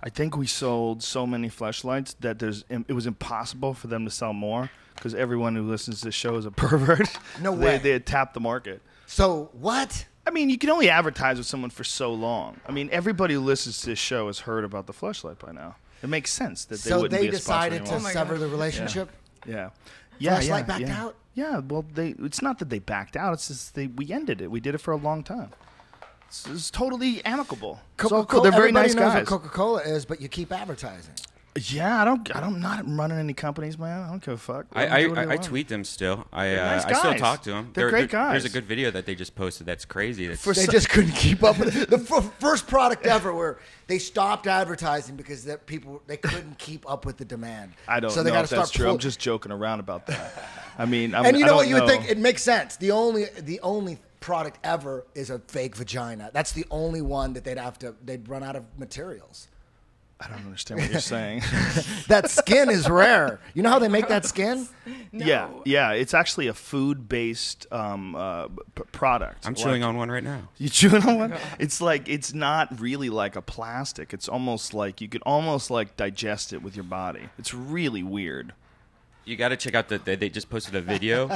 I think we sold so many fleshlights that it was impossible for them to sell more because everyone who listens to this show is a pervert. No way. They had tapped the market. So what? I mean, you can only advertise with someone for so long. I mean, everybody who listens to this show has heard about the fleshlight by now. It makes sense that they wouldn't be a sponsor anymore. So they decided to sever the relationship? Yeah. Fleshlight backed out? Yeah, well, it's not that they backed out. It's just we ended it. We did it for a long time. It's totally amicable. Coca-Cola, they're very nice everybody knows guys. what Coca-Cola is, but you keep advertising. Yeah, I'm not running any companies, man. I don't give a fuck. I tweet them still. Nice I still guys. talk to them. They're great guys. There's a good video that they just posted that's crazy. They just couldn't keep up with it. The first product ever where they stopped advertising because they couldn't keep up with the demand. I don't know if that's true. I'm just joking around about that. I mean, and you know what? You would think it makes sense. The only product ever is a fake vagina. That's the only one that they'd run out of materials. I don't understand what you're saying. That skin is rare. You know how they make that skin? No. Yeah. It's actually a food-based product. I'm chewing on one right now. You chewing on one? It's not really like a plastic. It's almost like you could almost like digest it with your body. It's really weird. You got to check out they just posted a video.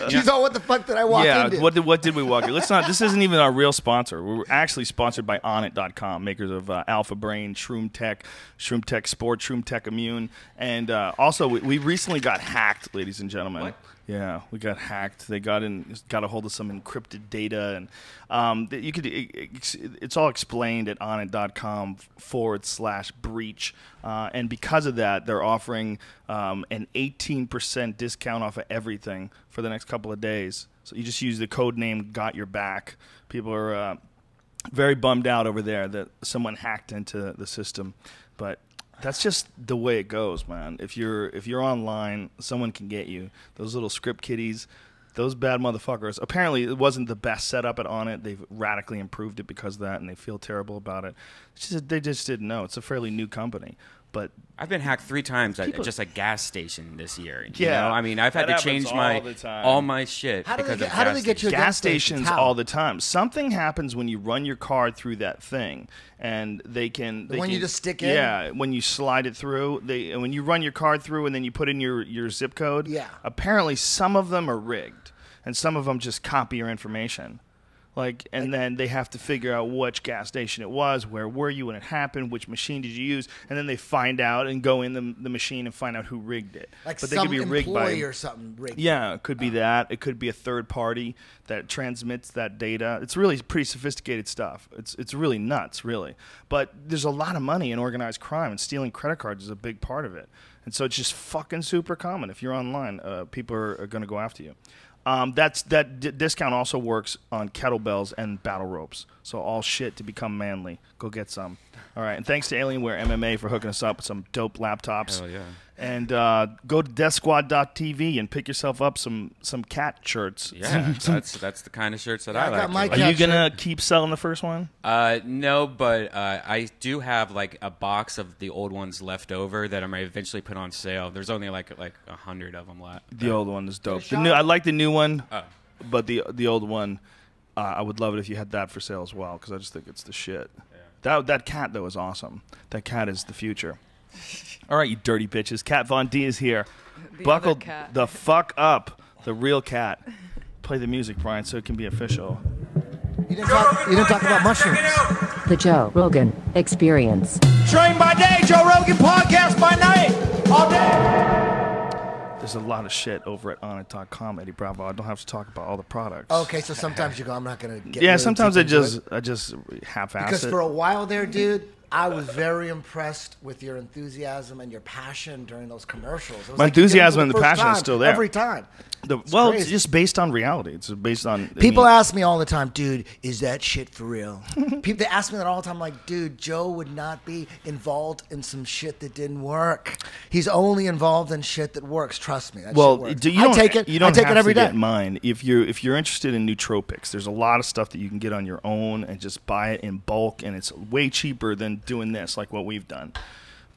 She's all, what the fuck did I walk into? Yeah, what did we walk in? Let's not. This isn't even our real sponsor. We're actually sponsored by Onnit.com, makers of Alpha Brain, Shroom Tech Sport, Shroom Tech Immune, and also we recently got hacked, ladies and gentlemen. What? Yeah, we got hacked. They got a hold of some encrypted data, and it's all explained at Onnit.com/breach, and because of that, they're offering an 18% discount off of everything for the next couple of days. So you just use the code name "Got Your Back." People are very bummed out over there that someone hacked into the system, but that's just the way it goes, man. If you're online, someone can get you. Those little script kiddies, those bad motherfuckers. Apparently, it wasn't the best setup at Onnit. They've radically improved it because of that, and they feel terrible about it. They just didn't know. It's a fairly new company. But I've been hacked 3 times at just a gas station this year. You Yeah, know? I mean, I've had to change all my shit How do because they get you gas stations all the time? Something happens when you run your card through that thing, and they can. When you just stick in. Yeah, when you slide it through, when you run your card through, and then you put in your zip code. Yeah. Apparently, some of them are rigged, and some of them just copy your information. And then they have to figure out which gas station it was, where were you when it happened, which machine did you use, and then they find out and go in the machine and find out who rigged it. Like but some they could be rigged employee or something rigged. Yeah, it could be that. It could be a third party that transmits that data. It's really pretty sophisticated stuff. It's really nuts, really. But there's a lot of money in organized crime, and stealing credit cards is a big part of it. And so it's just fucking super common. If you're online, people are going to go after you. That discount also works on kettlebells and battle ropes. So all shit to become manly. Go get some. All right. And thanks to Alienware MMA for hooking us up with some dope laptops. Hell yeah. And go to deathsquad.tv and pick yourself up some cat shirts. Yeah, that's the kind of shirts that I got my like. Are you going to keep selling the first one? No, but I do have like a box of the old ones left over that I might eventually put on sale. There's only like 100 of them left. The old one is dope. I like the new one, Oh. but the old one, I would love it if you had that for sale as well, because I just think it's the shit. Yeah. That cat, though, is awesome. That cat is the future. All right, you dirty bitches. Kat Von D is here. Buckle the fuck up. The real cat. Play the music, Brian, so it can be official. You didn't talk about mushrooms. The Joe Rogan Experience. Train by day, Joe Rogan podcast by night. All day. There's a lot of shit over at Onnit.com, Eddie Bravo. I don't have to talk about all the products. Okay, so sometimes you go, I'm not going to get Yeah, really sometimes deep I into it. just half-ass Because it. for a while there, dude, I was very impressed with your enthusiasm and your passion during those commercials. It was My like you're doing it enthusiasm for and the first passion is time, still there. Every time. It's crazy. just based on reality. It's based on... People ask me all the time, dude, is that shit for real? They ask me that all the time, like, dude, Joe would not be involved in some shit that didn't work. He's only involved in shit that works. Trust me. That shit works. I take it every day. day. Mine. If you're interested in nootropics, there's a lot of stuff that you can get on your own and just buy it in bulk, and it's way cheaper than doing this, like what we've done.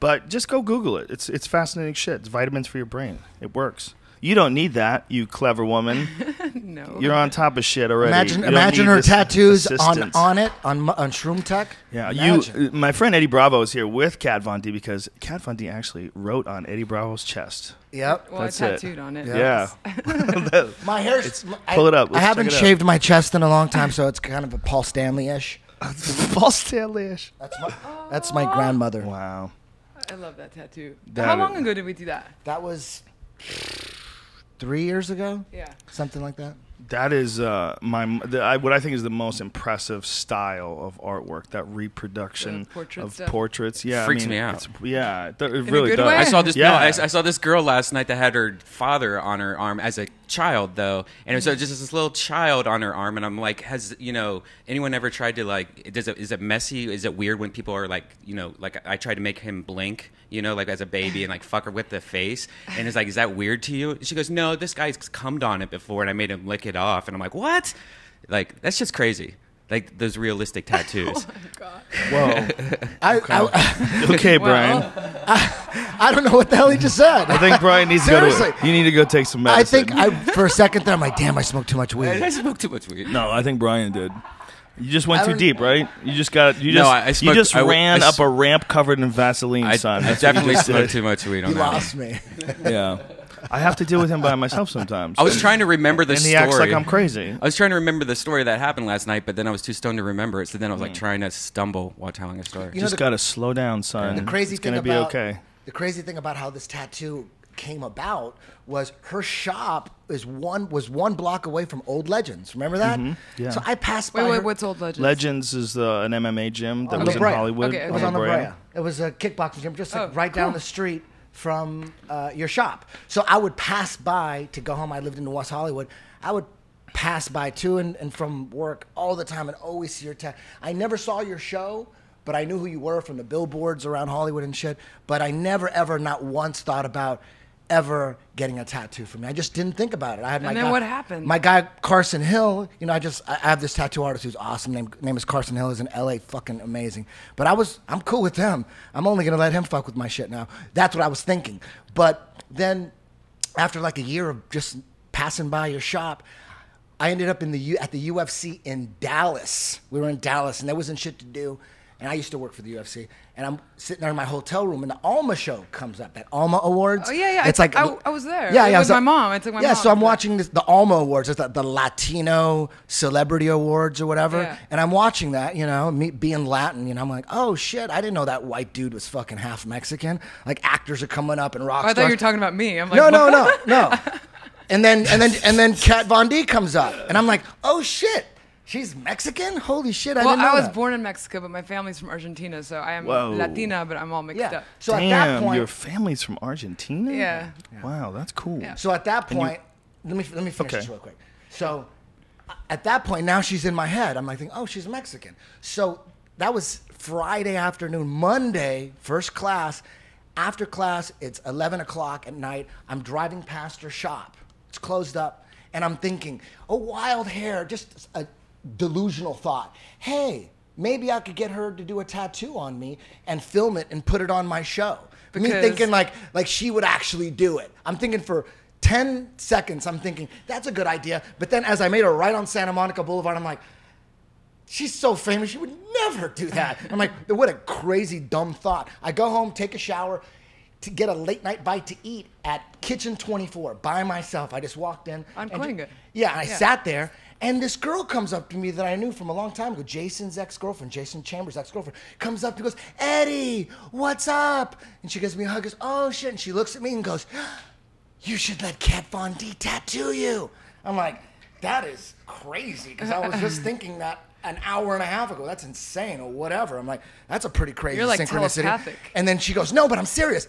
But just go Google it. It's fascinating shit. It's vitamins for your brain. It works. You don't need that, you clever woman. No. You're on top of shit already. You don't Imagine need her this tattoos assistance. on Shroom Tech. Yeah, Imagine. my friend Eddie Bravo is here with Kat Von D because Kat Von D actually wrote on Eddie Bravo's chest. Yep. Well, That's I it. tattooed on it. Yeah. My hair's. Pull it up. I Let's haven't check it out. shaved my chest in a long time, so it's kind of a Paul Stanley-ish. Paul Stanley-ish. That's my grandmother. Wow. I love that tattoo. That How is- long ago did we do that? That was 3 years ago, Yeah. something like that. That is what I think is the most impressive style of artwork. That reproduction The portrait of stuff? portraits. Yeah, Freaks I mean, me out. It a really good does. way? I saw this. Yeah. No, I saw this girl last night that had her father on her arm as a child, though, and it was just this little child on her arm. And I'm like, has anyone ever tried to is it messy? Is it weird when people are like I tried to make him blink, like as a baby and like fuck her with the face, and it's like, is that weird to you? And she goes, no, this guy's cummed on it before, and I made him lick it off, and I'm like, what? Like that's just crazy. Like those realistic tattoos. Oh my god. Whoa. Okay, Brian. I don't know what the hell he just said. I think Brian needs to Seriously. go. You need to go take some I medicine. think for a second there, I'm like, damn, I smoked too much weed. I smoked too much weed. No, I think Brian did. You just went I too don't- deep, right? You just got. You No, just. I you smoked- just I- ran I up s- a ramp covered in Vaseline, I son. That's what definitely you just smoked did. too much weed on You that. lost me. Yeah, I have to deal with him by myself sometimes. I was trying to remember the and story. he acts like I'm crazy. I was trying to remember the story that happened last night, but then I was too stoned to remember it. So then I was like trying to stumble while telling a story. You know, Just gotta slow down, son. The crazy it's thing gonna be about okay. the crazy thing about how this tattoo came about was her shop was one block away from Old Legends. Remember that? Yeah. So I passed by. Wait, her- what's Old Legends? Legends is an MMA gym that On was La in Brea. Hollywood. Okay, It was okay. on La La Brea. It was a kickboxing gym, just like Oh, right down cool. the street from your shop. So I would pass by to go home. I lived in West Hollywood. I would pass by to and from work all the time and always see your tattoo. I never saw your show, but I knew who you were from the billboards around Hollywood and shit. But I never, ever, not once thought about ever getting a tattoo for me. I just didn't think about it. I had my And then guy, what happened? My guy Carson Hill. I have this tattoo artist who's awesome. Name is Carson Hill. He's in LA, fucking amazing. But I'm cool with him. I'm only gonna let him fuck with my shit now. That's what I was thinking. But then, after like a year of just passing by your shop, I ended up at the UFC in Dallas. We were in Dallas, and there wasn't shit to do. And I used to work for the UFC, and I'm sitting there in my hotel room, and the Alma show comes up, that Alma Awards. Oh, yeah. It's like I was there. Yeah, yeah. With my mom. I took my mom. So I'm watching the Alma Awards. It's the Latino Celebrity Awards or whatever, Yeah. and I'm watching that. Me being Latin, I'm like, oh shit, I didn't know that white dude was fucking half Mexican. Like actors are coming up and rock Oh, I stars. thought you were talking about me. I'm like, No. And then Kat Von D comes up, and I'm like, oh shit, she's Mexican. Holy shit, I Well, didn't know I was that. born in Mexico, but my family's from Argentina, so I am Whoa. Latina, but I'm all mixed Yeah. up. So at that Damn, point, your family's from Argentina? Yeah. Wow, that's cool. Yeah. So at that point, let me finish Okay. this real quick. So at that point, now she's in my head. I'm like thinking, oh, she's Mexican. So that was Friday afternoon. Monday, first class. After class, it's 11 o'clock at night. I'm driving past her shop. It's closed up. And I'm thinking, oh, wild hair, just a delusional thought. Hey, maybe I could get her to do a tattoo on me and film it and put it on my show. Me Because- thinking like she would actually do it. I'm thinking for 10 seconds, I'm thinking, that's a good idea. But then as I made a right on Santa Monica Boulevard, I'm like, she's so famous, she would never do that. I'm like, what a crazy, dumb thought. I go home, take a shower, to get a late night bite to eat at Kitchen 24 by myself. I just walked in. On and Coinga. Yeah, and I sat there, and this girl comes up to me that I knew from a long time ago, Jason's ex-girlfriend, Jason Chambers' ex-girlfriend, comes up and goes, Eddie, what's up? And she gives me a hug, goes, oh shit, and she looks at me and goes, you should let Kat Von D tattoo you. I'm like, that is crazy, because I was just thinking that an hour and a half ago. That's insane, or whatever. I'm like, that's a pretty crazy You're like synchronicity. telepathic. And then she goes, no, but I'm serious.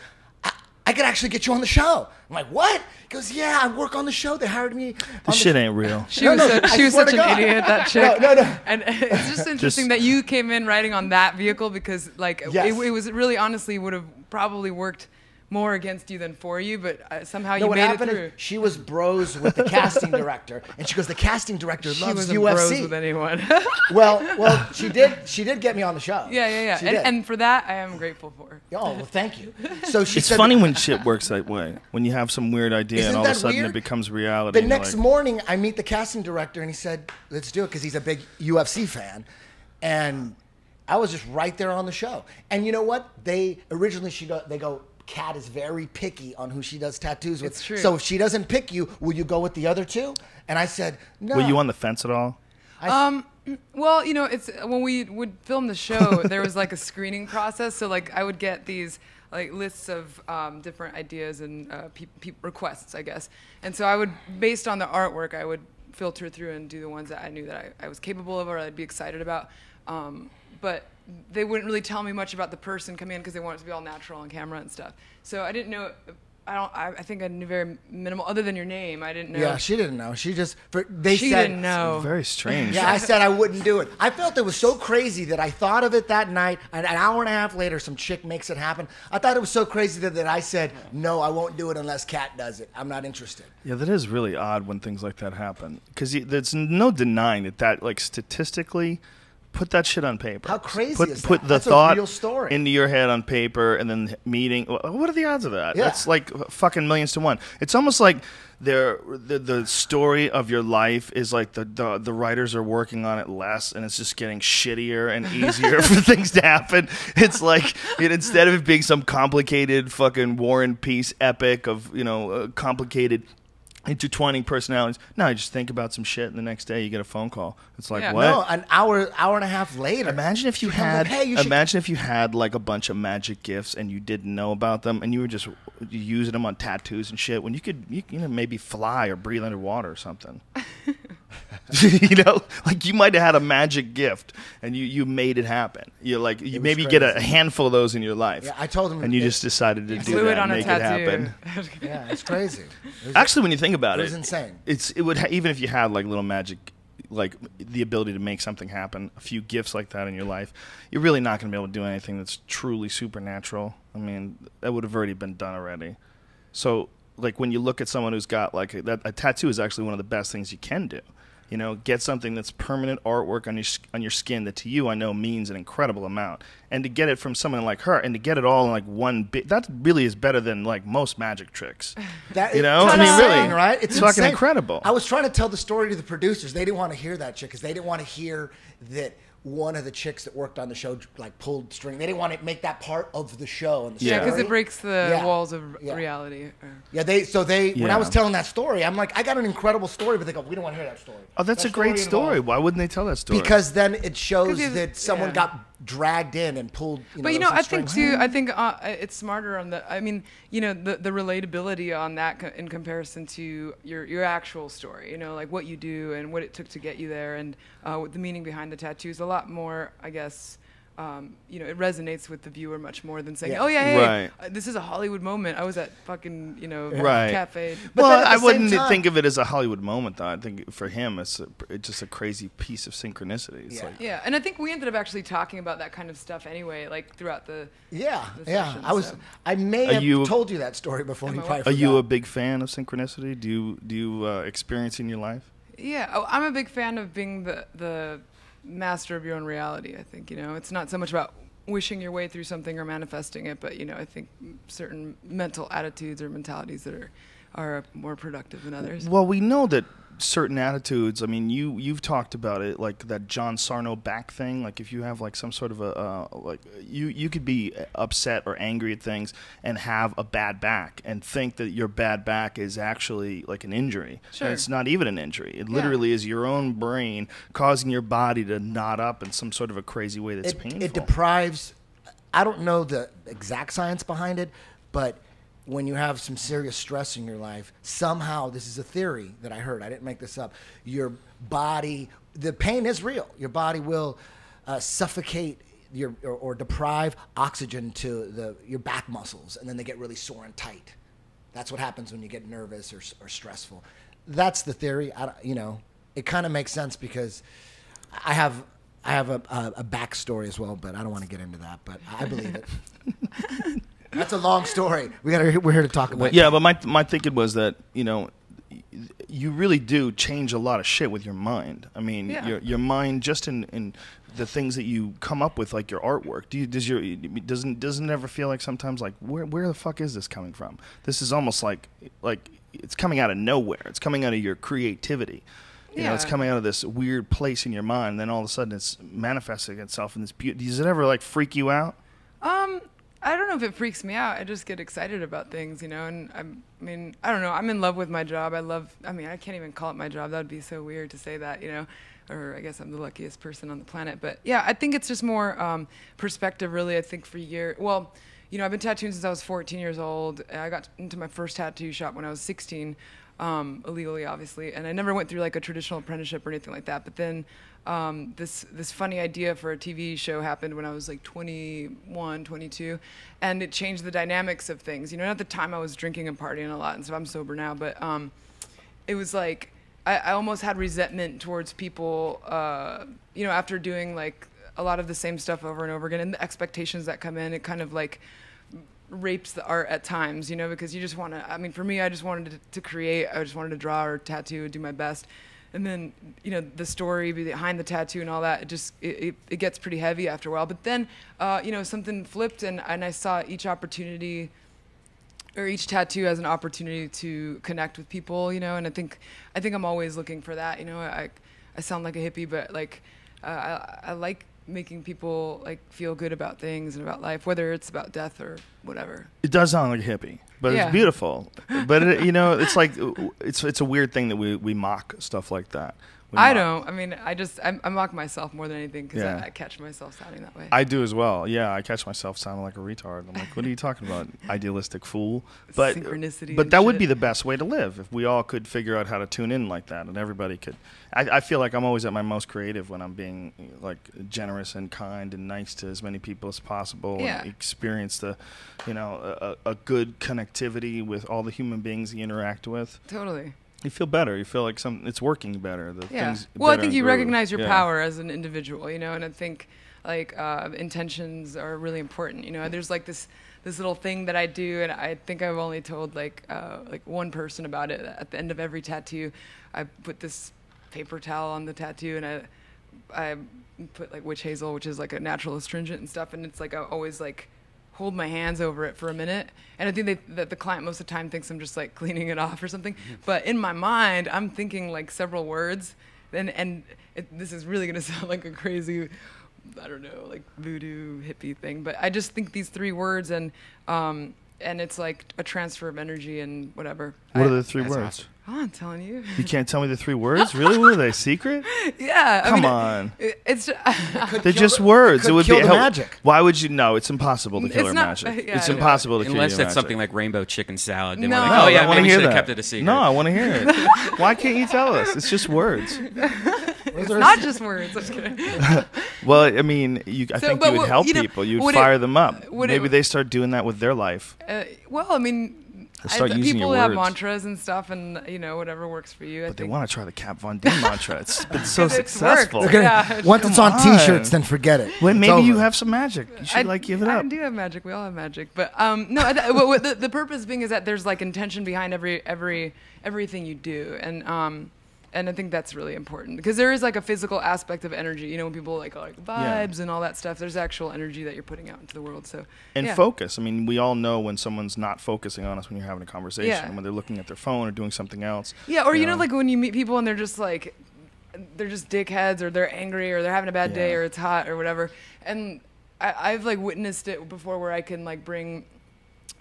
I could actually get you on the show. I'm like, what? He goes, yeah, I work on the show. They hired me. This shit ain't real. She was I swear such to an God. idiot, that chick. No. And it's just interesting that you came in riding on that vehicle because, like, Yes. it was really honestly would have probably worked more against you than for you, but somehow No, you what made it happened through. is she was bros with the casting director, and she goes, the casting director She loves wasn't UFC. bros with anyone. Well, she did get me on the show. Yeah. She did. And for that, I am grateful for. Oh, well, thank you. So she It's said, funny when shit works that way. When you have some weird idea Isn't and all of a that sudden weird? it becomes reality. The and you're next like, morning, I meet the casting director, and he said, let's do it, because he's a big UFC fan. And I was just right there on the show. And you know what? They originally, they go, Kat is very picky on who she does tattoos with. It's true. So if she doesn't pick you, will you go with the other two? And I said, no. Were you on the fence at all? Well, it's when we would film the show, there was like a screening process. So like I would get these like lists of different ideas and requests, I guess. And so I would, based on the artwork, I would filter through and do the ones that I knew that I was capable of or I'd be excited about. But they wouldn't really tell me much about the person coming in because they wanted it to be all natural on camera and stuff. So I didn't know. I think I knew very minimal, other than your name. I didn't know. Yeah, she didn't know. She just, She said, didn't know. Very strange. Yeah, I said I wouldn't do it. I felt it was so crazy that I thought of it that night, and an hour and a half later, some chick makes it happen. I thought it was so crazy that I said, no, I won't do it unless Kat does it. I'm not interested. Yeah, that is really odd when things like that happen. Because there's no denying that, like, statistically, put that shit on paper. How crazy put, is that? Put the That's a thought real story. into your head on paper and then meeting. What are the odds of that? Yeah. That's like fucking millions to one. It's almost like the story of your life is like the writers are working on it less, and it's just getting shittier and easier for things to happen. It's like instead of it being some complicated fucking War and Peace epic of complicated intertwining personalities. No, you just think about some shit, and the next day you get a phone call. It's like, Yeah. what? No, an hour and a half later. Imagine if you she comes had, up, hey, you should- imagine if you had like a bunch of magic gifts and you didn't know about them, and you were just using them on tattoos and shit. When you could, maybe fly or breathe underwater or something. Like you might have had a magic gift and you made it happen. Maybe get a handful of those in your life. Yeah, I told him, and you just decided to do Blew that it on and a make it tattoo. happen. Yeah, it's crazy. Actually, when you think about It it, was insane. It would even if you had like little magic, like the ability to make something happen, a few gifts like that in your life, you're really not going to be able to do anything that's truly supernatural. I mean, that would have already been done already. So, like when you look at someone who's got like a tattoo is actually one of the best things you can do. Get something that's permanent artwork on your skin that to you I know means an incredible amount, and to get it from someone like her, and to get it all in like one bit, that really is better than like most magic tricks. That, I mean, really, insane, right? It's fucking insane. incredible. I was trying to tell the story to the producers. They didn't want to hear that chick because they didn't want to hear that one of the chicks that worked on the show like pulled string. They didn't want to make that part of the show. And the Yeah, because story. it breaks the Yeah. walls of Yeah. reality. Yeah, when I was Yeah. telling that story, I'm like, I got an incredible story, but they go, we don't want to hear that story. Oh, that's That a great story. involved- Why wouldn't they tell that story? Because then it shows 'Cause it's- that someone yeah. got dragged in and pulled. But there was some I think strings. too. I think it's smarter on the. I mean, the relatability on that in comparison to your actual story. Like what you do and what it took to get you there, and the meaning behind the tattoos. A lot more, I guess. It resonates with the viewer much more than saying, Yeah. "Oh yeah, hey, Right. this is a Hollywood moment. I was at fucking Right. cafe." But well, then at the I same wouldn't time- think of it as a Hollywood moment, though. I think for him, it's just a crazy piece of synchronicity. It's Yeah. like, Yeah, and I think we ended up actually talking about that kind of stuff anyway, like throughout the. Yeah, the yeah. session, so. I may Are have you- told you that story before. Am You I probably what? are you forgot. a big fan of synchronicity? Do you experience in your life? Yeah, I'm a big fan of being the master of your own reality. I think it's not so much about wishing your way through something or manifesting it, but I think certain mental attitudes or mentalities that are more productive than others. Well, we know that certain attitudes. I mean, you've talked about it, like that John Sarno back thing. Like if you have like some sort of a like you could be upset or angry at things and have a bad back and think that your bad back is actually like an injury. Sure. And it's not even an injury. It literally is your own brain causing your body to knot up in some sort of a crazy way that's painful. It deprives. I don't know the exact science behind it, but when you have some serious stress in your life, somehow, this is a theory that I heard, I didn't make this up, your body, the pain is real. Your body will suffocate or deprive oxygen to your back muscles, and then they get really sore and tight. That's what happens when you get nervous or stressful. That's the theory. It kind of makes sense because I have a backstory as well, but I don't want to get into that, but I believe it. That's a long story. We're here to talk about. Yeah, but my thinking was that, you really do change a lot of shit with your mind. I mean, your mind just in the things that you come up with, like your artwork. Doesn't it ever feel like sometimes like where the fuck is this coming from? This is almost like it's coming out of nowhere. It's coming out of your creativity. It's coming out of this weird place in your mind. And then all of a sudden, it's manifesting itself in this beauty. Does it ever like freak you out? I don't know if it freaks me out. I just get excited about things, and I don't know. I'm in love with my job. I can't even call it my job. That would be so weird to say that, or I guess I'm the luckiest person on the planet. But yeah, I think it's just more perspective, really. I think for years, I've been tattooing since I was 14 years old. I got into my first tattoo shop when I was 16, illegally, obviously. And I never went through like a traditional apprenticeship or anything like that. But then this funny idea for a TV show happened when I was like 21, 22, and it changed the dynamics of things. At the time I was drinking and partying a lot, and so I'm sober now, but it was like I almost had resentment towards people, after doing like a lot of the same stuff over and over again, and the expectations that come in, it kind of like rapes the art at times, because you just want to, for me, I just wanted to create, I just wanted to draw or tattoo and do my best. And then, the story behind the tattoo and all that, it gets pretty heavy after a while. But then, something flipped, and I saw each opportunity or each tattoo as an opportunity to connect with people, and I think I'm always looking for that. I sound like a hippie, but like I like making people like feel good about things and about life, whether it's about death or whatever. It does sound like a hippie, but it's beautiful. But it's like it's a weird thing that we mock stuff like that. I don't. I mock myself more than anything because I catch myself sounding that way. I do as well. Yeah, I catch myself sounding like a retard. I'm like, what are you talking about, idealistic fool? But synchronicity. But that would be the best way to live if we all could figure out how to tune in like that, and everybody could. I feel like I'm always at my most creative when I'm being like generous and kind and nice to as many people as possible, and experience the, a good connectivity with all the human beings you interact with. Totally. You feel better. You feel like it's working better. Things well, I better think you improve. recognize your power as an individual, and I think like intentions are really important. There's like this little thing that I do, and I think I've only told like one person about it. At the end of every tattoo, I put this paper towel on the tattoo, and I put like witch hazel, which is like a natural astringent and stuff, and it's like I always like hold my hands over it for a minute, and I think that the client most of the time thinks I'm just like cleaning it off or something, but in my mind I'm thinking like several words, and this is really gonna sound like a crazy, I don't know, like voodoo hippie thing, but I just think these 3 words, and it's like a transfer of energy and whatever. What are the 3 words? Awesome. Oh, I'm telling you. You can't tell me the 3 words? Really? What are they? Secret? Yeah. Come on. It's They're just words. It would kill be the magic. Why would you? No, it's impossible to kill It's her not- magic. yeah, It's I know. impossible to kill Unless your that's magic. something like rainbow chicken salad. Then No. we're No, like, oh I yeah, wanna maybe we hear should have that. kept it a secret. No, I want to hear it. Why can't you tell us? It's just words. it's not just words. I'm just kidding. Well, I mean, I think but you would help you know, people. You'd would fire it- them up. would Maybe it- they start doing that with their life. Well, I mean, Start using people your have words. mantras and stuff, and whatever works for you. But they want to try the Cap Von D mantra. It's been so 'Cause it's successful. worked. They're Yeah. gonna, once it's Come on T-shirts, on. then forget it. Well, It's maybe you over. have some magic. You should give it up. I do have magic. We all have magic, but no. The purpose being is that there's like intention behind everything you do, and I think that's really important because there is like a physical aspect of energy. When people like vibes and all that stuff, there's actual energy that you're putting out into the world. So And focus. I mean, we all know when someone's not focusing on us when you're having a conversation, Yeah. when they're looking at their phone or doing something else. Yeah, or like when you meet people and they're just dickheads, or they're angry, or they're having a bad day, Yeah. or it's hot, or whatever. And I've like witnessed it before, where I can like bring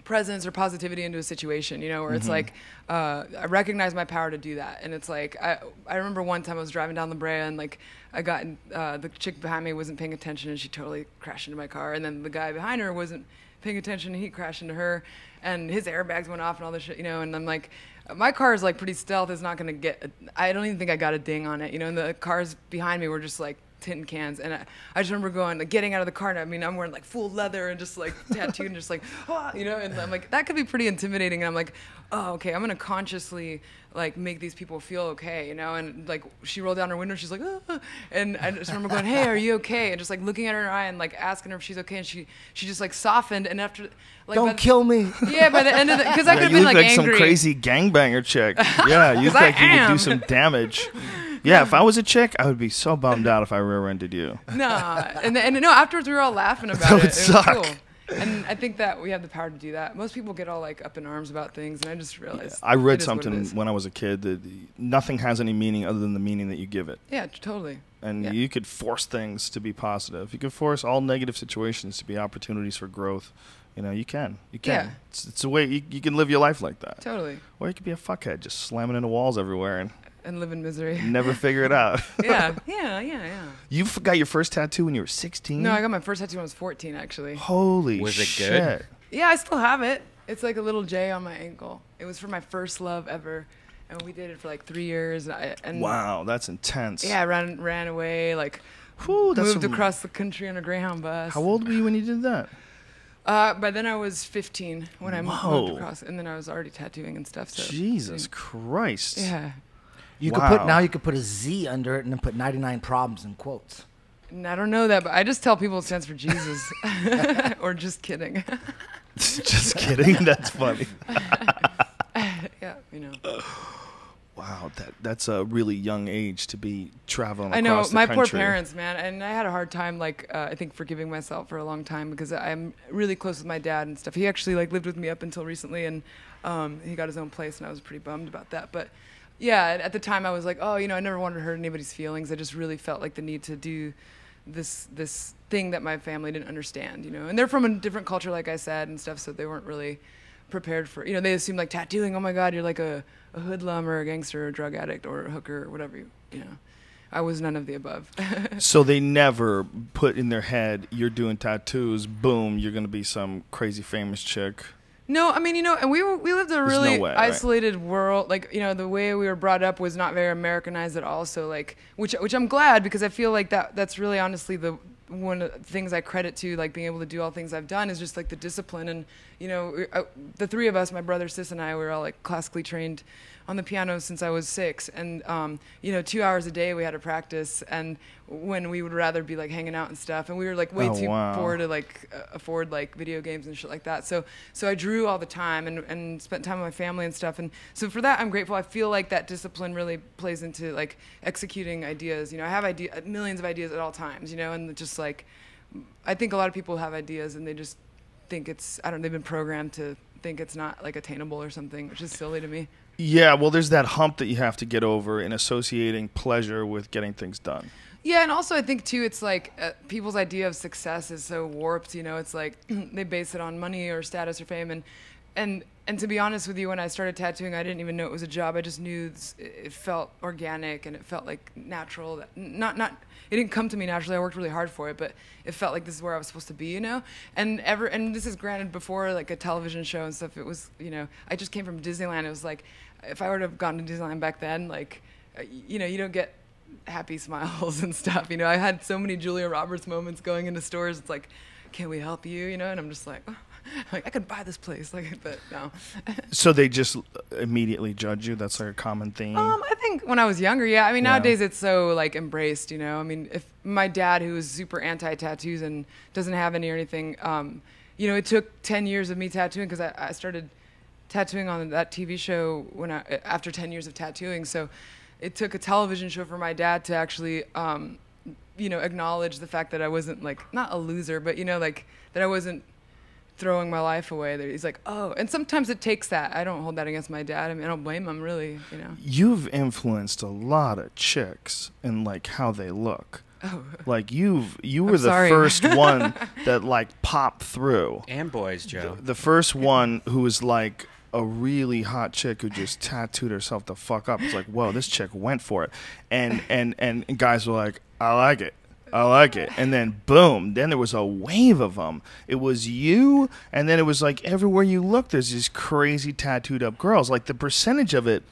presence or positivity into a situation, where it's like I recognize my power to do that. And it's like I remember one time I was driving down La Brea, and like I got the chick behind me wasn't paying attention, and she totally crashed into my car. And then the guy behind her wasn't paying attention, and he crashed into her, and his airbags went off and all this shit, and I'm like, my car is like pretty stealth. It's not gonna get I don't even think I got a ding on it, and the cars behind me were just like tin cans. And I just remember going, like, getting out of the car, and I mean, I'm wearing like full leather and just like tattooed and just like, oh, you know, and I'm like, that could be pretty intimidating. And I'm like, oh, okay, I'm gonna consciously like make these people feel okay, you know. And like she rolled down her window, she's like, ah. And I just remember going, hey, are you okay? And just like looking at her in her eye and like asking her if she's okay, and she just like softened. And after, like, Don't kill me. Yeah, by the end of the, because I could have you been look like like angry. some crazy gangbanger chick. Yeah, you look like you could do some damage. Yeah, if I was a chick, I would be so bummed out if I rear-ended you. Nah, and no, afterwards we were all laughing about That would it. suck. It was cool. And I think that we have the power to do that. Most people get all like up in arms about things, and I just realized. I read it is what it something is. when I was a kid that nothing has any meaning other than the meaning that you give it. Yeah, totally. And Yeah. you could force things to be positive. You could force all negative situations to be opportunities for growth. You know, you can. You can. Yeah. It's a way you can live your life like that. Totally. Or you could be a fuckhead, just slamming into walls everywhere And live in misery. and never figure it out. Yeah. You got your first tattoo when you were 16? No, I got my first tattoo when I was 14, actually. Holy Was it shit. good? Yeah, I still have it. It's like a little J on my ankle. It was for my first love ever, and we did it for like 3 years. And Wow, that's intense. Yeah, I ran away, like Whew, that's moved some- across the country on a Greyhound bus. How old were you when you did that? By then I was 15 when I Whoa. moved across, and then I was already tattooing and stuff. So Jesus Christ. Yeah. You Wow. could put a Z under it and then put 99 problems in quotes. And I don't know that, but I just tell people it stands for Jesus, or just kidding. Just kidding. That's funny. Yeah, you know. Wow, that's a really young age to be traveling I know, across the my country. poor parents, man, and I had a hard time, like, I think forgiving myself for a long time because I'm really close with my dad and stuff. He actually like lived with me up until recently, and he got his own place, and I was pretty bummed about that. But yeah, at the time I was like, oh, you know, I never wanted to hurt anybody's feelings. I just really felt like the need to do this thing that my family didn't understand, you know. And they're from a different culture, like I said, and stuff, so they weren't really prepared for, you know, they assumed like tattooing, oh my God, you're like a hoodlum or a gangster or a drug addict or a hooker or whatever, you know. I was none of the above. So they never put in their head, you're doing tattoos, boom, you're going to be some crazy famous chick. No, I mean, you know, and we lived a There's really no way, right? isolated world. Like, you know, the way we were brought up was not very Americanized at all. So, like, which I'm glad, because I feel like that's really honestly one of the things I credit to, like, being able to do all things I've done is just like the discipline. And, you know, the three of us, my brother, sis, and I, we were all like classically trained on the piano since I was 6. And, you know, 2 hours a day we had to practice, and when we would rather be like hanging out and stuff, and we were like way too poor to like afford like video games and shit like that. So I drew all the time and spent time with my family and stuff. And so for that, I'm grateful. I feel like that discipline really plays into like executing ideas. You know, I have millions of ideas at all times, you know, and just like, I think a lot of people have ideas and they just think they've been programmed to think it's not like attainable or something, which is silly to me. Yeah, well, there's that hump that you have to get over in associating pleasure with getting things done. Yeah, and also I think too, it's like people's idea of success is so warped. You know, it's like they base it on money or status or fame, and to be honest with you, when I started tattooing, I didn't even know it was a job. I just knew it felt organic and it felt like natural. It didn't come to me naturally. I worked really hard for it, but it felt like this is where I was supposed to be. You know, and this is granted before like a television show and stuff. It was, you know, I just came from Disneyland. It was like, if I would have gone to Disneyland back then, like, you know, you don't get happy smiles and stuff. You know, I had so many Julia Roberts moments going into stores. It's like, can we help you? You know, and I'm just like, oh, like I could buy this place, like, but no. So they just immediately judge you? That's like a common theme? I think when I was younger, yeah. I mean, Yeah. nowadays it's so like embraced, you know. I mean, if my dad, who was super anti-tattoos and doesn't have any or anything, you know, it took 10 years of me tattooing because I started tattooing on that TV show after 10 years of tattooing. So it took a television show for my dad to actually, you know, acknowledge the fact that I wasn't like, not a loser, but, you know, like that I wasn't throwing my life away. That he's like, oh, and sometimes it takes that. I don't hold that against my dad. I mean, I don't blame him, really, you know. You've influenced a lot of chicks in like how they look. Oh. Like you were the sorry. first one that like popped through. And boys, Joe. The first one who was like a really hot chick who just tattooed herself the fuck up. It's like, whoa, this chick went for it. And guys were like, I like it. And then boom, then there was a wave of them. It was you, and then it was like everywhere you look, there's these crazy tattooed up girls. Like the percentage of it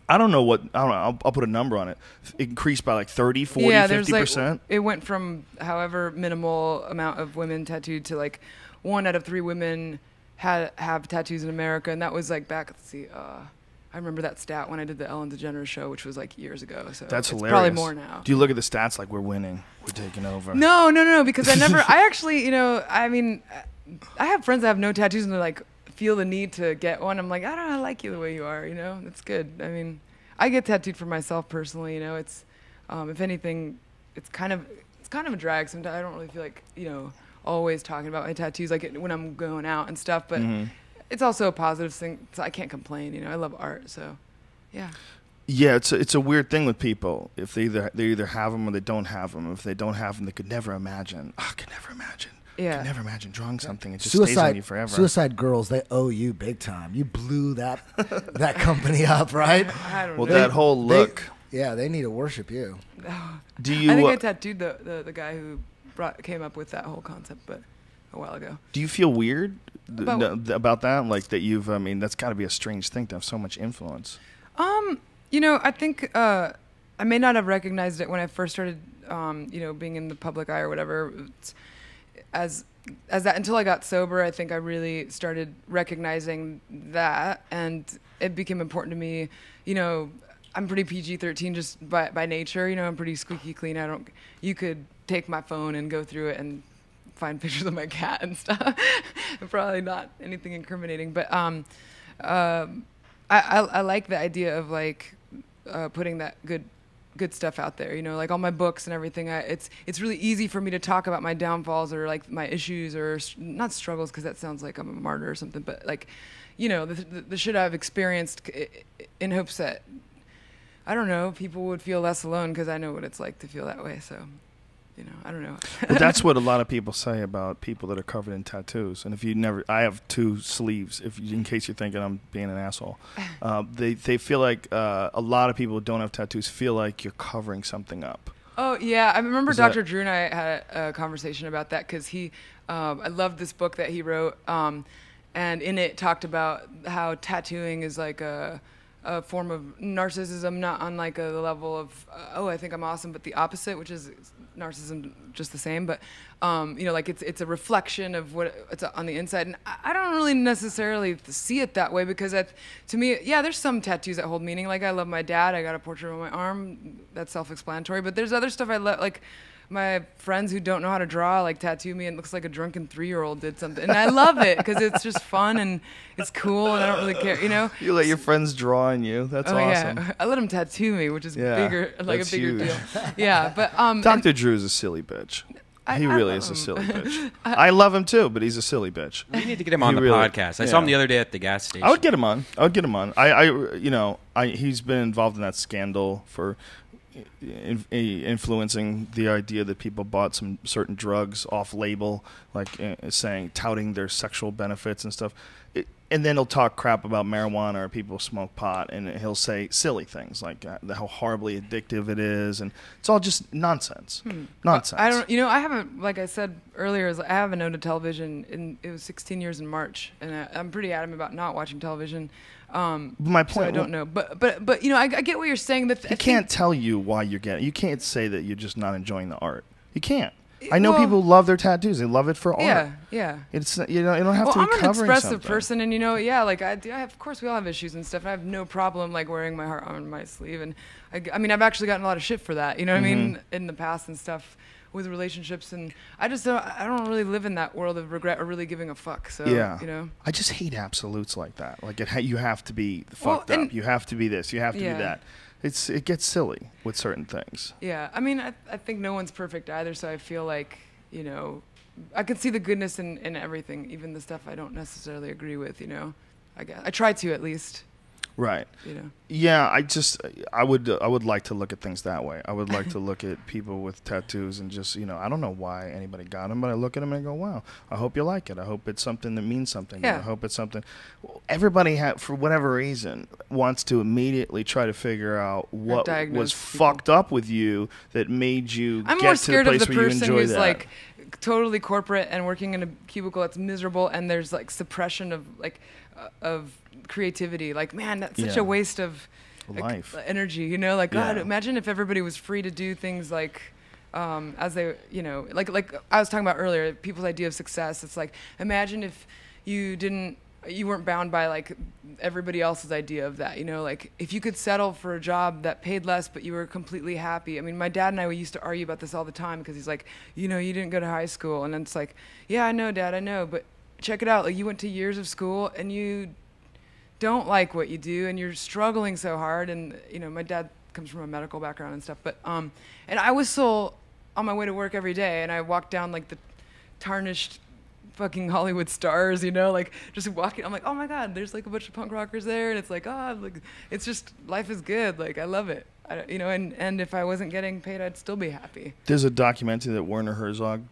I don't know. I'll put a number on it. It increased by like 30, 40, yeah, there's 50%. like, it went from however minimal amount of women tattooed to like 1 out of 3 women have tattoos in America, and that was like back. Let's see. I remember that stat when I did the Ellen DeGeneres show, which was like years ago. So That's it's hilarious. probably more now. Do you look at the stats like we're winning, we're taking over? No, because I actually, I mean, I have friends that have no tattoos and they're like feel the need to get one. I'm like, I like you the way you are, it's good. I mean, I get tattooed for myself personally, it's, if anything, it's kind of a drag sometimes. I don't really feel like, always talking about my tattoos, like when I'm going out and stuff, but it's also a positive thing. So I can't complain, I love art. So yeah. Yeah, it's a weird thing with people. If they either have them or they don't have them. If they don't have them, they could never imagine. I could never imagine. Yeah. Could never imagine drawing something. It just stays on you forever. Suicide Girls, they owe you big time. You blew that company up, right? I don't Well, know. that whole look. They need to worship you. Do you? I think I tattooed the guy who came up with that whole concept, but a while ago. Do you feel weird About that? Like that you've? I mean, that's got to be a strange thing to have so much influence. I think I may not have recognized it when I first started, being in the public eye or whatever. As that until I got sober, I think I really started recognizing that, and it became important to me. I'm pretty PG-13 just by nature. I'm pretty squeaky clean. You could take my phone and go through it and find pictures of my cat and stuff. Probably not anything incriminating, but I like the idea of like putting that good stuff out there, like all my books and everything. It's really easy for me to talk about my downfalls or like my issues or not struggles, because that sounds like I'm a martyr or something, but like, the shit I've experienced in hopes that, I don't know, people would feel less alone, because I know what it's like to feel that way. So, I don't know. Well, that's what a lot of people say about people that are covered in tattoos. And if you never, I have 2 sleeves. In case you're thinking I'm being an asshole, they feel like a lot of people who don't have tattoos feel like you're covering something up. Oh yeah, I remember Dr. Drew and I had a conversation about that, because I loved this book that he wrote, and in it talked about how tattooing is like a form of narcissism, not on like the level of I think I'm awesome, but the opposite, which is narcissism just the same, but like it's a reflection of what it's on the inside, and I don't really necessarily see it that way, because to me, there's some tattoos that hold meaning. Like I love my dad, I got a portrait on my arm, that's self-explanatory, but there's other stuff I love, like my friends who don't know how to draw like tattoo me, and it looks like a drunken 3-year-old did something, and I love it because it's just fun and it's cool, and I don't really care, You let your friends draw on you. That's awesome. Yeah. I let them tattoo me, which is bigger, like a bigger huge. deal. Yeah, but Dr. Drew's a silly bitch. He really is a silly bitch. I love him too, but he's a silly bitch. We need to get him on the podcast. I saw him the other day at the gas station. I would get him on. He's been involved in that scandal for influencing the idea that people bought some certain drugs off label, like touting their sexual benefits and stuff. And then he'll talk crap about marijuana or people smoke pot, and he'll say silly things like how horribly addictive it is, and it's all just nonsense. Nonsense. I don't. I haven't. Like I said earlier, I haven't owned a television it was 16 years in March, and I'm pretty adamant about not watching television. My point. So I don't know, but I get what you're saying. That he can't tell you why you're getting. You can't say that you're just not enjoying the art. You can't. I know people who love their tattoos. They love it for art. Yeah. It's you don't have to be I'm an covering expressive something. person, and like I have. Of course, we all have issues and stuff. And I have no problem like wearing my heart on my sleeve, and I've actually gotten a lot of shit for that. You know what I mean, in the past and stuff with relationships, and I don't really live in that world of regret or really giving a fuck. So I just hate absolutes like that. Like you have to be fucked up. You have to be this. You have to be that. It gets silly with certain things. Yeah, I think no one's perfect either, so I feel like, I can see the goodness in everything, even the stuff I don't necessarily agree with, I guess. I try to, at least. Right. Yeah, I would like to look at things that way. I would like to look at people with tattoos and just, I don't know why anybody got them, but I look at them and I go, wow, I hope you like it. I hope it's something that means something. Yeah. I hope it's something. Everybody, for whatever reason, wants to immediately try to figure out what was fucked up with you that made you get to the place where you enjoy that. I'm more scared of the person who's like totally corporate and working in a cubicle that's miserable, and there's like suppression of creativity. Like, man, that's such a waste of life. energy, you know, like God, Yeah. imagine if everybody was free to do things like as they, you know, like I was talking about earlier, people's idea of success. It's like, imagine if you weren't bound by like everybody else's idea of that, you know, like if you could settle for a job that paid less but you were completely happy. I mean, my dad and I, we used to argue about this all the time because he's like, you know, you didn't go to high school, and then it's like, yeah, I know, Dad, I know, but check it out, like you went to years of school and you don't like what you do and you're struggling so hard. And you know, my dad comes from a medical background and stuff, but and I was still on my way to work every day, and I walked down like the tarnished fucking Hollywood stars, you know, like just walking. I'm like, oh my God, there's like a bunch of punk rockers there, and it's like, oh, like it's just, life is good. Like I love it, you know. And if I wasn't getting paid, I'd still be happy. There's a documentary that Werner Herzog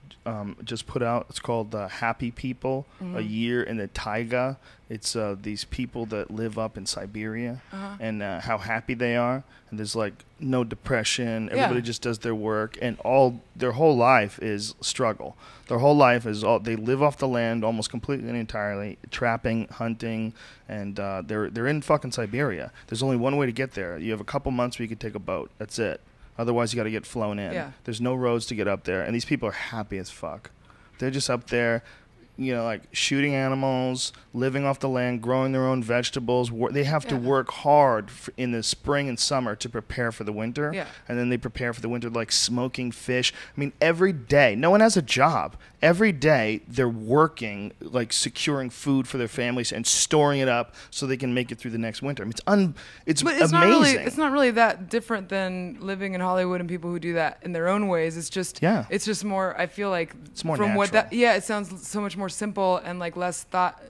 just put out. It's called Happy People, A Year in the Taiga. It's these people that live up in Siberia and how happy they are. And there's like no depression. Everybody just does their work, and their whole life is struggle. Their whole life is they live off the land almost completely and entirely, trapping, hunting, and they're in fucking Siberia. There's only one way to get there. You have a couple months where you can take a boat. That's it. Otherwise, you got to get flown in. Yeah. There's no roads to get up there, and these people are happy as fuck. They're just up there, you know, like shooting animals, living off the land, growing their own vegetables. They have to work hard in the spring and summer to prepare for the winter. Yeah. And then they prepare for the winter, like smoking fish. I mean, every day, no one has a job. Every day they're working, like securing food for their families and storing it up so they can make it through the next winter. I mean, it's amazing. It's not really that different than living in Hollywood and people who do that in their own ways. It's just, it's just more, I feel like it's more from natural. what that, it sounds so much more simple and like less thought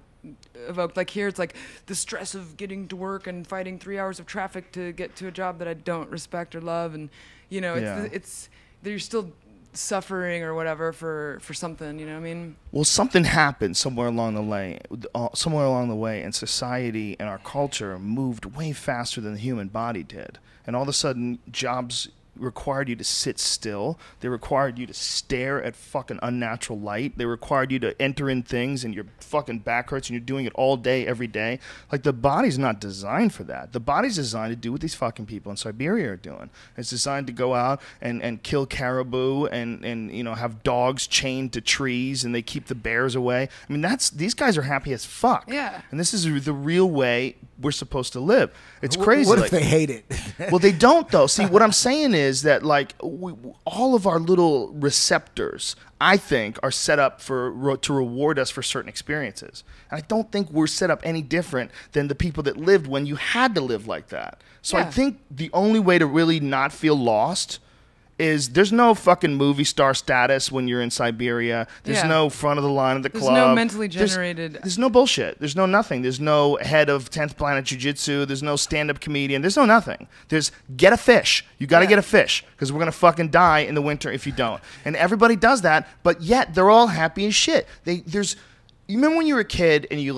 evoked. Like here, it's like the stress of getting to work and fighting 3 hours of traffic to get to a job that I don't respect or love, and you know, it's you're still suffering or whatever for something, you know what I mean? Well, something happened somewhere along the way, and society and our culture moved way faster than the human body did, and all of a sudden jobs required you to sit still. They required you to stare at fucking unnatural light. They required you to enter in things and your fucking back hurts and you're doing it all day, every day. Like, the body's not designed for that. The body's designed to do what these fucking people in Siberia are doing. It's designed to go out and kill caribou and you know, have dogs chained to trees, and they keep the bears away. I mean, these guys are happy as fuck. Yeah. And this is the real way we're supposed to live. It's crazy. What if they hate it? Well, they don't, though. See, what I'm saying is that, like, all of our little receptors, I think, are set up to reward us for certain experiences. And I don't think we're set up any different than the people that lived when you had to live like that. So I think the only way to really not feel lost is there's no fucking movie star status when you're in Siberia. There's no front of the line of the club. There's no mentally generated. There's no bullshit. There's no nothing. There's no head of 10th Planet Jiu-Jitsu. There's no stand-up comedian. There's no nothing. There's get a fish. You got to get a fish because we're going to fucking die in the winter if you don't. And everybody does that, but yet they're all happy as shit. You remember when you were a kid and you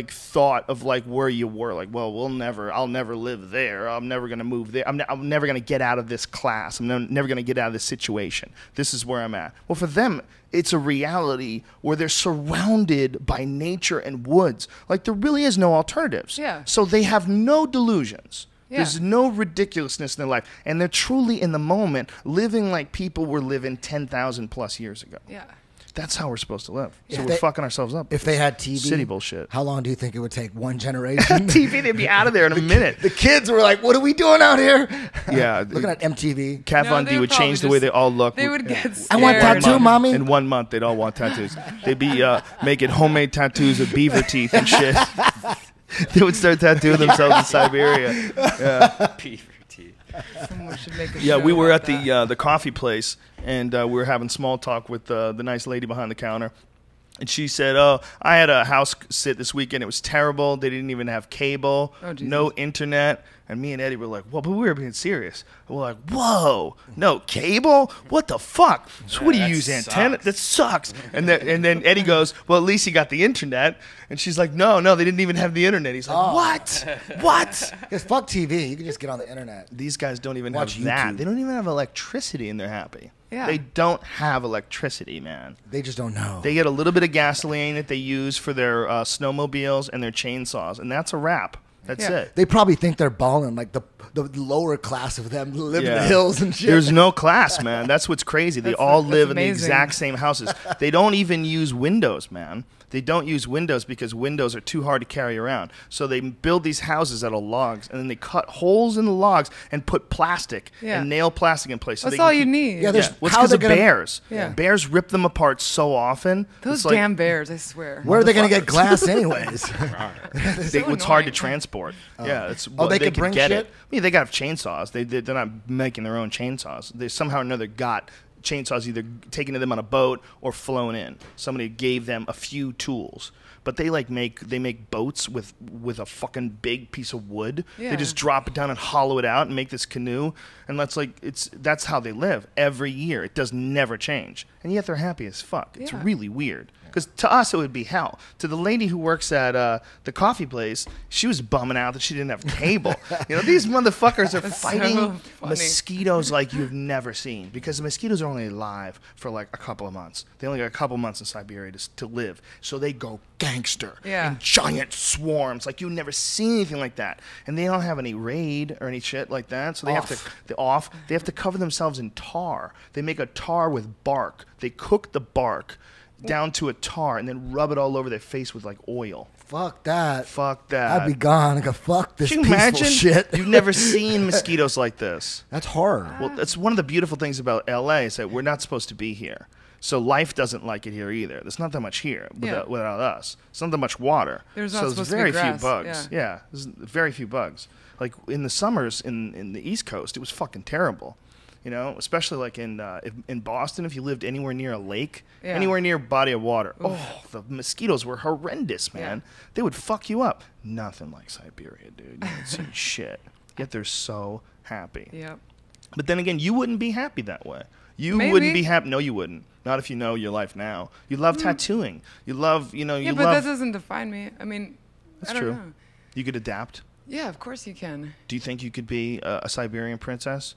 thought of like where you were, like, well, I'll never live there. I'm never going to move there. I'm never going to get out of this class. I'm never going to get out of this situation. This is where I'm at. Well, for them, it's a reality where they're surrounded by nature and woods. Like, there really is no alternatives. Yeah. So they have no delusions. Yeah. There's no ridiculousness in their life. And they're truly in the moment living like people were living 10,000 plus years ago. Yeah. That's how we're supposed to live. So If we're they- fucking ourselves up. If they had TV, City bullshit. how long do you think it would take? One generation? TV, they'd be out of there in a minute. The kids were like, "What are we doing out here?" Yeah. Looking at MTV. Kat No, Von they D would probably change the way just- they all look. They would get scared. I want tattoo, mommy. In 1 month, they'd all want tattoos. They'd be making homemade tattoos of beaver teeth and shit. They would start tattooing themselves in Siberia. Yeah. Beaver teeth. Someone should make a Yeah, show we were about at that. the coffee place, and we were having small talk with the nice lady behind the counter. And she said, "Oh, I had a house sit this weekend. It was terrible. They didn't even have cable, Oh, Jesus. no internet." And me and Eddie were like, "Well, but we were being serious." We're like, "Whoa, no cable? What the fuck? So what do you that use, antenna? sucks. That sucks." And then Eddie goes, "Well, at least he got the internet." And she's like, "No, they didn't even have the internet." He's like, "What? What?" Because fuck TV, you can just get on the internet. These guys don't even Watch have that. YouTube. They don't even have electricity, and they're happy. Yeah. They don't have electricity, man. They just don't know. They get a little bit of gasoline that they use for their snowmobiles and their chainsaws, and that's a wrap. That's Yeah. it. They probably think they're balling, like the lower class of them live in the hills and shit. There's no class, man. That's what's crazy. They all live in the amazing. exact same houses. They don't even use windows, man. They don't use windows because windows are too hard to carry around. So they build these houses out of logs, and then they cut holes in the logs and put plastic and nail plastic in place. So That's all you need. Yeah, there's Well, it's how because they're of gonna- bears. Yeah. Bears rip them apart so often. Those It's like- damn bears, I swear. Where are they going to get glass anyways? it's hard to transport. Yeah, it's they could bring get shit? it. I mean, they got chainsaws. They're not making their own chainsaws. They somehow or another got chainsaws either taken to them on a boat or flown in. Somebody gave them a few tools. But they make boats with a fucking big piece of wood. Yeah. They just drop it down and hollow it out and make this canoe. And that's how they live every year. It does never change. And yet they're happy as fuck. It's Yeah. really weird. Because to us it would be hell. To the lady who works at the coffee place, she was bumming out that she didn't have cable. These motherfuckers are That's fighting so funny. mosquitoes like you've never seen. Because the mosquitoes are only alive for like a couple of months. They only got a couple of months in Siberia to live. So they go gangster Yeah. in giant swarms. Like you've never seen anything like that. And they don't have any raid or any shit like that. So they have to cover themselves in tar. They make a tar with bark. They cook the bark down to a tar and then rub it all over their face with like oil. Fuck that. Fuck that. I'd be gone. I go, fuck this Can you peaceful imagine? shit. You've never seen mosquitoes like this. That's horror. Well, that's one of the beautiful things about LA is that we're not supposed to be here. So life doesn't like it here either. There's not that much here without us. It's not that much water. There's so not there's supposed to very be few grass. bugs. Yeah, there's very few bugs. Like in the summers in the East Coast, it was fucking terrible. Especially like in Boston, if you lived anywhere near a lake, anywhere near a body of water, the mosquitoes were horrendous, man. Yeah. They would fuck you up. Nothing like Siberia, dude. You don't see shit. Yet they're so happy. Yep. But then again, you wouldn't be happy that way. You Maybe. wouldn't be happy. No, you wouldn't. Not if you know your life now. You love tattooing. You love, Yeah, you but love. that doesn't define me. I mean, That's I don't true. know. You could adapt. Yeah, of course you can. Do you think you could be a Siberian princess?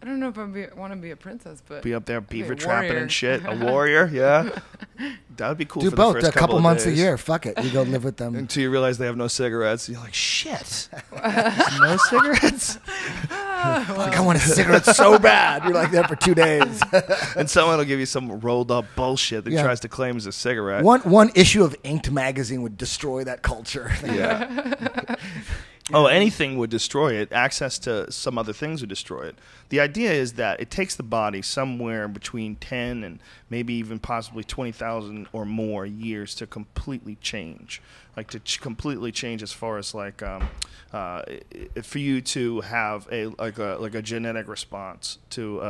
I don't know if I want to be a princess, but Be up there I'd be a beaver trapping warrior. and shit. A warrior, yeah. That would be cool. Do for both. The first A couple of months days. a year. Fuck it. You go live with them. Until you realize they have no cigarettes. You're like, shit. No cigarettes? Like, I want a cigarette so bad. You're like there for 2 days. And someone will give you some rolled up bullshit that Yeah. tries to claim as a cigarette. One issue of Inked magazine would destroy that culture. Yeah. Oh, anything would destroy it. Access to some other things would destroy it. The idea is that it takes the body somewhere between 10 and maybe even possibly 20,000 or more years to completely change. Like completely change as far as like for you to have a genetic response to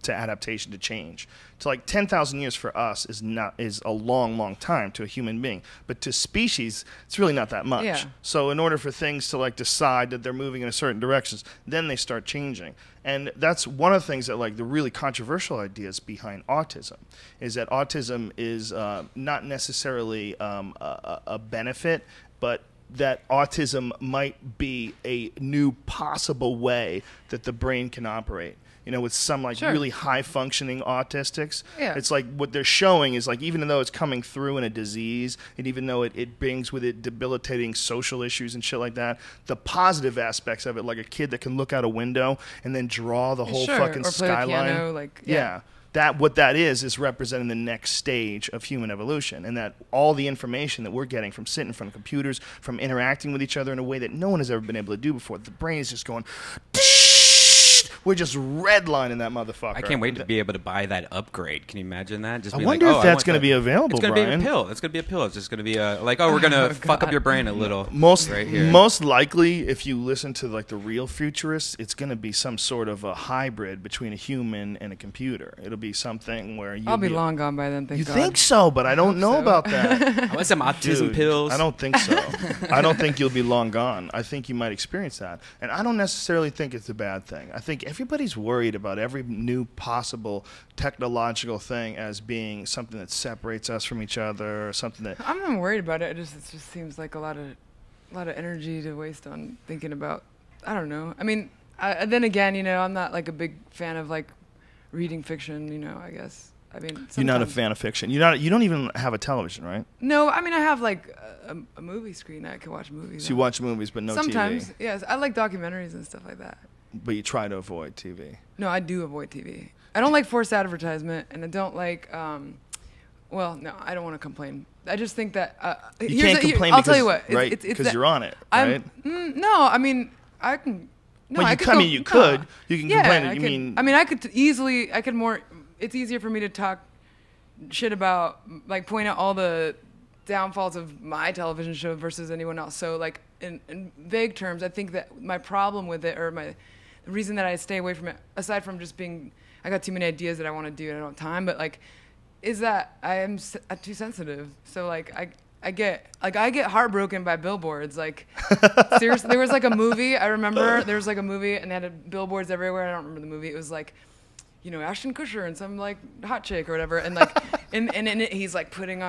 adaptation to change. To like 10,000 years for us is a long time to a human being, but to species it's really not that much. Yeah. So in order for things to like decide that they're moving in a certain directions, then they start changing. And that's one of the things that like the really controversial ideas behind autism is that autism is not necessarily a benefit, but that autism might be a new possible way that the brain can operate. With some like Sure. really high functioning autistics, Yeah. it's like what they're showing is like even though it's coming through in a disease, and even though it brings with it debilitating social issues and shit like that, the positive aspects of it, like a kid that can look out a window and then draw the whole Sure, fucking or play the skyline. piano, like, yeah. What that is representing the next stage of human evolution, and that all the information that we're getting from sitting in front of computers, from interacting with each other in a way that no one has ever been able to do before, the brain is just going. We're just redlining that motherfucker. I can't wait to be able to buy that upgrade. Can you imagine that? Just I be wonder like, if I that's want going to that. be available, It's going to be Brian. a pill. It's going to be a pill. It's just going to be like, we're going to fuck up your brain a little. Right here. Most likely, if you listen to like the real futurists, it's going to be some sort of a hybrid between a human and a computer. It'll be something where I'll be long gone by then. Thank You God. think so, but I don't know so. about that. I want some autism Dude, pills. I don't think so. I don't think you'll be long gone. I think you might experience that. And I don't necessarily think it's a bad thing. I think everybody's worried about every new possible technological thing as being something that separates us from each other or something that... I'm not worried about it. It just seems like a lot of energy to waste on thinking about. I don't know. I mean, then again, I'm not like a big fan of like reading fiction. I guess. I mean, You're not a sometimes- fan of fiction. You don't even have a television, right? No, I mean I have like a movie screen. I can watch movies. So you watch movies, but no Sometimes, TV. yes. I like documentaries and stuff like that. But you try to avoid TV. No, I do avoid TV. I don't like forced advertisement, and I don't like. Well, no, I don't want to complain. I just think that You can't complain I'll because, tell you what, right? Because you're on it, right? No, I mean I can. No, Well, I you could come go- in, you could. You can yeah, complain. I You could- mean? I mean, I could easily. I could more. It's easier for me to talk shit about, like, point out all the downfalls of my television show versus anyone else. So, like, in vague terms, I think that my problem with it, or the reason that I stay away from it, aside from just being, I got too many ideas that I want to do and I don't have time, but like, is that I'm too sensitive. So like I get heartbroken by billboards. Like, seriously, there was like a movie. I remember there was like a movie and they had billboards everywhere. I don't remember the movie. It was like, you know, Ashton Kutcher and some like hot chick or whatever. And like, and in it, he's like buttoning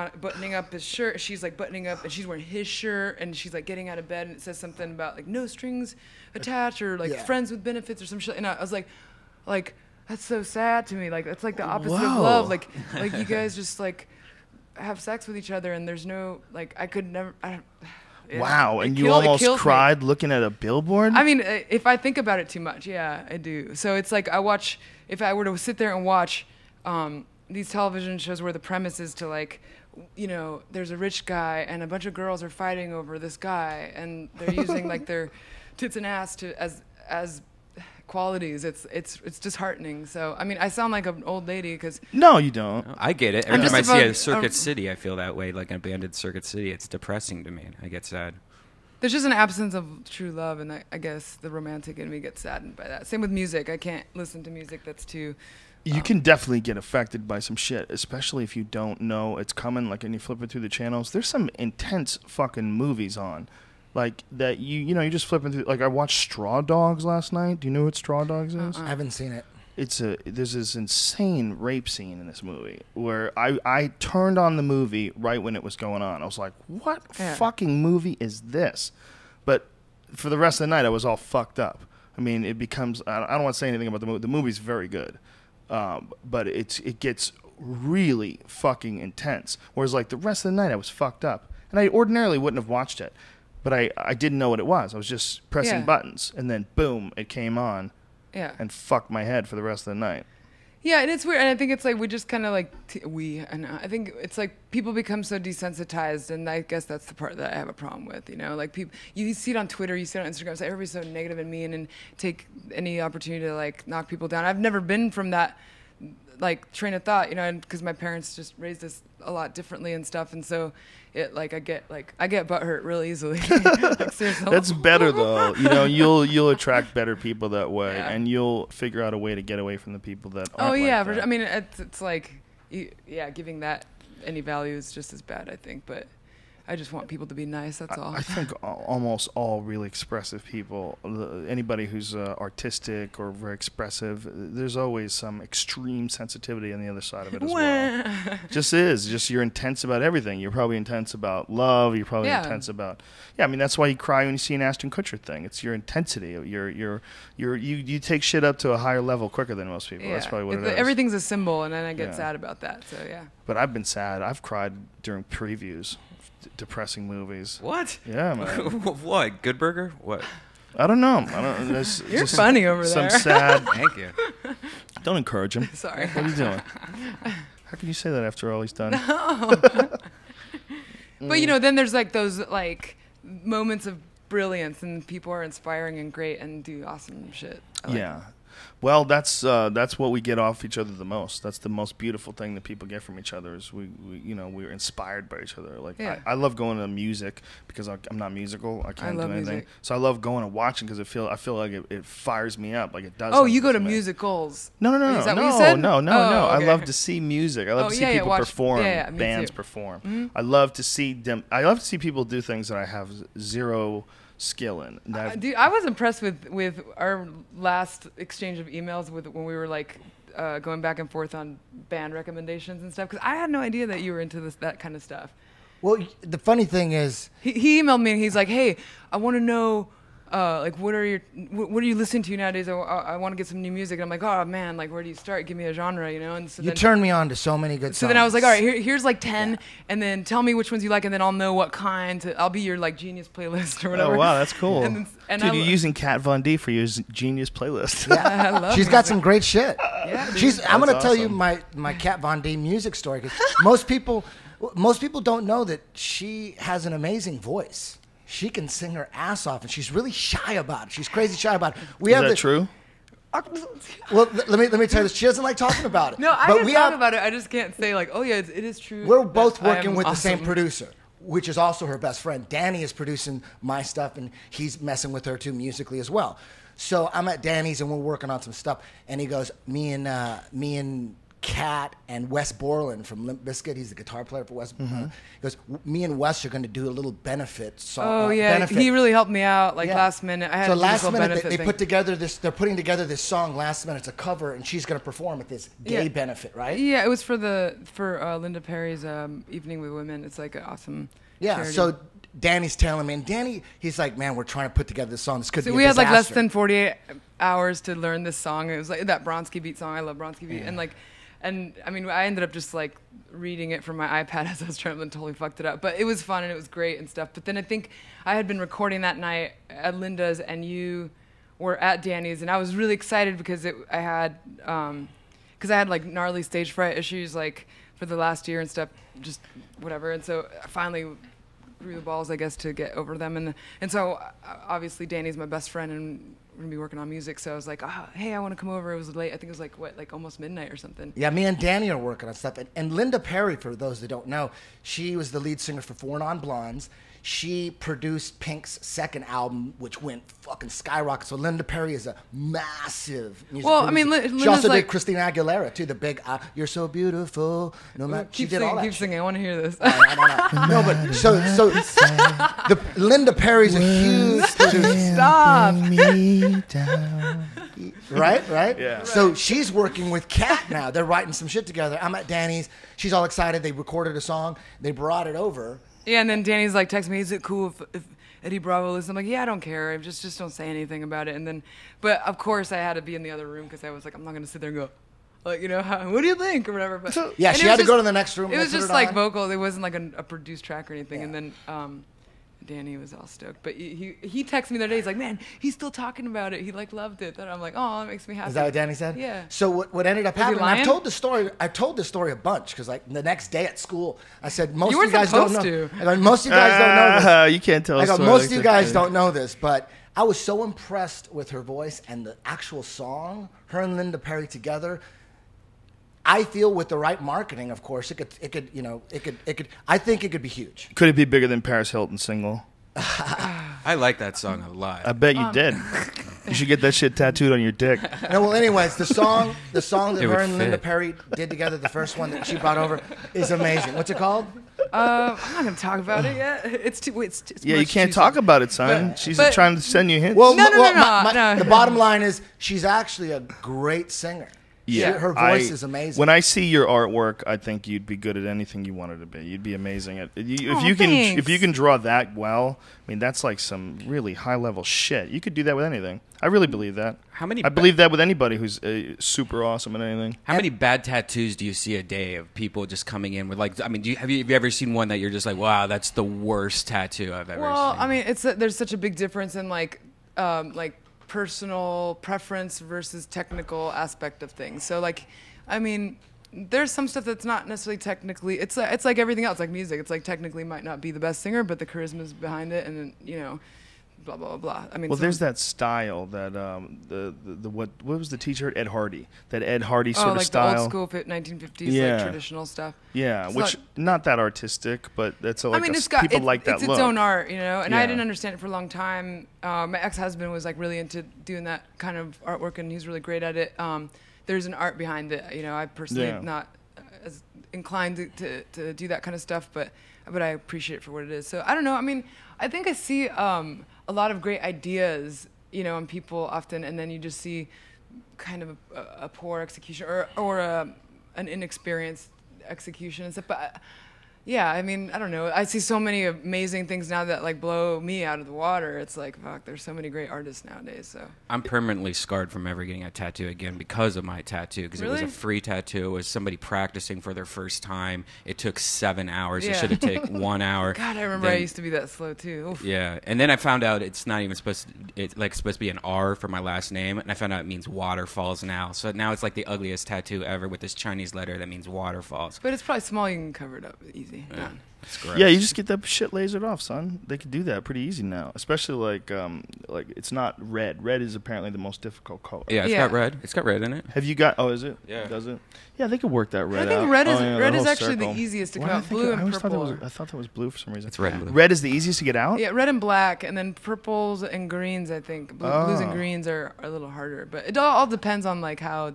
up his shirt. She's like buttoning up and she's wearing his shirt and she's like getting out of bed and it says something about like no strings attached or like friends with benefits or some shit. And I was like, that's so sad to me. Like, that's like the opposite of love. Like you guys just like have sex with each other and there's no, like, I could never. Wow, and you almost cried looking at a billboard? I mean, if I think about it too much, yeah, I do. So it's like if I were to sit there and watch these television shows where the premise is to, like, you know, there's a rich guy and a bunch of girls are fighting over this guy and they're using like their tits and ass as qualities, it's disheartening. So I mean, I sound like an old lady because no, you don't. I get it. Every time I see a Circuit City, I feel that way, like an abandoned Circuit City. It's depressing to me. I get sad. There's just an absence of true love, and I guess the romantic in me gets saddened by that. Same with music. I can't listen to music that's too. You can definitely get affected by some shit, especially if you don't know it's coming. Like, and you flip it through the channels. There's some intense fucking movies on. Like, that you know, you just flipping through. Like, I watched Straw Dogs last night. Do you know what Straw Dogs is? I haven't seen it. There's this insane rape scene in this movie where I turned on the movie right when it was going on. I was like, what fucking movie is this? But for the rest of the night, I was all fucked up. I mean, it becomes, I don't want to say anything about the movie. The movie's very good. But it gets really fucking intense. Whereas, like, the rest of the night, I was fucked up. And I ordinarily wouldn't have watched it. But I didn't know what it was. I was just pressing buttons. And then, boom, it came on. Yeah. And fucked my head for the rest of the night. Yeah, and it's weird. And I think it's like we just kind of like, I think it's like people become so desensitized. And I guess that's the part that I have a problem with, you know? Like, people, you see it on Twitter, you see it on Instagram. So everybody's so negative and mean and take any opportunity to, like, knock people down. I've never been from that, like, train of thought, you know, because my parents just raised us a lot differently and stuff. And so it, like, I get butthurt real easily. Like, seriously. That's better, though. You know, you'll attract better people that way, and you'll figure out a way to get away from the people that aren't. Oh yeah, like that. I mean, it's like, giving that any value is just as bad, I think. But I just want people to be nice. That's all. I think almost all really expressive people, anybody who's artistic or very expressive, there's always some extreme sensitivity on the other side of it as well. Just you're intense about everything. You're probably intense about love. You're probably intense about. Yeah, I mean, that's why you cry when you see an Ashton Kutcher thing. It's your intensity. You take shit up to a higher level quicker than most people. That's probably what it is. Everything's a symbol, and then I get sad about that. So yeah. But I've been sad. I've cried during previews. Depressing movies. What? Yeah, man. What? Good Burger? What? I don't know. You're funny over there. Some sad. Thank you. Don't encourage him. Sorry. What are you doing? How can you say that after all he's done? No. But you know, then there's like those like moments of brilliance, and people are inspiring and great and do awesome shit. Yeah. Well, that's what we get off each other the most. That's the most beautiful thing that people get from each other is we're inspired by each other. Like I love going to music because I'm not musical. I can't do anything. Music. So I love going and watching because I feel like it fires me up. Like it does. Oh, you go to musicals? No. Is that what you said? No. Okay. I love to see music. I love to see people perform. Bands too. perform. Mm-hmm. I love to see them. I love to see people do things that I have zero skill in. Dude, I was impressed with our last exchange of emails when we were like going back and forth on band recommendations and stuff, because I had no idea that you were into that kind of stuff. Well, the funny thing is, he emailed me and he's like, "Hey, I want to know like what are you listening to nowadays? I want to get some new music. And I'm like, oh man, like where do you start? Give me a genre, you know? And so You turned me on to so many good songs. So then I was like, all right, here's like 10, and then tell me which ones you like, and then I'll know what kind. I'll be your like genius playlist or whatever. Oh wow, that's cool. And Dude, you're using Kat Von D for your genius playlist. Yeah. I love She's got some great shit. Yeah, I'm going to tell you awesome. my Kat Von D music story, because most people don't know that she has an amazing voice. She can sing her ass off, and she's really shy about it. She's crazy shy about it. Is that true? Well, let me tell you this. She doesn't like talking about it. No, I can talk about it. I just can't say like, oh yeah, it is true. We're both working with the awesome. same producer, which is also her best friend. Danny is producing my stuff, and he's messing with her too musically as well. So I'm at Danny's, and we're working on some stuff. And he goes, me and Kat and Wes Borland from Limp Bizkit. He's the guitar player for Wes. He goes, me and Wes are going to do a little benefit song. Oh yeah, benefit. he really helped me out like Yeah. last minute. I had So to do last this whole minute benefit they thing. put together this. They're putting together this song last minute. It's a cover, and she's going to perform at this gay Yeah. benefit, right? Yeah, it was for Linda Perry's Evening with Women. It's like an awesome. Yeah. charity. So Danny's telling me, and Danny, he's like, man, we're trying to put together this song. This could be So a we had like less disaster." than 48 hours to learn this song. It was like that Bronski Beat song. I love Bronski Beat, and I mean, I ended up just like reading it from my iPad as I was trying to totally fucked it up. But it was fun and it was great and stuff. But then I think I had been recording that night at Linda's, and you were at Danny's, and I was really excited because I had like gnarly stage fright issues like for the last year and stuff, just whatever. And so I finally grew the balls, I guess, to get over them. And so obviously Danny's my best friend, and we're gonna be working on music. So I was like, oh, hey, I want to come over. It was late. I think it was like almost midnight or something. Yeah, me and Danny are working on stuff. And Linda Perry, for those that don't know, she was the lead singer for Four Non Blondes. She produced Pink's second album, which went fucking skyrocket. So Linda Perry is a massive music Well, I producer. mean, she Linda's also did like- Christina Aguilera too. The big "You're So Beautiful." No matter, she did all that. Keep shit. singing. I want to hear this. No, but so Linda Perry's a huge producer. Stop. Right? Yeah. So she's working with Kat now. They're writing some shit together. I'm at Danny's. She's all excited. They recorded a song. They brought it over. Yeah, and then Danny's like, text me, is it cool if Eddie Bravo listens? I'm like, yeah, I don't care. Just don't say anything about it. And then, but of course I had to be in the other room because I was like, I'm not going to sit there and go, like, you know, what do you think or whatever. But Yeah, and she it had was to go to the next room. It and was put just it like on. vocal. It wasn't like a produced track or anything. Yeah. And then Danny was all stoked. But he texted me the other day. He's like, man, he's still talking about it. He like loved it. And I'm like, oh, that makes me happy. Is that what Danny said? Yeah. So what ended up Was he happening? I've lying? told the story a bunch because like the next day at school, I said most You of you weren't guys don't know. supposed to. I go, most of you guys don't know this. You can't tell. I a go, story most like of you that. guys don't know this, but I was so impressed with her voice and the actual song, her and Linda Perry together. I feel with the right marketing, of course, it could. I think it could be huge. Could it be bigger than Paris Hilton single? I like that song a lot. I bet you did. You should get that shit tattooed on your dick. No, well, anyways, the song that It her would and Linda fit. Perry did together, the first one that she brought over, is amazing. What's it called? I'm not going to talk about it yet. It's Yeah, you much can't too talk soon. about it, son. But- She's but- trying to send you hints. Well, No, no, well, no, no. the bottom line is she's actually a great singer. Yeah, Her voice is amazing. When I see your artwork, I think you'd be good at anything you wanted to be. You'd be amazing at if you thanks. can draw that well. I mean, that's like some really high level shit. You could do that with anything. I really believe that. How many I believe that with anybody who's super awesome at anything. How many bad tattoos do you see a day of people just coming in with like? I mean, have you ever seen one that you're just like, wow, that's the worst tattoo I've ever Well, seen? I mean, there's such a big difference in like personal preference versus technical aspect of things. So like, I mean, there's some stuff that's not necessarily technically. It's like everything else, like music. It's like technically might not be the best singer, but the charisma's behind it, and then, you know, blah blah blah. I mean, Well, there's that style that the what was the T-shirt? Ed Hardy. That Ed Hardy sort of like style. the old school 1950s Yeah. like traditional stuff. Yeah, It's which not that artistic, but that's like I mean, people like that it's look. its own art, you know. And I Yeah. didn't understand it for a long time. My ex-husband was like really into doing that kind of artwork, and he's really great at it. There's an art behind it, you know. I personally Yeah. am not as inclined to do that kind of stuff, but I appreciate it for what it is. So I don't know. I mean, I think I see a lot of great ideas, you know, in people often, and then you just see kind of a poor execution or an inexperienced execution and stuff. But Yeah, I mean, I don't know. I see so many amazing things now that like blow me out of the water. It's like, fuck, there's so many great artists nowadays. So I'm permanently scarred from ever getting a tattoo again because of my tattoo. Because it was Really? a free tattoo. It was somebody practicing for their first time. It took 7 hours. It Yeah. should have taken 1 hour. God, I remember I used to be that slow too. Oof. Yeah, and then I found out it's not even supposed to. It's like supposed to be an R for my last name, and I found out it means waterfalls now. So now it's like the ugliest tattoo ever with this Chinese letter that means waterfalls. But it's probably small. You can cover it up easy. Yeah. Done. It's gross. Yeah, you just get that shit lasered off, son. They could do that pretty easy now, especially like it's not red. Red is apparently the most difficult color. Yeah, it's Yeah. got red. It's got red in it. Have you got? Oh, is it? Yeah. Does it? Yeah, they could work that red I think out. red is Oh, yeah, red the is whole actually circle. the easiest to Why cut. did I think Blue I and always purple. I thought that was blue for some reason. It's red and blue. Red is the easiest to get out. Yeah, red and black, and then purples and greens. I think blues and Oh. greens are a little harder, but it all depends on like how.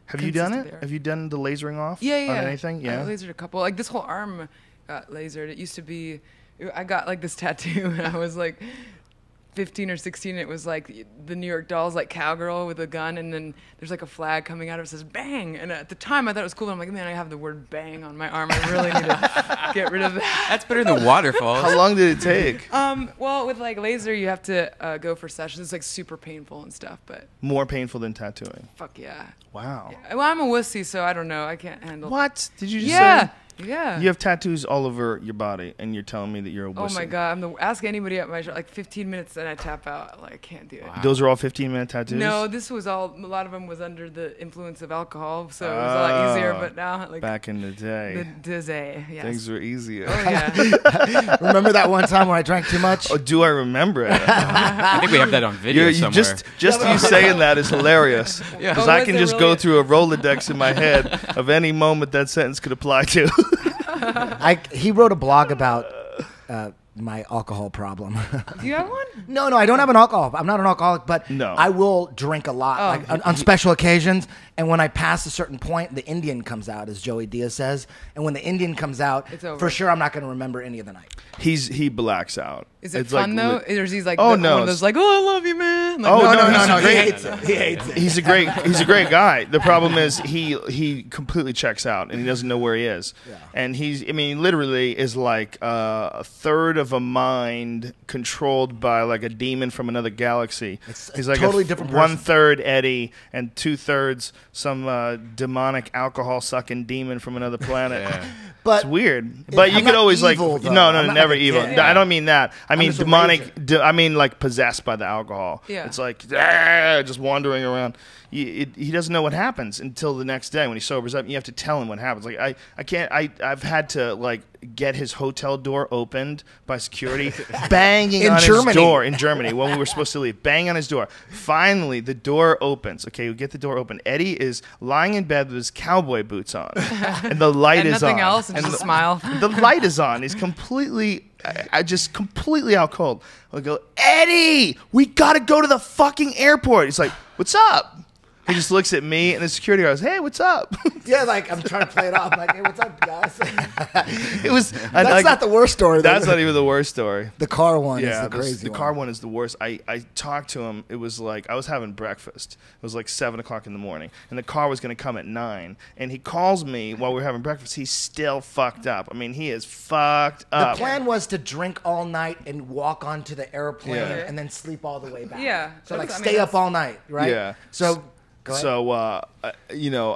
Have you done consistent it? they are. Have you done the lasering off? Yeah, yeah. On anything? Yeah. I lasered a couple. Like this whole arm got lasered. It used to be. I got like this tattoo when I was like 15 or 16. It was like the New York Dolls, like cowgirl with a gun, and then there's like a flag coming out of it that says "bang." And at the time, I thought it was cool. I'm like, man, I have the word "bang" on my arm. I really need to get rid of that. That's better than waterfalls. How long did it take? Well, with like laser, you have to go for sessions. It's like super painful and stuff, but More painful than tattooing. fuck yeah. Wow. Well, I'm a wussy, so I don't know. I can't handle. What did you just Yeah, say? yeah. You have tattoos all over your body, and you're telling me that you're a wussy. Oh my god! Ask anybody at my show. Like 15 minutes, and I tap out. Like I can't do it. Those are all 15-minute tattoos? No, this was all. A lot of them was under the influence of alcohol, so it was a lot easier. But now, like Back in the day, the dizzy, yes. things were easier. Oh yeah. Remember that one time when I drank too much? Oh, do I remember it? I think we have that on video You somewhere. just you saying that is hilarious. Yeah. Because Oh, I was can it just really? go through a Rolodex in my head of any moment that sentence could apply to. He wrote a blog about my alcohol problem. Do you have one? No, I don't have an alcohol. I'm not an alcoholic, but No. I will drink a lot Oh. like, on special occasions. And when I pass a certain point, the Indian comes out, as Joey Diaz says. And when the Indian comes out, It's over. for sure I'm not going to remember any of the night. He blacks out. Is it It's fun like though? lit- Or is he like Oh, one no, of those like, oh, I love you, man? Like, Oh, no, no, he's no, a he great- hates it. He hates it. He's a great guy. The problem is he completely checks out and he doesn't know where he is. Yeah. And literally is like a third of a mind controlled by like a demon from another galaxy. It's a He's like totally different person. 1/3 Eddie and 2/3 some demonic alcohol sucking demon from another planet. Yeah. But It's weird, but you I'm could not always evil, like though. no, I'm not never like a evil. kid. I don't mean that. I mean just a demonic. I mean like possessed by the alcohol. Yeah. It's like just wandering around. He doesn't know what happens until the next day when he sobers up. And you have to tell him what happens. Like I can't. I've had to like get his hotel door opened by security, banging In on Germany. his door in Germany when we were supposed to leave. Bang on his door. Finally, the door opens. Okay, we get the door open. Eddie is lying in bed with his cowboy boots on, and the light and is on. nothing else, and just a smile. The light is on. He's completely, I just completely out cold. I go, Eddie, we gotta go to the fucking airport. He's like, what's up? He just looks at me and the security guard goes, hey, what's up? yeah, like I'm trying to play it off. I'm like, hey, what's up, guys? It was. That's not the worst story. That's not even the worst story. The car one is Yeah, the crazy the one. car one is the worst. I talked to him. It was like I was having breakfast. It was like 7 o'clock in the morning, and the car was going to come at 9. And he calls me while we were having breakfast. He's still fucked up. I mean, he is fucked The up. plan was to drink all night and walk onto the airplane Yeah. and then sleep all the way back. Yeah. So like I mean, stay up all night, right? Yeah. So go ahead. So,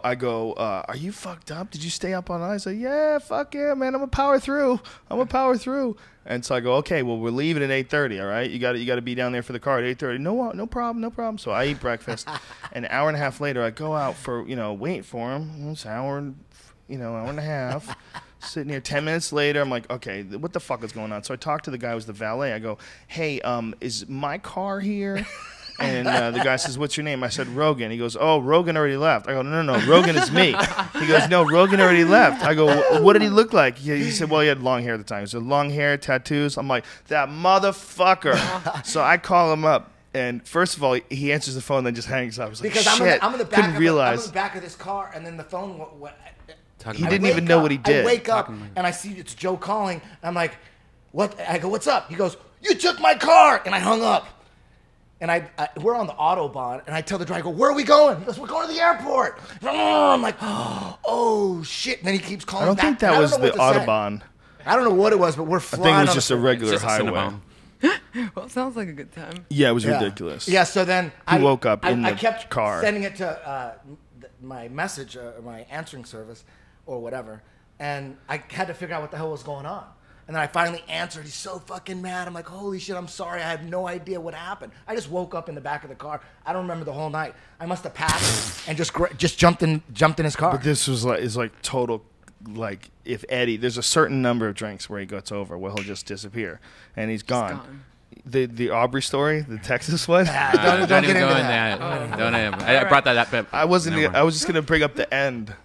I go, are you fucked up? Did you stay up all night? I say, yeah, fuck yeah, man. I'm gonna power through. And so I go, okay, well, we're leaving at 8:30. All right, you got to be down there for the car at 8:30. No problem. So I eat breakfast. An hour and a half later, I go out for wait for him. It's an hour and a half. Sitting here 10 minutes later, I'm like, okay, what the fuck is going on? So I talk to the guy who's the valet. I go, hey, is my car here? And the guy says, what's your name? I said, Rogan. He goes, oh, Rogan already left. I go, no, Rogan is me. He goes, no, Rogan already left. I go, what did he look like? He said, well, he had long hair at the time. He said, long hair, tattoos. I'm like, that motherfucker. So I call him up. And first of all, he answers the phone, then just hangs up. I was like, because shit, I'm in the back couldn't of realize. I'm in the back of this car, and then the phone. He didn't even know what he did. I wake up and I see it's Joe calling. I'm like, what? I go, what's up? He goes, you took my car, and I hung up. And we're on the Autobahn, and I tell the driver, I go, where are we going? He goes, we're going to the airport. I'm like, oh, shit. And then he keeps calling I don't back. think that and was don't know the what to say. Autobahn. I don't know what it was, but we're I flying. think it was on just the a freeway. regular Just a highway. Cinnabon. Well, it sounds like a good time. Yeah, it was Yeah. ridiculous. Yeah, so then I woke up in I the kept car. sending it to my message, my answering service, or whatever, and I had to figure out what the hell was going on. And then I finally answered. He's so fucking mad. I'm like, holy shit, I'm sorry. I have no idea what happened. I just woke up in the back of the car. I don't remember the whole night. I must have passed and just jumped in his car. But this was like total, like if Eddie, there's a certain number of drinks where he gets over, where he'll just disappear, and he's gone. The Aubrey story, the Texas one. Don't Don't get even go into in that. that. Don't even. I brought that up. But I wasn't. no more. I was just gonna bring up the end.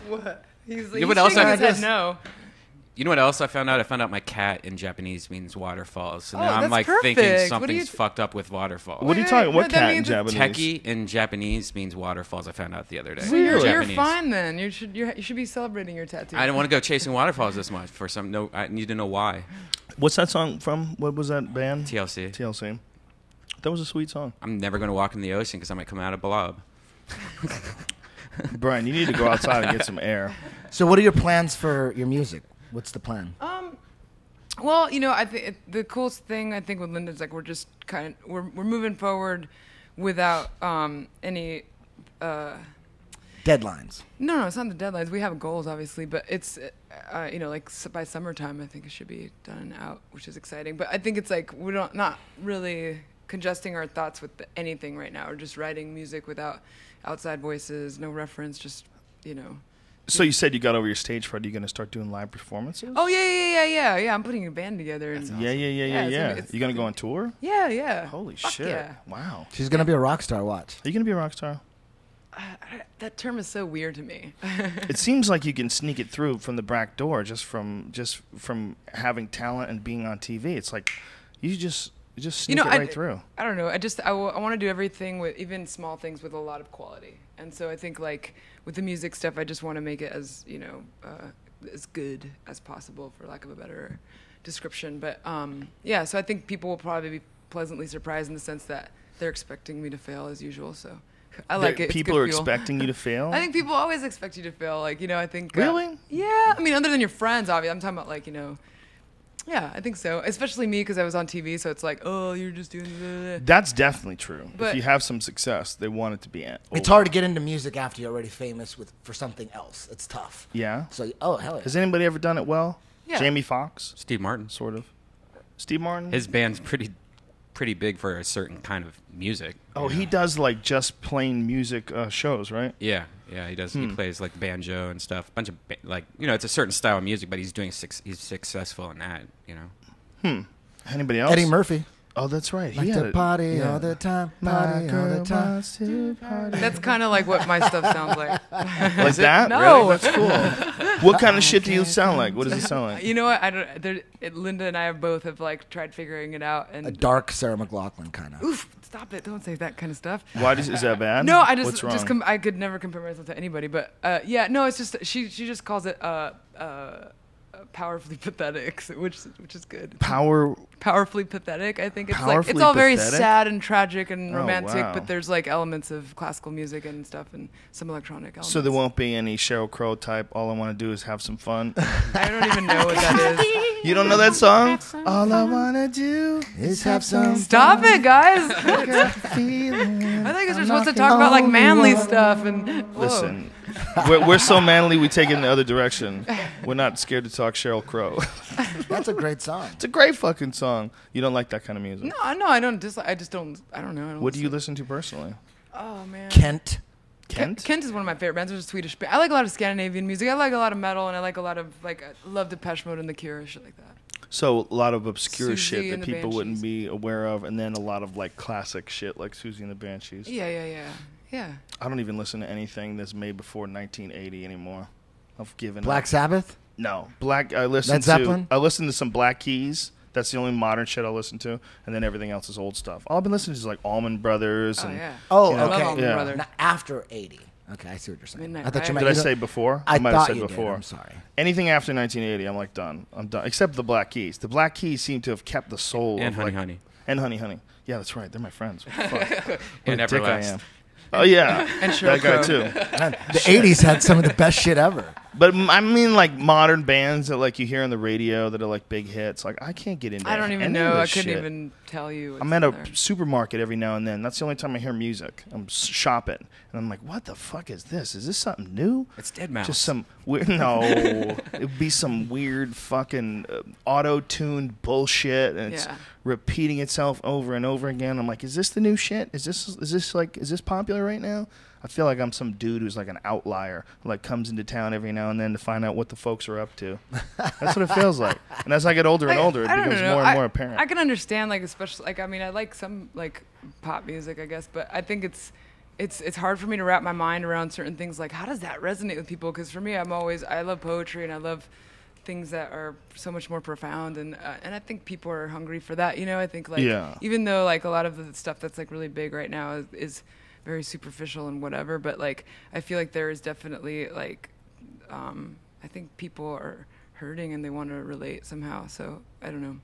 What? He's You know what else shaking I his head just- no. You know what else I found out? I found out my cat in Japanese means waterfalls. So now I'm that's like perfect. thinking What do you something's th- fucked up with waterfalls. What are you talking? no, What that cat in means it's Japanese? Teki in Japanese means waterfalls. I found out the other day. So you're Japanese. fine then. You should be celebrating your tattoo. I don't want to go chasing waterfalls this much for some. No, I need to know why. What's that song from? What was that band? TLC. TLC. That was a sweet song. I'm never going to walk in the ocean because I might come out a blob. Brian, you need to go outside and get some air. So what are your plans for your music? What's the plan? Well, I think the coolest thing I think with Linda is like we're just we're moving forward without any. Deadlines. No, it's not the deadlines. We have goals, obviously, but it's, like by summertime, I think it should be done and out, which is exciting. But I think it's like we're not really congesting our thoughts with anything right now. We're just writing music without outside voices, no reference, just. So you said you got over your stage fright. Are you going to start doing live performances? Oh yeah. I'm putting a band together. And Yeah. it's You going to go on tour? Yeah. Holy Fuck shit! Yeah. Wow. She's gonna be a rock star. Watch. Are you going to be a rock star? That term is so weird to me. It seems like you can sneak it through from the back door just from having talent and being on TV. It's like you just sneak it right through. I don't know. I want to do everything with even small things with a lot of quality. And so I think like with the music stuff, I just want to make it as as good as possible, for lack of a better description. But so I think people will probably be pleasantly surprised in the sense that they're expecting me to fail as usual. So I like it. It's People good are fuel. expecting you to fail. I think people always expect you to fail. Like, I think. Really? Yeah. I mean, other than your friends, obviously. I'm talking about like, yeah, I think so. Especially me, because I was on TV, so it's like, oh, you're just doing the. That's definitely true. If But- you have some success, they want it to be it. It's hard to get into music after you're already famous for something else. It's tough. Yeah. So hell yeah. Has anybody ever done it well? Yeah. Jamie Foxx, Steve Martin. sort of. Steve Martin. His band's pretty big for a certain kind of music. Oh, he does like just plain music shows, right? Yeah, he does. He plays like banjo and stuff. Bunch of it's a certain style of music, but he's he's successful in that. Anybody else? Eddie Murphy. Oh, that's right. Like He to had party all the time. Party all the time. That's kind of like what my stuff sounds like. Like that? No. Really? That's cool. What kind of shit do you sound like? What does it sound like? You know what? I don't. Linda and I have like tried figuring it out. And A dark Sarah McLachlan kind of. oof, stop it! Don't say that kind of stuff. Is that bad? No, I What's just wrong? I could never compare myself to anybody. But no, it's just she just calls it powerfully pathetic, which is good. Powerfully pathetic. I think it's Powerfully it's all very pathetic? sad and tragic and Oh, romantic, wow. but there's like elements of classical music and stuff and some electronic elements. So there won't be any Sheryl Crow type. All I want to do is have some fun. I don't even know what that is. You don't know that song? All I want to do is have some Stop it, guys! feeling. I think you're supposed to talk about like manly stuff and whoa. Listen, we're so manly we take it in the other direction. We're not scared to talk Sheryl Crow. That's a great song. It's a great fucking song. You don't like that kind of music. No, I don't dislike. I just don't. I don't know. I don't What do you listen to personally? Oh man. Kent. Kent? Kent is one of my favorite bands. There's a Swedish band. I like a lot of Scandinavian music. I like a lot of metal, and I like a lot of I love Depeche Mode and The Cure, shit like that. So a lot of obscure Susie shit that and the people wouldn't Banshees. be aware of, and then a lot of like classic shit like Susie and the Banshees. Yeah. I don't even listen to anything that's made before 1980 anymore. I've given Black up. Sabbath. No, I listen Led Zeppelin? I listen to some Black Keys. That's the only modern shit I listen to, and then everything else is old stuff. All I've been listening to is like Allman Brothers. Oh and yeah. Oh, I love okay. Allman Yeah. Brothers. Now, after 80. Okay, I see what you're saying. Midnight I thought you Ride. meant. Did I you know- say before? I might have thought said you before. did. I'm sorry. Anything after 1980, I'm like done. I'm done. Except the Black Keys. The Black Keys seem to have kept the soul And of Honey like, Honey. And Honey Honey. Yeah, that's right. They're my friends. Fuck. What And a dick I Everlast. am. Oh yeah, And Sheryl that guy Crow. too. Man, the 80s had some of the best shit ever. But I mean, like modern bands that like you hear on the radio that are like big hits. Like I can't get into. I don't even any of know. I this couldn't shit. even tell you. What's I'm at in a there. supermarket every now and then. That's the only time I hear music. I'm shopping, and I'm like, "What the fuck is this? Is this something new?" It's Dead Mouse. Just some weird. No, it'd be some weird fucking auto-tuned bullshit, and it's Yeah. repeating itself over and over again. I'm like, "Is this the new shit? Is this popular right now?" I feel like I'm some dude who's like an outlier, who like comes into town every now and then to find out what the folks are up to. That's what it feels like. And as I get older and older, it I don't becomes know. more and more apparent. I can understand, like, especially, like, I mean, I like some, like, pop music, I guess, but I think it's hard for me to wrap my mind around certain things. Like, how does that resonate with people? Because for me, I love poetry, and I love things that are so much more profound, and I think people are hungry for that. You know, I think, like, even though, like, a lot of the stuff that's, like, really big right now is very superficial and whatever, but, like, I feel like there is definitely, like, I think people are hurting and they want to relate somehow. So I don't know.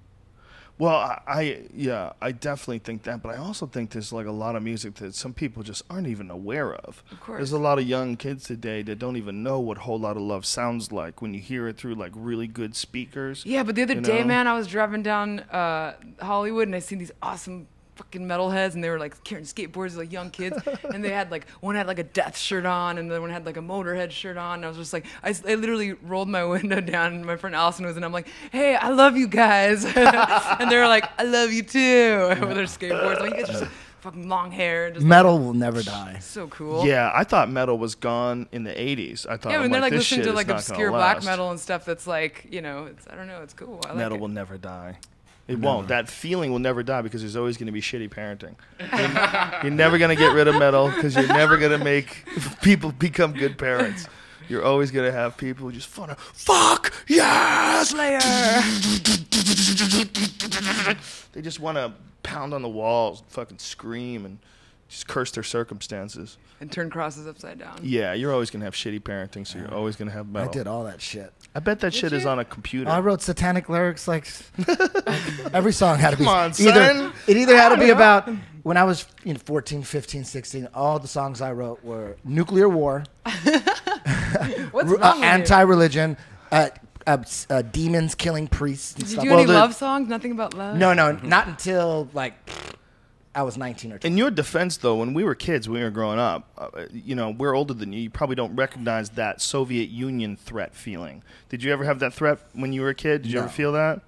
Well, I definitely think that, but I also think there's like a lot of music that some people just aren't even aware of. Of course. There's a lot of young kids today that don't even know what Whole Lotta Love sounds like when you hear it through like really good speakers. Yeah, but the other you day, know? man, I was driving down Hollywood and I seen these awesome fucking metalheads, and they were like carrying skateboards like young kids, and they had like one had like a Death shirt on, and the one had like a Motorhead shirt on. And I was just like, I literally rolled my window down, and my friend Allison was, and I'm like, hey, I love you guys, and they were like, I love you too, with their skateboards. Like, you guys just fucking long hair. And just, Metal will never die. so cool. Yeah, I thought metal was gone in the 80s. I thought, Yeah, when they're like this listening shit to is like not obscure gonna black last. metal and stuff that's like, you know, it's, I don't know, it's cool. I like Metal it. will never die. It won't. That feeling will never die because there's always going to be shitty parenting. You're never going to get rid of metal because you're never going to make people become good parents. You're always going to have people who just want to fuck yes, Slayer. They just want to pound on the walls, fucking scream, and just curse their circumstances. And turn crosses upside down. Yeah, you're always going to have shitty parenting, so you're always going to have metal. I did all that shit. I bet that shit is you? on a computer. I wrote satanic lyrics like every song had to be Come on, either son. it either had to be about when I was 14, 15, 16, all the songs I wrote were nuclear war, What's wrong with you? anti-religion, demons killing priests and Did you stuff. do Well, any the- love songs? Nothing about love? No, not until like I was 19 or 20. In your defense, though, when we were kids, when we were growing up, you know, we're older than you. You probably don't recognize that Soviet Union threat feeling. Did you ever have that threat when you were a kid? Did you No. ever feel that?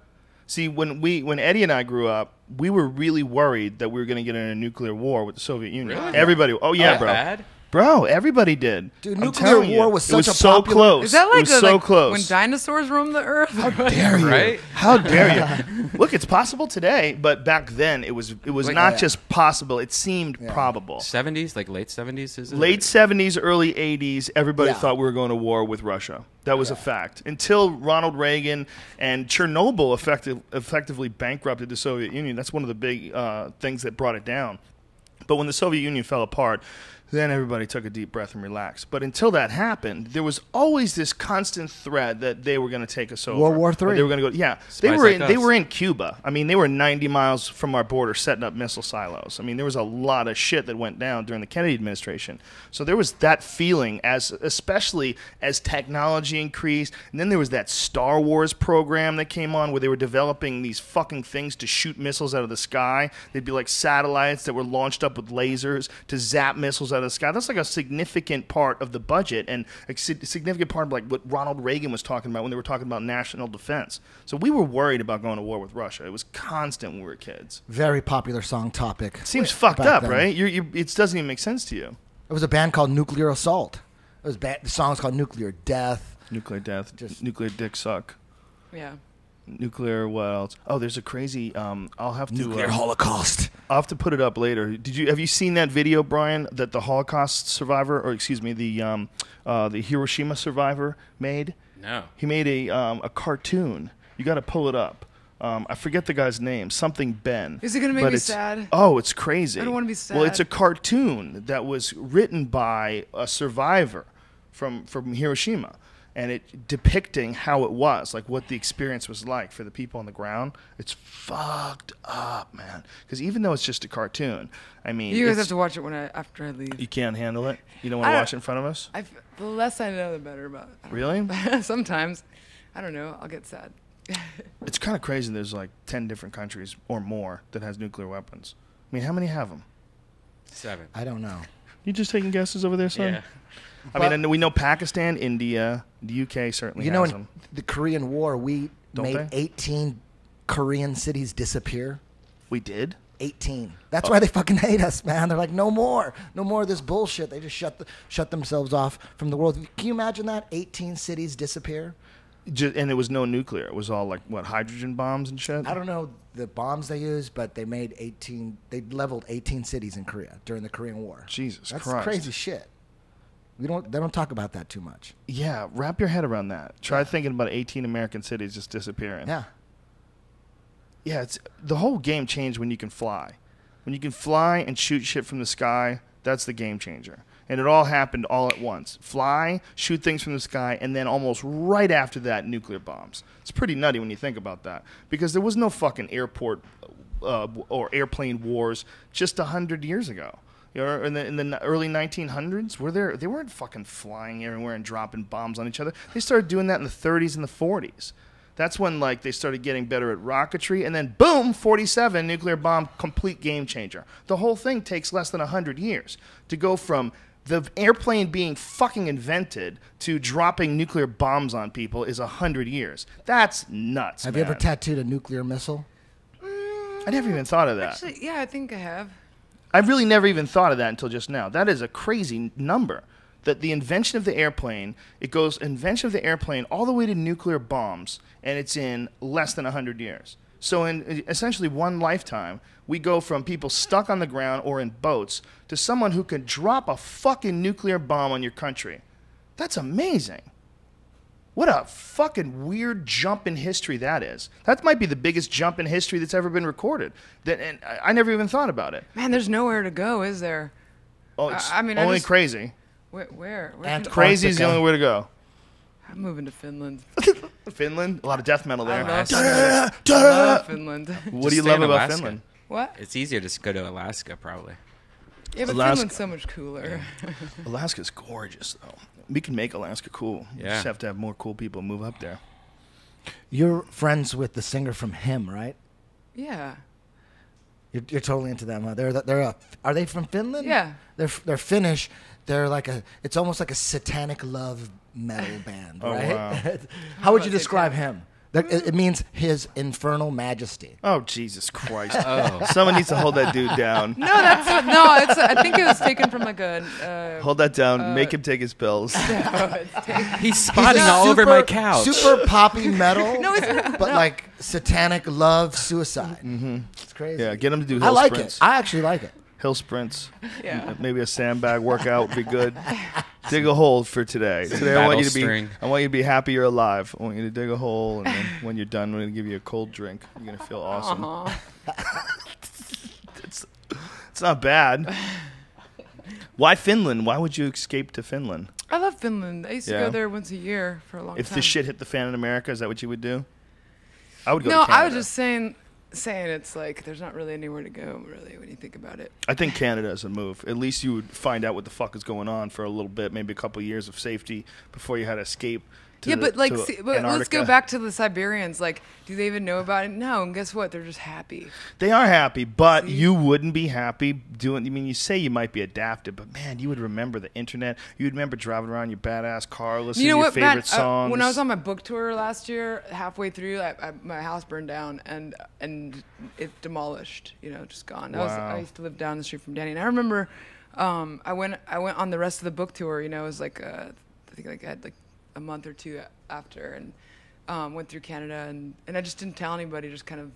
See, when Eddie and I grew up, we were really worried that we were going to get in a nuclear war with the Soviet Union. Really? Everybody, oh yeah, That bro. bad? Bro, everybody did. Dude, I'm nuclear telling you. war was It was such a so popular- close. Is that like, it was so like close? when dinosaurs roamed the earth? Dare you? Right? How dare you? Look, it's possible today, but back then it was Like- not yeah. just possible. It seemed probable. 70s, like late 70s, is it? Late 70s, early 80s, everybody Yeah. thought we were going to war with Russia. That was a fact. Until Ronald Reagan and Chernobyl effectively bankrupted the Soviet Union. That's one of the big things that brought it down. But when the Soviet Union fell apart, then everybody took a deep breath and relaxed. But until that happened, there was always this constant threat that they were going to take us over. World War Or III. They were going to go. Yeah, Spies like they us. were in Cuba. I mean, they were 90 miles from our border setting up missile silos. I mean, there was a lot of shit that went down during the Kennedy administration. So there was that feeling, especially as technology increased. And then there was that Star Wars program that came on where they were developing these fucking things to shoot missiles out of the sky. They'd be like satellites that were launched up with lasers to zap missiles out of the sky. That's like a significant part of the budget and a significant part of like what Ronald Reagan was talking about when they were talking about national defense. So we were worried about going to war with Russia. It was constant when we were kids. Very popular song topic. Seems fucked back up, then. right? It doesn't even make sense to you. It was a band called Nuclear Assault. The song was called Nuclear Death. Nuclear death, Just- nuclear dick suck, Yeah. nuclear what else? Oh, there's a crazy. I'll have to. Nuclear Holocaust. I'll have to put it up later. Have you seen that video, Brian, that the Holocaust survivor, or excuse me, the Hiroshima survivor made? No. He made a cartoon. You got to pull it up. I forget the guy's name. Something Ben. Is it gonna make But me it's- sad? Oh, it's crazy. I don't wanna be Well, it's a sad. cartoon that was written by a survivor from Hiroshima. and it depicting how it was, like what the experience was like for the people on the ground. It's fucked up, man. Because even though it's just a cartoon, I mean, You guys have to watch it after I leave. you can't handle it. You don't want to watch it in front of us. The less I know, the better about it. Really? Sometimes, I don't know. I'll get sad. It's kind of crazy. There's like 10 different countries or more that has nuclear weapons. I mean, how many have them? 7. I don't know. You just taking guesses over there, son? Yeah. I mean, and we know Pakistan, India, the UK certainly You know, has in them. the Korean War, we Don't made they? 18 Korean cities disappear. We did? 18. That's why they fucking hate us, man. They're like, no more of this bullshit. They just shut themselves off from the world. Can you imagine that? 18 cities disappear. And it was no nuclear. It was all like, what, hydrogen bombs and shit? I don't know the bombs they used, but they leveled 18 cities in Korea during the Korean War. Jesus That's Christ. crazy shit. They don't talk about that too much. Yeah, wrap your head around that. Try thinking about 18 American cities just disappearing. Yeah. Yeah, it's the whole game changed when you can fly. When you can fly and shoot shit from the sky, that's the game changer. And it all happened all at once. Fly, shoot things from the sky, and then almost right after that, nuclear bombs. It's pretty nutty when you think about that. Because there was no fucking airport or airplane wars just 100 years ago. You know, in the early 1900s, they weren't fucking flying everywhere and dropping bombs on each other. They started doing that in the 30s and the 40s. That's when like they started getting better at rocketry, and then boom, 47 nuclear bomb, complete game changer. The whole thing takes less than 100 years to go from the airplane being fucking invented to dropping nuclear bombs on people is 100 years. That's nuts. Have man. you ever tattooed a nuclear missile? I never even thought of that. Actually, yeah, I think I have. I've really never even thought of that until just now. That is a crazy number. That the invention of the airplane, it goes invention of the airplane all the way to nuclear bombs, and it's in less than 100 years. So in essentially one lifetime, we go from people stuck on the ground or in boats to someone who can drop a fucking nuclear bomb on your country. That's amazing. What a fucking weird jump in history that is. That might be the biggest jump in history that's ever been recorded. And I never even thought about it. Man, there's nowhere to go, is there? Oh, it's I mean, I only just- crazy. Where And Crazy is the Antarctica. only way to go. I'm moving to Finland. Finland? A lot of death metal I there. love Finland. Finland. I love Finland. What do you Just stay love in about Alaska. Finland? What? It's easier to go to Alaska, probably. Yeah, but Alaska- Finland's so much cooler. Alaska's gorgeous, though. We can make Alaska cool. We Yeah. just have to have more cool people move up there. You're friends with the singer from Him, right? Yeah. You're totally into them. Are they from Finland? Yeah. They're Finnish. They're it's almost like a satanic love metal band, Oh, right? wow. How would you I'd say describe Him? It means His infernal majesty. Oh, Jesus Christ. Oh. Someone needs to hold that dude down. No, I think it was taken from like a. Hold that down. Make him take his pills. He's spotting all over my couch. Super poppy metal. No, it's not. But like satanic love, suicide. Mm-hmm. It's crazy. Yeah, get him to do I hill like sprints. it. I actually like it. Hill sprints. Yeah. Maybe a sandbag workout would be good. Dig a hole for today. Today I want you to be. Battle string. I want you to be happy you're alive. I want you to dig a hole, and then when you're done, we're gonna give you a cold drink. You're gonna feel awesome. It's not bad. Why Finland? Why would you escape to Finland? I love Finland. I used to Yeah. go there once a year for a long If time. this shit hit the fan in America, is that what you would do? I would go No, to Canada. I was just saying it's like there's not really anywhere to go really when you think about it. I think Canada is a move. At least you would find out what the fuck is going on for a little bit, maybe a couple of years of safety before you had to escape. Yeah, but like, let's go Antarctica. back to the Siberians. Like, do they even know about it? No, and guess what? They're just happy. They are happy, but See? you wouldn't be happy doing. I mean, you say you might be adapted, but man, you would remember the internet. You would remember driving around your badass car, listening You know to your what, favorite Matt? songs. When I was on my book tour last year, halfway through, my house burned down and it demolished. You know, just gone. Wow. I used to live down the street from Danny, and I remember I went on the rest of the book tour. You know, it was like I think like I had like a month or two after, and went through Canada, and I just didn't tell anybody. Just kind of,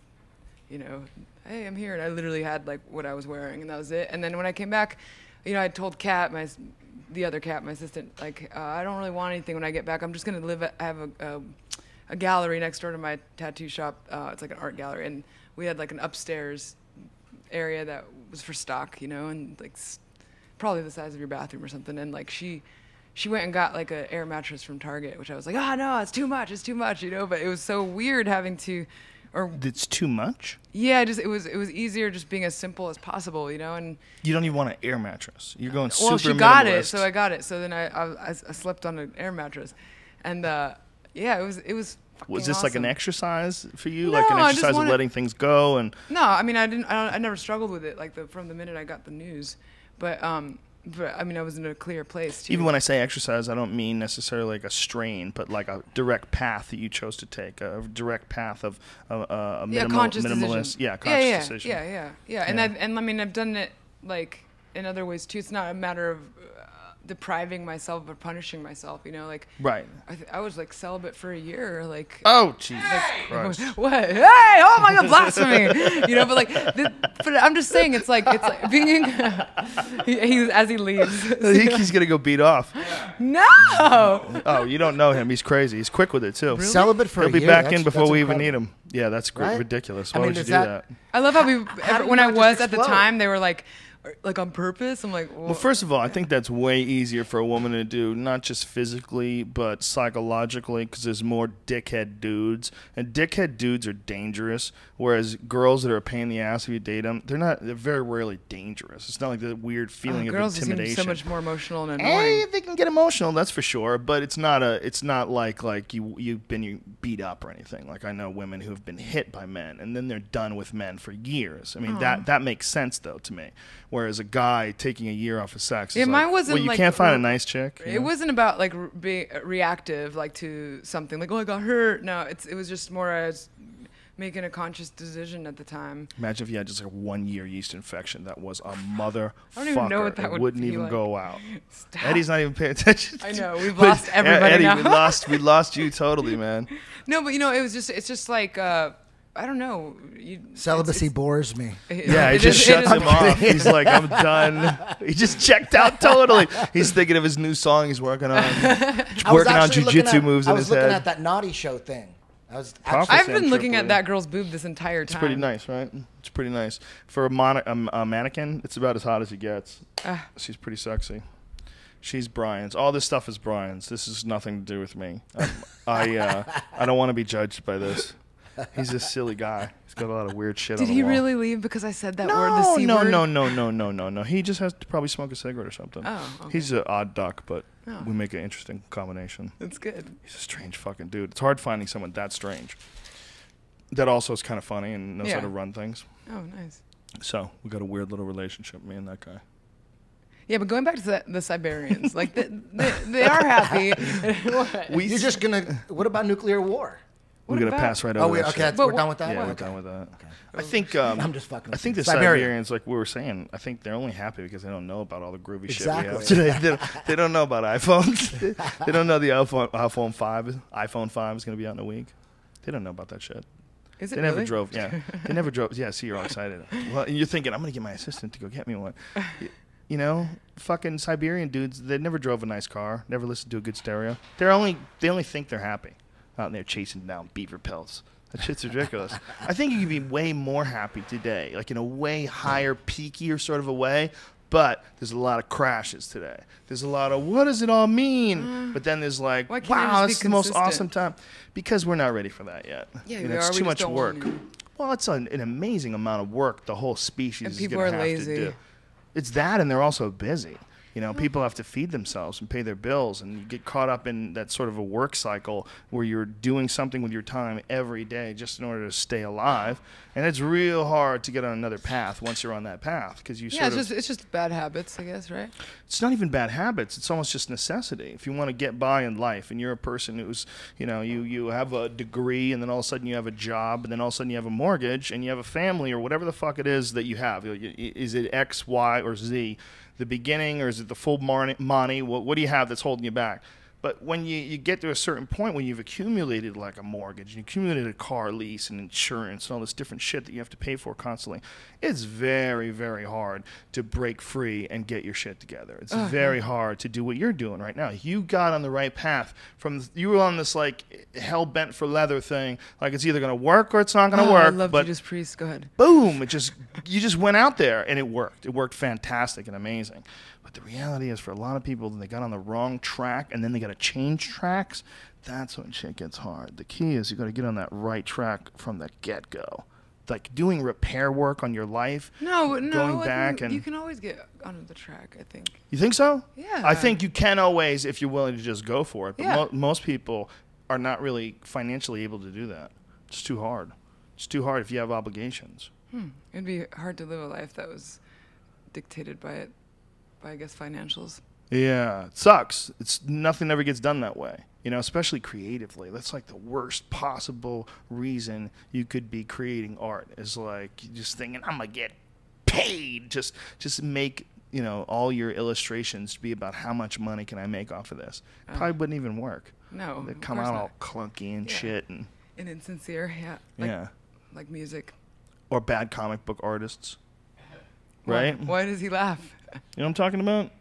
you know, hey, I'm here, and I literally had like what I was wearing, and that was it. And then when I came back, you know, I told Kat, the other Kat, my assistant, like, I don't really want anything when I get back. I'm just gonna I have a gallery next door to my tattoo shop. It's like an art gallery, and we had like an upstairs area that was for stock, you know, and like probably the size of your bathroom or something. And like she she went and got like an air mattress from Target, which I was like, oh no, it's too much, you know. But it was so weird having to, or It's too much? yeah, just it was easier just being as simple as possible, you know. And You don't even want an air mattress. You're going super well, she got it, minimalist. so I got it. So then I slept on an air mattress, and yeah, it was. Was this like an awesome. exercise for you? No, Like an I just exercise of wanted- letting things go? And No, I mean I never struggled with it like from the minute I got the news, but I mean I was in a clear place too. even when I say exercise, I don't mean necessarily like a strain, but like a direct path that you chose to take, a direct path of a conscious minimalist. decision. Yeah, conscious decision. Yeah. And I mean I've done it like in other ways too. It's not a matter of depriving myself or punishing myself, you know. Like Right. I was like celibate for a year, like. Oh, Jesus Christ. What? Hey! Oh my God! Blasphemy! You know, but like, but I'm just saying, it's like being. he as he leaves. I think he's gonna go beat off. No. Oh, you don't know him. He's crazy. He's quick with it too. Celibate for He'll a be year. back That's- in before that's we even incredible. need him. Yeah, that's Right? ridiculous. I Why mean, would you does do that- that? I love how do when you I not was just at the explode? time, they were like on purpose. I'm like, Well, first of all, I think that's way easier for a woman to do, not just physically, but psychologically, because there's more dickhead dudes. And dickhead dudes are dangerous, whereas girls that are a pain in the ass if you date them, they're very rarely dangerous. It's not like the weird feeling of girls seem intimidation. so much more emotional and Hey, annoying. they can get emotional, that's for sure. But it's not like you've been beat up or anything. Like I know women who have been hit by men, and then they're done with men for years. I mean that makes sense though to me. Whereas a guy taking a year off of sex, Yeah, is mine like, wasn't well, you like can't find a nice chick. you It know? wasn't about like being reactive, like to something like, oh, I got hurt. No, it was just more as making a conscious decision at the time. Imagine if you had just like a 1 year yeast infection that was a motherfucker. I don't even know what that it would wouldn't be even like. go out. Stop. Eddie's not even paying attention. I know, we've But, lost everybody Eddie, now. we lost you totally, man. No, but you know, it's just like I don't know. Celibacy bores me. Yeah, he just shuts him off. He's like, I'm done. He just checked out totally. He's thinking of his new song he's working on. Working on jujitsu moves in his I was looking head. at that naughty show thing. I was Prophecy. actually, I've been looking Tripoli. at that girl's boob this entire time. It's pretty nice, right? It's pretty nice. For a mannequin, it's about as hot as it gets. She's pretty sexy. She's Brian's. All this stuff is Brian's. This has nothing to do with me. I don't want to be judged by this. He's a silly guy. He's got a lot of weird shit on Did the he wall. really leave because I said that word, the C no, word? no. He just has to probably smoke a cigarette or something. Oh, okay. He's an odd duck, but Oh. we make an interesting combination. That's good. He's a strange fucking dude. It's hard finding someone that strange. That also is kind of funny and knows how Yeah. to run things. Oh, nice. So we got a weird little relationship, me and that guy. Yeah, but going back to the Siberians, like they are happy. What? you're just gonna. What about nuclear war? We're gonna about- pass right over. Oh, that okay, shit. But we're done with that. Yeah, we're Okay. done with that. Okay. I think I'm just fucking. I with think you. the Siberians, like we were saying, I think they're only happy because they don't know about all the groovy shit we have Exactly. today. They don't know about iPhones. They don't know the iPhone 5 is going to be out in a week. They don't know about that shit. Is it They never really? drove. Yeah, they never drove. Yeah, see, you're all excited. Well, and you're thinking, I'm going to get my assistant to go get me one. You know, fucking Siberian dudes. They never drove a nice car. Never listened to a good stereo. They only think they're happy out there chasing down beaver pelts. That shit's ridiculous. I think you could be way more happy today, like in a way higher, peakier sort of a way. But there's a lot of crashes today. There's a lot of, what does it all mean? But then there's like, Why can't you wow, just be it's the most consistent? awesome time. Because we're not ready for that yet. Yeah, You know, we it's are. We too just much don't work. want to. Well, it's an amazing amount of work the whole species And is people going to are have lazy. to do. It's that, and they're also busy. You know, people have to feed themselves and pay their bills, and you get caught up in that sort of a work cycle where you're doing something with your time every day just in order to stay alive. And it's real hard to get on another path once you're on that path because you Yeah, sort of it's just bad habits, I guess, right? it's not even bad habits. It's almost just necessity. If you want to get by in life and you're a person who's, you know, you have a degree and then all of a sudden you have a job and then all of a sudden you have a mortgage and you have a family or whatever the fuck it is that you have. Is it X, Y, or Z? The beginning, or is it the full money? What do you have that's holding you back? But when you get to a certain point when you've accumulated like a mortgage, you accumulated a car lease and insurance and all this different shit that you have to pay for constantly, it's very, very hard to break free and get your shit together. It's very hard to do what you're doing right now. You got on the right path. You were on this like hell bent for leather thing. Like it's either going to work or it's not going to work. I love but Judas Priest. Go ahead. boom, you just went out there and it worked. It worked fantastic and amazing. But the reality is, for a lot of people, they got on the wrong track, and then they got to change tracks. That's when shit gets hard. The key is you got to get on that right track from the get-go. Like doing repair work on your life. Going back and you can always get on the track, I think. You think so? Yeah. I think you can always if you're willing to just go for it. But Yeah. most people are not really financially able to do that. It's too hard. It's too hard if you have obligations. It'd be hard to live a life that was dictated by I guess, financials. Yeah, it sucks. It's nothing ever gets done that way. You know, especially creatively. That's like the worst possible reason you could be creating art. Is like you just thinking, I'm gonna get paid. Just make, you know, all your illustrations be about how much money can I make off of this. Probably wouldn't even work. No, They of come course out not. all clunky and Yeah. shit and insincere, yeah. Like music. or bad comic book artists. Right? Why does he laugh? You know what I'm talking about?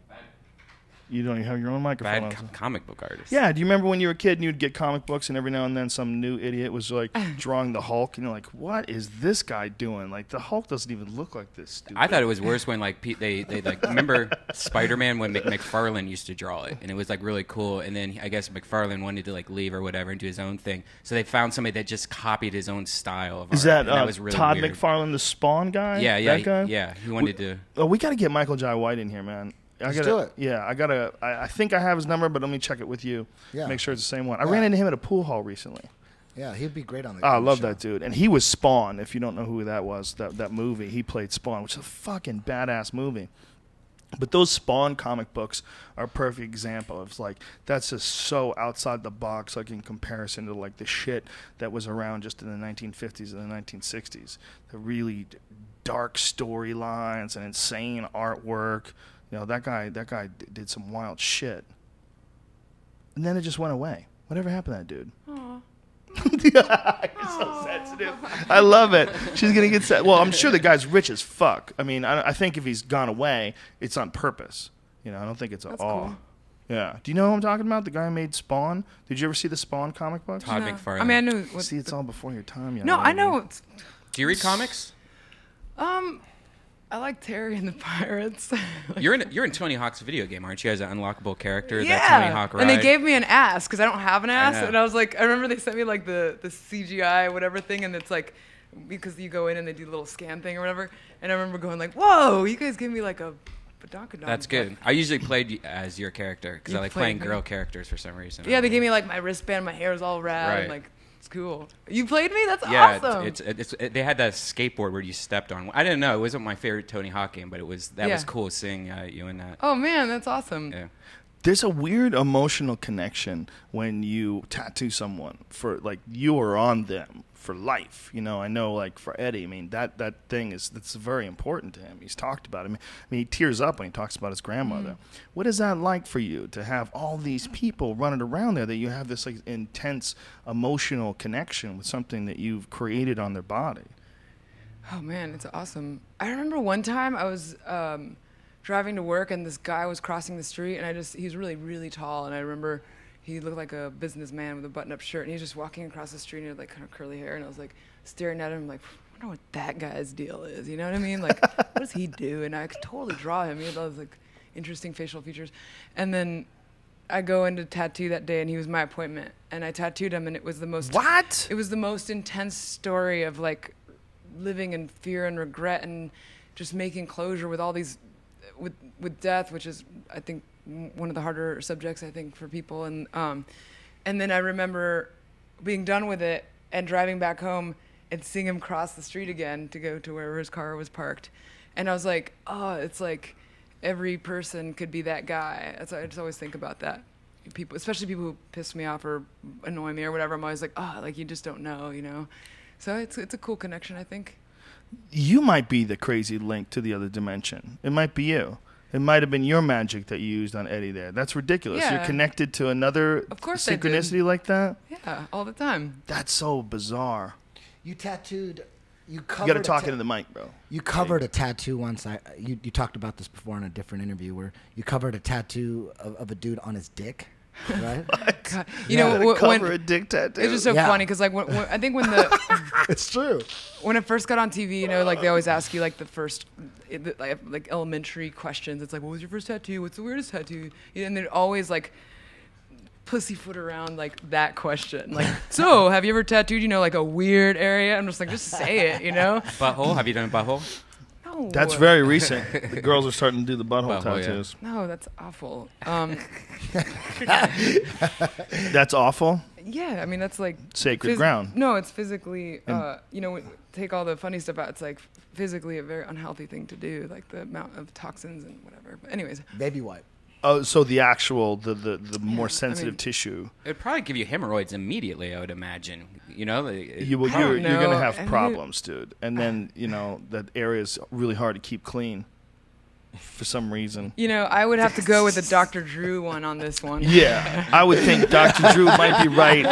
You don't even have your own microphone. Bad comic book artist. Yeah, do you remember when you were a kid and you'd get comic books and every now and then some new idiot was like drawing the Hulk and you're like, what is this guy doing? Like the Hulk doesn't even look like this stupid. I thought it was worse when like they like remember Spider-Man when McFarlane used to draw it and it was like really cool, and then I guess McFarlane wanted to like leave or whatever and do his own thing, so they found somebody that just copied his own style of Is art, that, and was really Todd weird. McFarlane, the Spawn guy? Yeah, That guy? yeah. He wanted to. Oh, we got to get Michael Jai White in here, man. Let's do it. Yeah, I think I have his number, but let me check it with you. Yeah. Make sure it's the same one. I Yeah. ran into him at a pool hall recently. Yeah, he'd be great on the Oh, I love show. that dude. And he was Spawn, if you don't know who that was, that movie. He played Spawn, which is a fucking badass movie. But those Spawn comic books are a perfect example. It's like, that's just so outside the box, like in comparison to like the shit that was around just in the 1950s and the 1960s. The really dark storylines and insane artwork. You know, that guy did some wild shit. And then it just went away. Whatever happened to that dude? You're so sensitive. I love it. She's going to get set. Well, I'm sure the guy's rich as fuck. I mean, I think if he's gone away, it's on purpose. You know, I don't think it's That's all. cool. Yeah. Do you know who I'm talking about? The guy who made Spawn? Did you ever see the Spawn comic books? Todd No. McFarlane. I mean, I knew. See, it's all before your time. Young No, I lady. know. Do you read comics? I like Terry and the Pirates. You're in Tony Hawk's video game, aren't you? As an unlockable character, yeah. that Tony Hawk ride. And they gave me an ass because I don't have an ass. know. And I was like, I remember they sent me like the CGI whatever thing, and it's like because you go in and they do the little scan thing or whatever. And I remember going like, whoa, you guys gave me like a badonkadonk. That's good. I usually played as your character because You I like played playing me. girl characters for some reason. Yeah, they gave me like my wristband, my hair's all rad, and Right. like it's cool. You played me? That's Yeah, awesome. they had that skateboard where you stepped on. I didn't know, it wasn't my favorite Tony Hawk game, but it was Yeah. was cool seeing you in that. Oh man, that's awesome. Yeah. There's a weird emotional connection when you tattoo someone for like you are on them for life. You know, I know like for Eddie, I mean that thing that's very important to him. He's talked about it. I mean he tears up when he talks about his grandmother. What is that like for you to have all these people running around there that you have this like intense emotional connection with something that you've created on their body? Oh man, it's awesome. I remember one time I was driving to work and this guy was crossing the street and he's really, really tall, and I remember he looked like a businessman with a button-up shirt, and he was just walking across the street and he had like kind of curly hair, and I was like staring at him like, I wonder what that guy's deal is, you know what I mean? Like, what does he do? And I could totally draw him. He had all those like interesting facial features. And then I go into tattoo that day and he was my appointment, and I tattooed him, and it was the most What? It was the most intense story of like living in fear and regret and just making closure with all these with death, which is I think one of the harder subjects I think for people, and then I remember being done with it and driving back home and seeing him cross the street again to go to wherever his car was parked, and I was like, oh, it's like every person could be that guy. I just always think about that. People, especially people who piss me off or annoy me or whatever, I'm always like, oh, like you just don't know, you know. So it's a cool connection, I think. You might be the crazy link to the other dimension. It might be you. It might have been your magic that you used on Eddie there. That's ridiculous. Yeah. You're connected to another Of course I did. synchronicity like that? Yeah, all the time. That's so bizarre. You tattooed. You You covered. got to a talk ta- into the mic, bro. You covered a tattoo once. You talked about this before in a different interview where you covered a tattoo of a dude on his dick. Right? God. Cover a dick tattoo. It's just so funny because like when I think when It's true. when it first got on TV, like they always ask you like the first like elementary questions. It's like, what was your first tattoo? What's the weirdest tattoo? And they'd always like pussyfoot around like that question. Like, so have you ever tattooed, like a weird area? I'm just like, just say it, Butthole? Have you done a butthole? No. That's very recent. The girls are starting to do the butthole Butthole, tattoos. No, that's awful. That's awful. Yeah, I mean that's like Sacred ground. No, it's physically. Take all the funny stuff out. It's like physically a very unhealthy thing to do, like the amount of toxins and whatever. But anyways, Baby wipe. Oh, so the actual, the more sensitive tissue. It'd probably give you hemorrhoids immediately, I would imagine. You're don't going to know. have And problems, dude. And then, that area is really hard to keep clean for some reason. I would have to go with the Dr. Drew one on this one. Yeah, I would think Dr. Drew might be right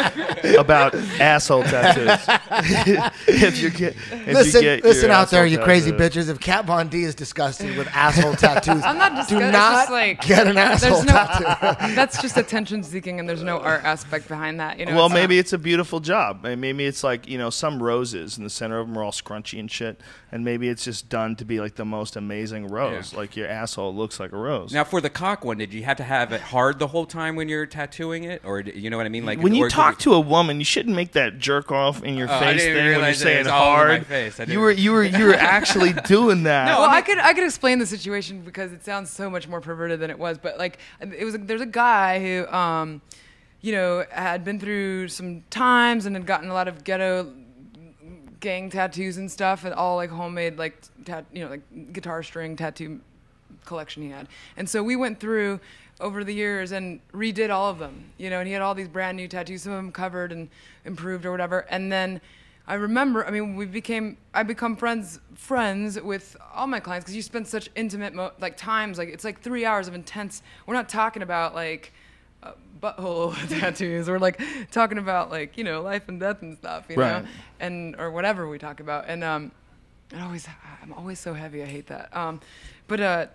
about asshole tattoos. Listen out there, you crazy bitches. If Kat Von D is disgusted with asshole tattoos, I'm not disgusted. do It's not just like, get an asshole tattoo. That's just attention seeking, and there's no art aspect behind that. Well, maybe it's a beautiful job. Maybe it's like, some roses in the center of them are all scrunchy and shit. And maybe it's just done to be like the most amazing rose. Yeah. Like your asshole looks like a rose. Now, for the cock one, did you have to have it hard the whole time when you're tattooing it? Or, you know what I mean? Like when you talk to a woman, you shouldn't make that jerk off in your face thing when you're saying hard. You were actually doing that. No, well, I could explain the situation because it sounds so much more perverted than it was. But like, there's a guy who, had been through some times and had gotten a lot of ghetto gang tattoos and stuff, and all like homemade, like like guitar string tattoo collection he had. And so we went through over the years and redid all of them, and he had all these brand new tattoos, some of them covered and improved or whatever. And then I remember, I become friends with all my clients because you spend such intimate times, like it's like 3 hours of intense. We're not talking about like butthole tattoos. We're like talking about like life and death and stuff, right. and or whatever we talk about. And I'm always so heavy. I hate that. But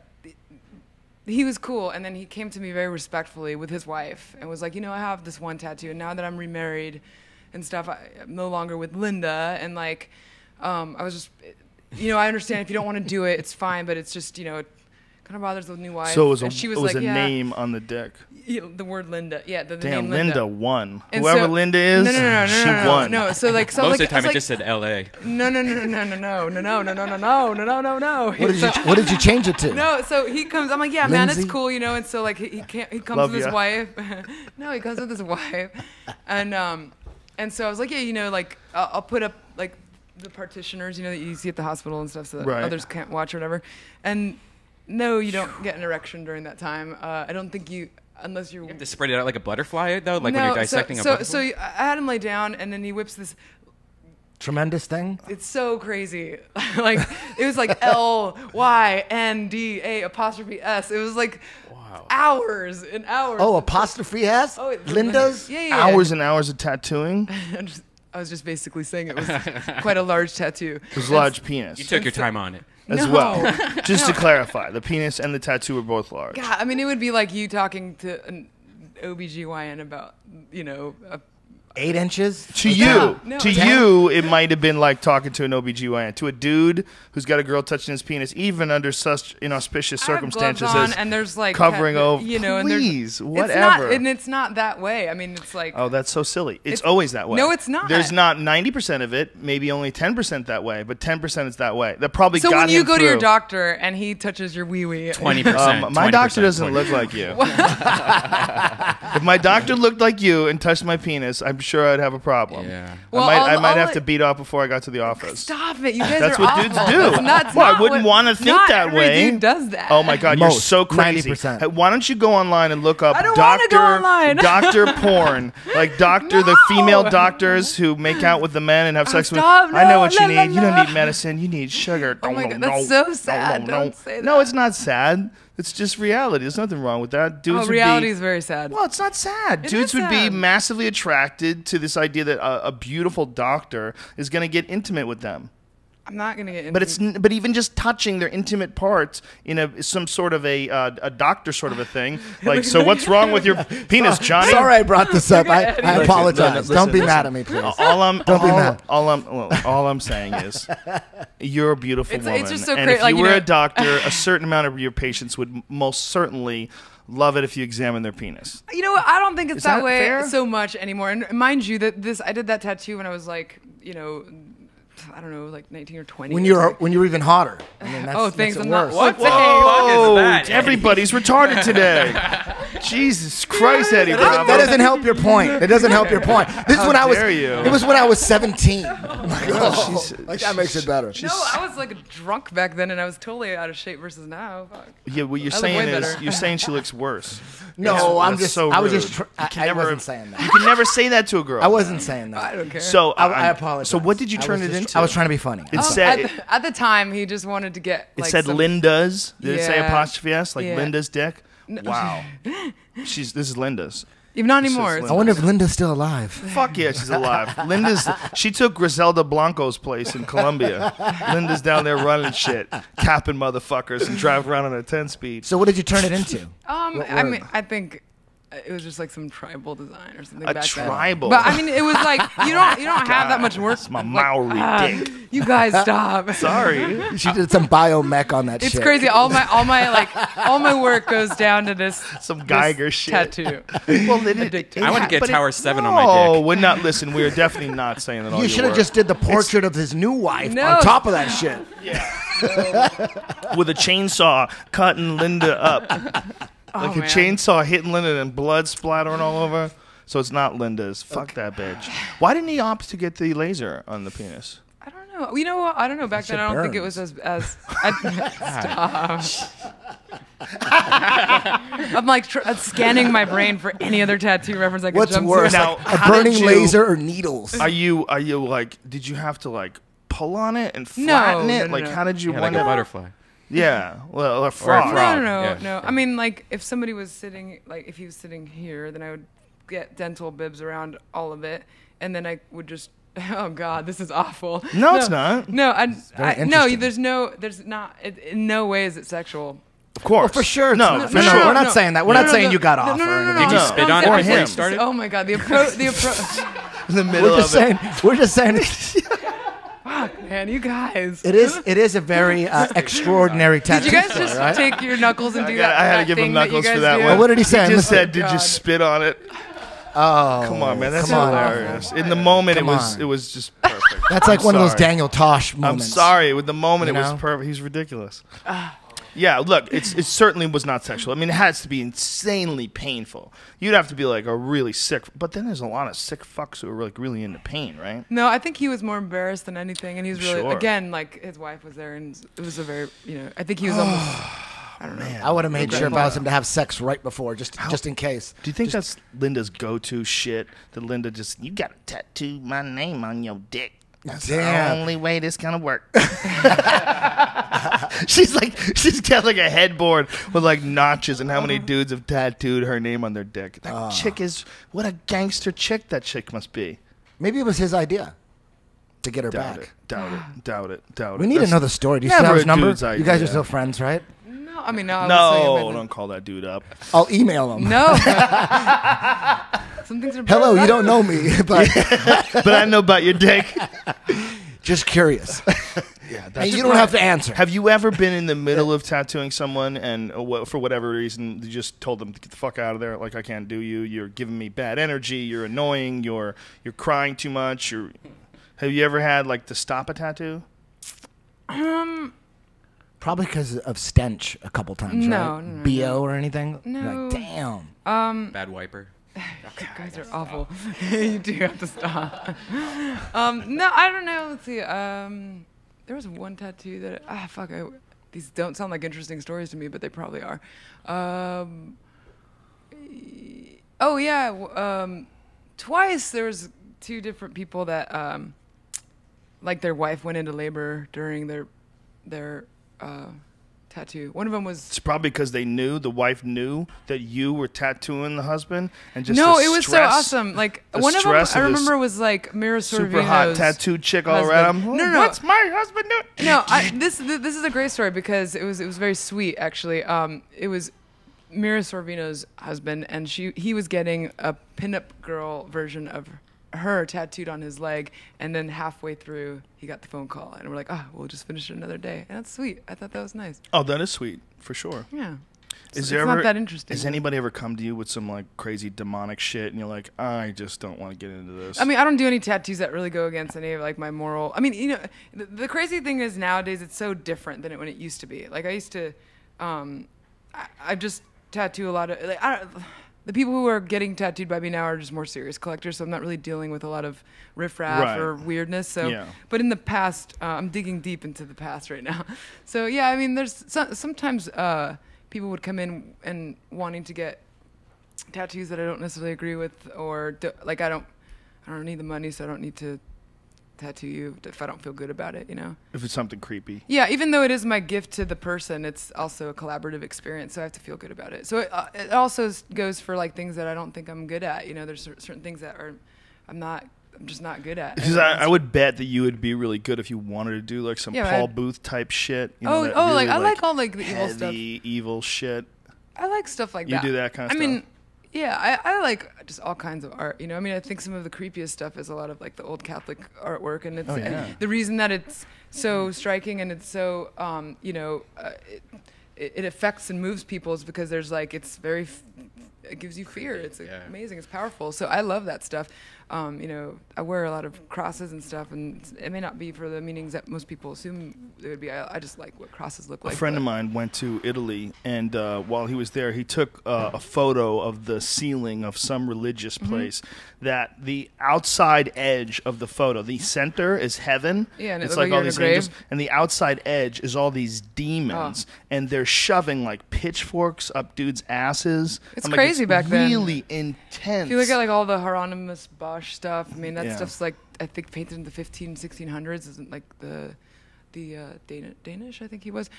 he was cool, and then he came to me very respectfully with his wife and was like, I have this one tattoo, and now that I'm remarried and stuff, I'm no longer with Linda, and like I was just I understand if you don't want to do it, it's fine, but it's just it kind of bothers the new wife. So it was a name on the dick. The word Linda, yeah. The Damn, name Linda won. And Whoever so, Linda is, she won. No, so like, so most like, of the time I it just said L.A. No. What did you change it to? No, so he comes. I'm like, yeah, man, it's Lindsay? cool, And so like he comes Love with his ya. wife. No, he comes with his wife, and so I was like, yeah, like I'll put up like the partitioners, that you see at the hospital and stuff, so that Right. others can't watch or whatever. And no, you don't get an erection during that time. I don't think unless you're. You have to spread it out like a butterfly, though? Like when you're dissecting a butterfly? So I had him lay down, and then he whips this. Tremendous thing. It's so crazy. Like, it was like LYNDA''S. It was like hours and hours. Oh, apostrophe S? Oh, Linda's? Yeah. Hours and hours of tattooing. I was just basically saying it was quite a large tattoo. It was a large penis. You took your time on it. As well. Just to clarify, the penis and the tattoo were both large. God, it would be like you talking to an OBGYN about, a 8 inches? To you, No, to you, it might have been like talking to an OBGYN. To a dude who's got a girl touching his penis, even under such inauspicious circumstances I have gloves as on, and there's like covering over. and Please, there's, whatever. It's not that way. It's like. Oh, that's so silly. It's always that way. No, it's not. There's not 90% of it, maybe only 10% that way, but 10% is that way. That probably So got when you him go to your through. doctor and he touches your wee wee, 20%. My doctor 20%, doesn't look like you. If my doctor looked like you and touched my penis, I'm sure I'd have a problem. Yeah. Well, I might I'll have let- to beat off before I got to the office. Stop it! You guys That's are what awful. dudes do. That's Well, I not wouldn't what- want to think not that every way. Dude does that. Oh my God, you're Most, so crazy. 90%. Hey, why don't you go online and look up I don't wanna go online. doctor porn, like the No. female doctors who make out with the men and have sex with. stop. I know what No, you la, need. la, You la. don't need medicine. You need sugar. Oh my No, God, no, that's no, so sad. no, no. Don't say No, that. it's not sad. It's just reality. There's nothing wrong with that. Dudes Oh, would reality be, is very sad. well, it's not sad. It Dudes is would be sad. massively attracted to this idea that a beautiful doctor is going to get intimate with them. I'm not gonna get into But even just touching their intimate parts in some sort of a doctor sort of a thing. Like, so what's wrong with your penis, Johnny? Sorry I brought this up. I Listen, apologize. listen, Don't be listen. mad at me, please. All I'm saying is, you're a beautiful It's woman. just so and cra- if like, you you were know- a doctor, a certain amount of your patients would most certainly love it if you examine their penis. You know what? I don't think it's Is that, that way fair? so much anymore. And mind you, I did that tattoo when I was like, I don't know, like 19 or 20. When or you're something. even hotter. I mean, that's, Oh, thanks. Makes I'm it not. worse. What the Whoa, fuck is that, Eddie? everybody's retarded today. Jesus Christ, Eddie Bravo. That doesn't help your point. It doesn't help your point. This is when I was. dare you. It was when I was 17. I'm like, she's- like that makes it better. No, I was like drunk back then, and I was totally out of shape versus now. Fuck. Yeah, what you're I look saying way is better. you're saying she looks worse. No, I'm That's just. so I was rude. just. You can I never- wasn't saying that. You can never say that to a girl. I wasn't saying that. I don't care. So I apologize. So what did you I turn was it just- into? I was trying to be funny. It said at the time, he just wanted to get. it Like, said some, Linda's. Did it say Yeah. apostrophe S like Yeah. Linda's dick? Wow. This is Linda's. Even not This is anymore. Linda. I wonder if Linda's still alive. Fuck yeah, she's alive. She took Griselda Blanco's place in Colombia. Linda's down there running shit, capping motherfuckers and driving around on a 10-speed. So what did you turn it into? What I word? mean, I think it was just like some tribal design or something. A back tribal? Then. But I mean, it was like you don't have that much work. It's my Maori dick. You guys stop. Sorry. She did some biomech on that It's shit. crazy. All my work goes down to this Some Geiger this shit. tattoo. Well, I want to get but Tower 7 on my No, dick. we're not. Listen, we are definitely not saying that all You your should have work. just did the portrait of his new wife No. on top of that shit. with a chainsaw cutting Linda up. Like a man. chainsaw hitting Linda and blood splattering all over. So it's not Linda's. Fuck that bitch. Why didn't he opt to get the laser on the penis? I don't know. You know what? I don't know. Back then, I don't think it was as. Stop. I'm like scanning my brain for any other tattoo reference I could What's jump worse, to. Now, a how burning did you- laser or needles? Are you like? Did you have to like pull on it and No, flatten it? no, no, Like no. how did you Yeah, want like a it? butterfly. Yeah, well, a frog. frog. No. Yeah. I mean, like if somebody was sitting, like if he was sitting here, then I would get dental bibs around all of it, and then I would just. Oh God, this is awful. No, it's not. No, very no. interesting. There's not. In no way is it sexual. Of course. For sure. it's No, not. for no, sure. we're not saying that. We're not saying you got off. No, or no, anything. no. Did you No. spit No, on I'm it Or before you him. started? Oh my God, the approach. In the middle We're just of saying. We're just saying. Man, you guys. It is a very extraordinary tattoo. Did you guys style, just right? take your knuckles and do that? I had to that give him thing that you knuckles for guys that do? one. What did he say? He just Listen. said, "Did you God. spit on it?" Oh, Come on, man. That's come on. hilarious. In the moment, Come on. it was just perfect. That's like I'm one of those sorry. Daniel Tosh I'm moments. sorry. With the moment, You it was know? perfect. He's ridiculous. Yeah, look, it certainly was not sexual. I mean, it has to be insanely painful. You'd have to be like a really sick. But then there's a lot of sick fucks who are like really into pain, right? No, I think he was more embarrassed than anything, and he was really Sure. again like his wife was there, and it was a very I think he was almost. I don't know. I would have made sure if I was him to have sex right before, just in case. Do you think that's Linda's go-to shit? That Linda just, you got to tattoo my name on your dick. That's the Damn. only way this gonna work. she's got like a headboard with like notches and how many dudes have tattooed her name on their dick. That chick is, what a gangster chick that chick must be. Maybe it was his idea to get her back. Doubt it. We need That's another story. Do you still never have his a number? dude's You guys idea. are still friends, right? No, I mean no. I was No, saying don't call that dude up. I'll email him. No. Some things are. Hello, you don't know me, but But I know about your dick. just curious. Yeah, And you don't have to answer. Have you ever been in the middle of tattooing someone and for whatever reason you just told them to get the fuck out of there? Like, I can't do you. You're giving me bad energy. You're annoying. You're crying too much. Have you ever had like to stop a tattoo? Probably because of stench a couple times, No, right? no, BO or anything? No. Like, damn. Bad wiper. You guys are awful. You do have to stop. No, I don't know. Let's see. There was one tattoo that these don't sound like interesting stories to me, but they probably are. Oh yeah. Twice there was two different people that like their wife went into labor during their tattoo. One of them was It's probably because the wife knew that you were tattooing the husband, and just no, the it was stress, so awesome. Like the one of them, stress I of this remember was like Mira Sorvino's super hot tattooed chick all around him. No. What's my husband doing? No, this is a great story because it was very sweet actually. It was Mira Sorvino's husband, and he was getting a pinup girl version of her tattooed on his leg, and then halfway through he got the phone call, and we're like, we'll just finish it another day, and that's sweet. I thought that was nice. Oh, that is sweet for sure. Yeah. Is It's not that interesting. Has anybody ever come to you with some like crazy demonic shit, and you're like, I just don't want to get into this? I mean, I don't do any tattoos that really go against any of like my moral. I mean, the crazy thing is nowadays it's so different than when it used to be. Like I used to, I just tattoo a lot of like the people who are getting tattooed by me now are just more serious collectors, so I'm not really dealing with a lot of riffraff or weirdness. So, Yeah. But in the past, I'm digging deep into the past right now. So yeah, I mean, there's sometimes people would come in and wanting to get tattoos that I don't necessarily agree with, or like I don't need the money, so I don't need to tattoo you if I don't feel good about it, if it's something creepy. Yeah, even though it is my gift to the person, it's also a collaborative experience, so I have to feel good about it. So it also goes for like things that I don't think I'm good at. There's certain things that I'm just not good at. Because I would bet that you would be really good if you wanted to do like some Paul Booth type shit. I like all like the evil stuff. Heavy, evil shit. I like stuff like You that. do that kind of I stuff? mean, yeah, I like just all kinds of art. I mean, I think some of the creepiest stuff is a lot of like the old Catholic artwork, and it's and the reason that it's so striking and it's so it affects and moves people is because there's like it gives you fear. It's amazing. It's powerful. So I love that stuff. I wear a lot of crosses and stuff, and it may not be for the meanings that most people assume it would be. I just like what crosses look like. A friend of mine went to Italy, and while he was there, he took a photo of the ceiling of some religious place. That the outside edge of the photo, the center is heaven. Yeah, and it's it like looks all like these you're in a angels, and the outside edge is all these demons, and they're shoving like pitchforks up dudes' asses. It's crazy back then. Really intense. If you look at like all the Hieronymus Bosch stuff, I mean that stuff's like I think painted in the 1600s. Isn't like the Danish I think he was.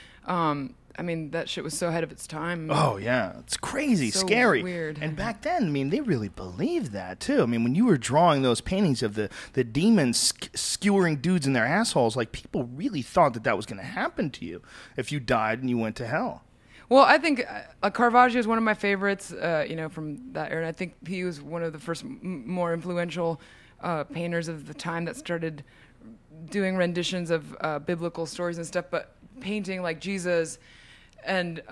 I mean that shit was so ahead of its time. Oh yeah, it's crazy, So scary. weird. And back then, I mean, they really believed that too. I mean, when you were drawing those paintings of the demons skewering dudes in their assholes, like people really thought that was going to happen to you if you died and you went to hell. Well, I think Caravaggio is one of my favorites, from that era. I think he was one of the first more influential painters of the time that started doing renditions of biblical stories and stuff, but painting like Jesus and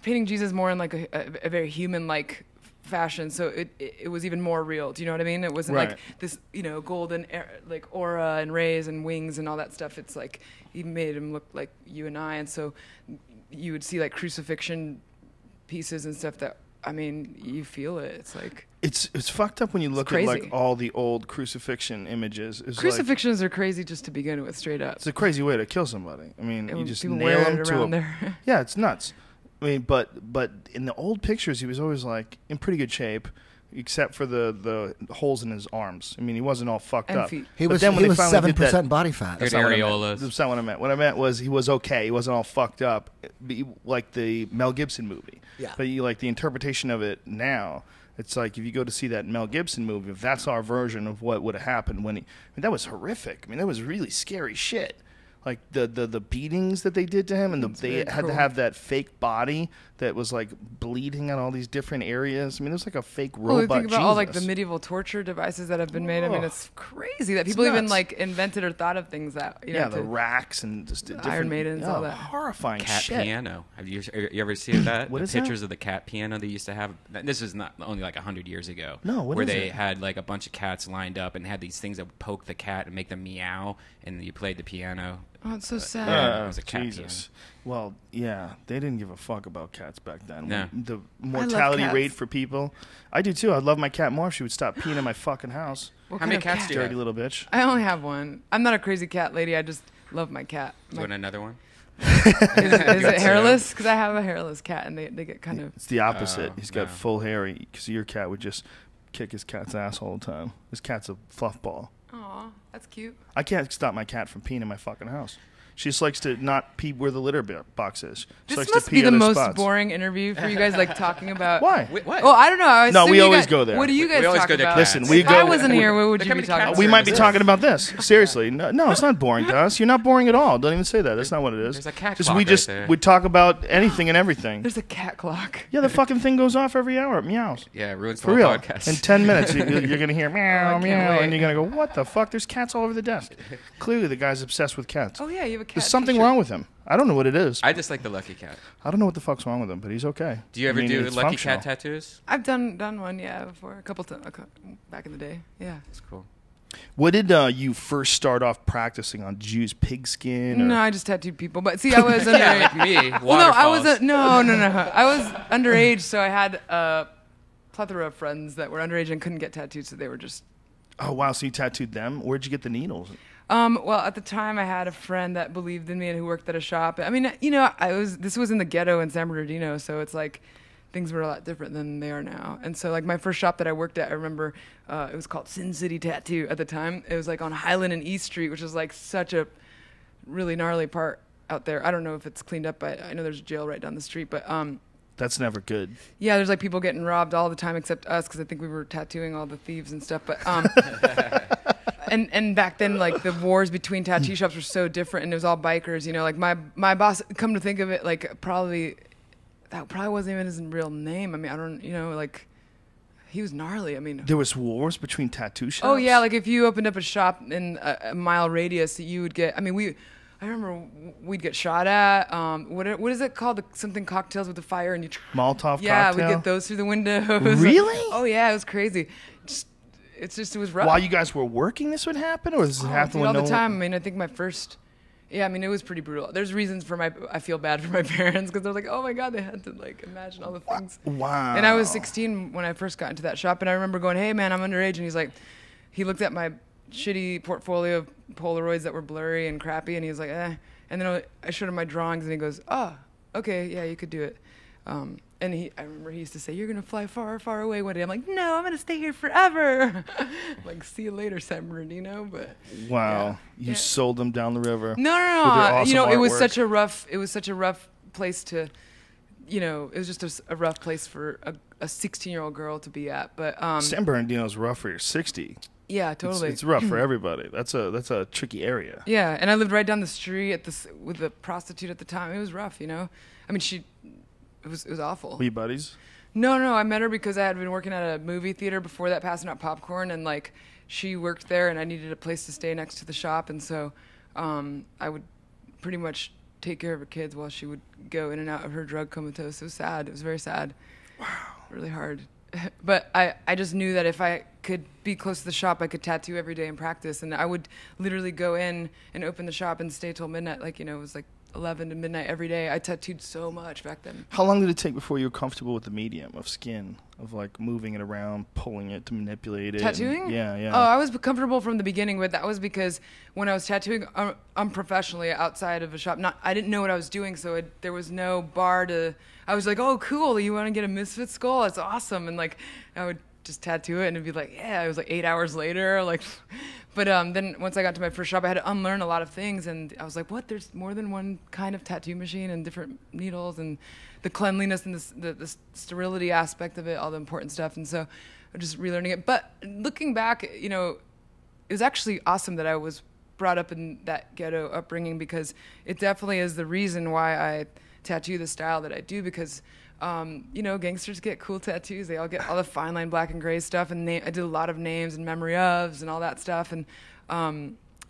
painting Jesus more in like a very human-like fashion. So it was even more real. Do you know what I mean? It wasn't like this, golden like aura and rays and wings and all that stuff. It's like he made him look like you and I, and so you would see like crucifixion pieces and stuff that, I mean, you feel it. It's like it's fucked up when you look at like all the old crucifixion images. Crucifixions are crazy just to begin with, straight up. It's a crazy way to kill somebody. I mean, you just people nail wear them it to around there. Yeah, it's nuts. I mean, but in the old pictures, he was always like in pretty good shape, except for the holes in his arms. I mean, he wasn't all fucked And up. feet. He But was then when they finally 7% body fat. Good That's not what I meant. areolas. That's not what I meant. What I meant was he was okay. He wasn't all fucked up, like the Mel Gibson movie. Yeah. But you like the interpretation of it now. It's like if you go to see that Mel Gibson movie, if that's our version of what would have happened when that was horrific. I mean, that was really scary shit. Like the beatings that they did to him, and they had to have that fake body that was like bleeding on all these different areas. I mean, it was like a fake robot. Well, think about all like the Jesus. medieval torture devices that have been made. I mean, it's crazy that It's people even nuts. like invented or thought of things that the racks and just different Iron Maidens, all that. horrifying Cat shit. piano. Have you ever seen that? What the is that? pictures of the cat piano they used to have. This is not only like 100 years ago. No, what where is they it? had like a bunch of cats lined up and had these things that would poke the cat and make them meow, and you played the piano. Oh, it's so sad. Yeah, it was a cat Jesus. Well, yeah, they didn't give a fuck about cats back then. No. The mortality cats. rate for people. I do too. I'd love my cat more if she would stop peeing in my fucking house. What How kind many of cats cat? do you Dirty have? little bitch. I only have one. I'm not a crazy cat lady. I just love my cat. You want another one? Is it hairless? Because I have a hairless cat, and they get kind of. It's the opposite. He's got no. full hair because your cat would just kick his cat's ass all the time. His cat's a fluff ball. Aw. Aw, that's cute. I can't stop my cat from peeing in my fucking house. She just likes to not pee where the litter box is. She This likes must to be pee the other most spots. boring interview for you guys, like talking about. Why? Wait, what? Well, I don't know. I No, assume we you always guys- go there. What do you guys We always talk go to about? cats. Listen, we if go. I wasn't here, what would What you kind be of talking cats about? We are might be this? talking about this. Seriously, no, it's not boring to us. You're not boring at all. Don't even say that. That's not what it is. There's a cat Just clock we right just there. we talk about anything and everything. There's a cat clock. Yeah, the fucking thing goes off every hour. It meows. Yeah, it ruins the For whole real. podcast. In 10 minutes, you're gonna hear meow can't meow, wait. and you're gonna go, "What the fuck?" There's cats all over the desk. Clearly, the guy's obsessed with cats. Oh yeah, you have a cat. There's something t-shirt. wrong with him. I don't know what it is. I just like the Lucky Cat. I don't know what the fuck's wrong with him, but he's okay. Do you ever I mean, do it's Lucky functional. Cat tattoos? I've done one, yeah, before back in the day. Yeah. That's cool. What did you first start off practicing on? Did you use pigskin? Or? No, I just tattooed people. But see, I was Yeah, underage. like me. Well, no, I was Waterfalls. no. I was underage, so I had a plethora of friends that were underage and couldn't get tattoos, so they were just. Oh wow! So you tattooed them? Where'd you get the needles? Well, at the time, I had a friend that believed in me and who worked at a shop. I mean, you know, this was in the ghetto in San Bernardino, so it's like things were a lot different than they are now. And so, like, my first shop that I worked at, I remember it was called Sin City Tattoo at the time. It was like on Highland and East Street, which is like such a really gnarly part out there. I don't know if it's cleaned up, but I know there's a jail right down the street. But That's never good. yeah, there's like people getting robbed all the time except us because I think we were tattooing all the thieves and stuff. But and back then, like the wars between tattoo shops were so different, and it was all bikers. You know, like my boss. Come to think of it, like that probably wasn't even his real name. I mean, I don't, you know, like he was gnarly. I mean, There was wars between tattoo shops. oh yeah, like if you opened up a shop in a mile radius, you would get. I mean, I remember we'd get shot at. What is it called? Something cocktails with the fire and you. Molotov Yeah, cocktail. we get those through the windows. Really? Oh yeah, it was crazy. It was rough. While you guys were working, this would happen, or does it happen Dude, when all no the one- time. I mean, I think my first. Yeah, I mean, it was pretty brutal. There's reasons for I feel bad for my parents because they're like, oh my god, they had to like imagine all the things. Wow. And I was 16 when I first got into that shop, and I remember going, hey man, I'm underage, and he's like, he looked at my shitty portfolio of Polaroids that were blurry and crappy, and he was like, eh. And then I showed him my drawings, and he goes, oh, okay, yeah, you could do it. And I remember he used to say, you're going to fly far, far away one day. I'm like, no, I'm going to stay here forever. Like, see you later, San Bernardino. But Wow. yeah. You Yeah. sold them down the river. No. With their awesome You know, it was artwork. such a rough place to, you know, it was just a rough place for a 16-year-old girl to be at. But San Bernardino's rough for your 60. yeah, totally. It's rough for everybody. That's a tricky area. Yeah, and I lived right down the street with a prostitute at the time. It was rough, you know. I mean, it was awful. Were you buddies? No, I met her because I had been working at a movie theater before that, passing out popcorn, and like she worked there, and I needed a place to stay next to the shop, and so I would pretty much take care of her kids while she would go in and out of her drug comatose. It was sad. It was very sad. Wow. Really hard. But I just knew that if I could be close to the shop, I could tattoo every day and practice, and I would literally go in and open the shop and stay till midnight. Like, you know, it was like 11 to midnight every day. I tattooed so much back then. How long did it take before you were comfortable with the medium of skin, of like moving it around, pulling it to manipulate it? Tattooing? Yeah. Oh, I was comfortable from the beginning, but that was because when I was tattooing unprofessionally outside of a shop, I didn't know what I was doing, so there was no bar to. I was like, oh, cool, you want to get a misfit skull? That's awesome, and like I would just tattoo it, and it'd be like, yeah. It was like 8 hours later, like. But then once I got to my first shop, I had to unlearn a lot of things, and I was like, what? There's more than one kind of tattoo machine and different needles and the cleanliness and the sterility aspect of it, all the important stuff. And so I'm just relearning it. But looking back, you know, it was actually awesome that I was brought up in that ghetto upbringing because it definitely is the reason why I tattoo the style that I do because you know, gangsters get cool tattoos. They all get all the fine line black and gray stuff, and I did a lot of names and memory ofs and all that stuff, and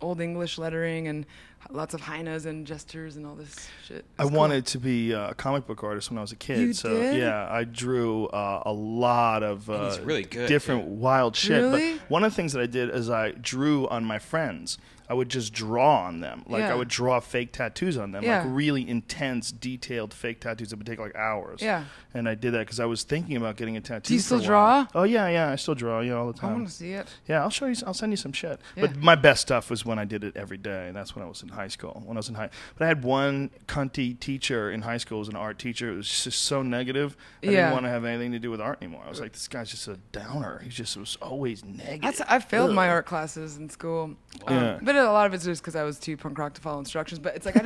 Old English lettering and lots of hyenas and gestures and all this shit. I wanted to be a comic book artist when I was a kid. You so did? yeah, I drew a lot of he's really good, different too. wild shit. Really? But one of the things that I did is I drew on my friends. I would just draw on them. Like Yeah. I would draw fake tattoos on them. Yeah. Like really intense, detailed fake tattoos that would take like hours. Yeah. And I did that because I was thinking about getting a tattoo. Do you for still a while. draw? Oh yeah, I still draw. Yeah, all the I time. want to see it. Yeah, I'll show you. I'll send you some shit. Yeah. But my best stuff was when I did it every day. That's when I was in high school when I was in high. But I had one cunty teacher in high school, who was an art teacher. It was just so negative. I didn't want to have anything to do with art anymore. I was like, this guy's just a downer. He just was always negative. I failed my art classes in school, but a lot of it's just because I was too punk rock to follow instructions. But it's like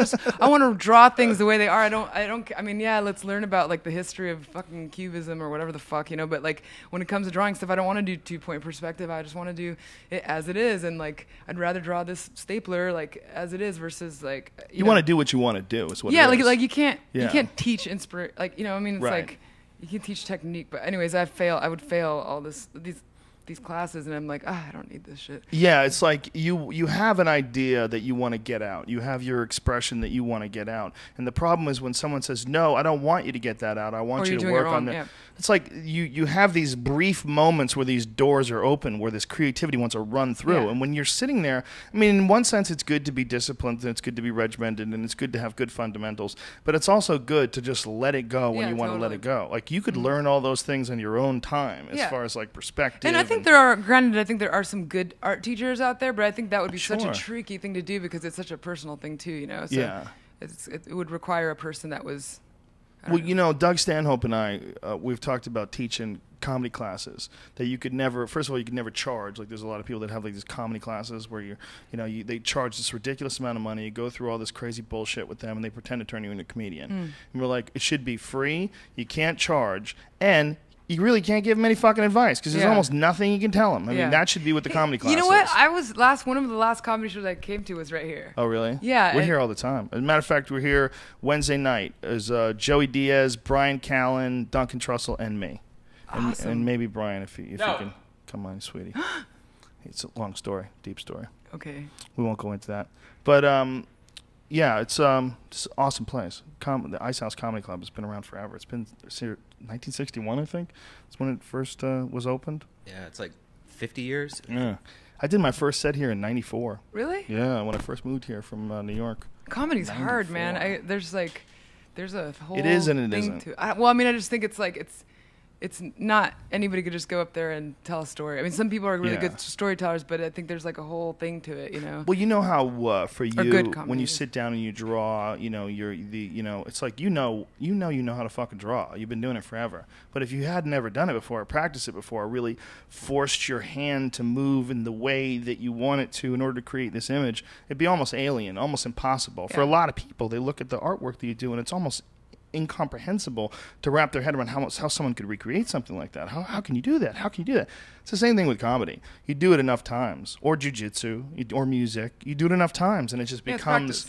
I want to draw things the way they are. I mean, yeah, let's learn about like the history of fucking Cubism or whatever the fuck, you know. But like when it comes to drawing stuff, I don't want to do 2-point perspective. I just want to do it as it is, and like I'd rather draw this stapler like as it is versus like you want to do what you want to do. Is what. Yeah, it is. like you can't teach like you know. I mean, it's like you can teach technique, but anyways, I would fail all these classes, and I'm like, I don't need this shit. Yeah, it's like you have an idea that you want to get out. You have your expression that you want to get out. And the problem is when someone says, no, I don't want you to get that out. I want you to work on that. Yeah. It's like you have these brief moments where these doors are open, where this creativity wants to run through. Yeah. And when you're sitting there, I mean, in one sense, it's good to be disciplined, and it's good to be regimented, and it's good to have good fundamentals. But it's also good to just let it go when you want to let it go. Like, you could learn all those things in your own time as far as, like, perspective. And I think there are some good art teachers out there, but I think that would be such a tricky thing to do because it's such a personal thing, too, you know? So it would require a person that was... Well, you know, Doug Stanhope and I, we've talked about teaching comedy classes that you could never, first of all, you could never charge. Like, there's a lot of people that have like these comedy classes where they charge this ridiculous amount of money, you go through all this crazy bullshit with them, and they pretend to turn you into a comedian. And we're like, it should be free, you can't charge, and you really can't give them any fucking advice because there's almost nothing you can tell them. I mean, that should be what the comedy class is. You know what? One of the last comedy shows I came to was right here. Oh, really? Yeah. We're here all the time. As a matter of fact, we're here Wednesday night. There's Joey Diaz, Brian Callen, Duncan Trussell, and me. Awesome. And maybe Brian if you can come on, sweetie. It's a long story, deep story. Okay. We won't go into that. But yeah, it's an awesome place. The Ice House Comedy Club has been around forever. It's been 1961, I think. That's when it first was opened. Yeah, it's like 50 years. Yeah. I did my first set here in 94. Really? Yeah, when I first moved here from New York. Comedy's 94. Hard, man. There's a whole it is and it thing isn't. to it. Well, I mean, I just think it's not anybody could just go up there and tell a story. I mean, some people are really good storytellers, but I think there's like a whole thing to it, you know. Well, you know how for you when you sit down and you draw, you know, it's like you know how to fucking draw. You've been doing it forever. But if you had never done it before, or practiced it before, or really forced your hand to move in the way that you want it to in order to create this image, it'd be almost alien, almost impossible. Yeah. For a lot of people, they look at the artwork that you do and it's almost incomprehensible to wrap their head around how someone could recreate something like that. How can you do that? How can you do that? It's the same thing with comedy. You do it enough times, or jiu-jitsu, or music. You do it enough times, and it just becomes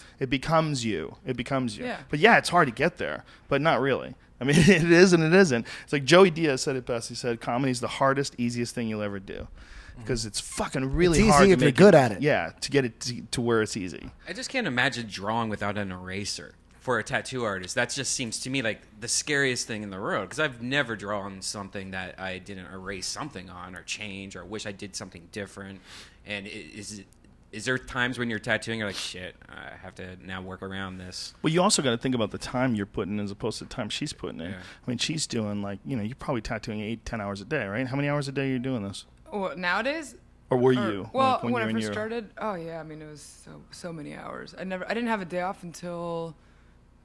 you. It becomes you. Yeah. But yeah, it's hard to get there, but not really. I mean, it is and it isn't. It's like Joey Diaz said it best. He said, "Comedy's the hardest, easiest thing you'll ever do." Because it's fucking really hard. It's easy if you're good at it. Yeah, to get it to where it's easy. I just can't imagine drawing without an eraser. For a tattoo artist, that just seems to me like the scariest thing in the world, because I've never drawn something that I didn't erase something on or change or wish I did something different. And is there times when you're tattooing you're like, shit, I have to now work around this? Well, you also got to think about the time you're putting in as opposed to the time she's putting in. Yeah. I mean, she's doing you're probably tattooing 8-10 hours a day, right? How many hours a day are you doing this? Well, nowadays? Or were you? Well, when I first started, oh yeah, I mean, it was so many hours. I didn't have a day off until...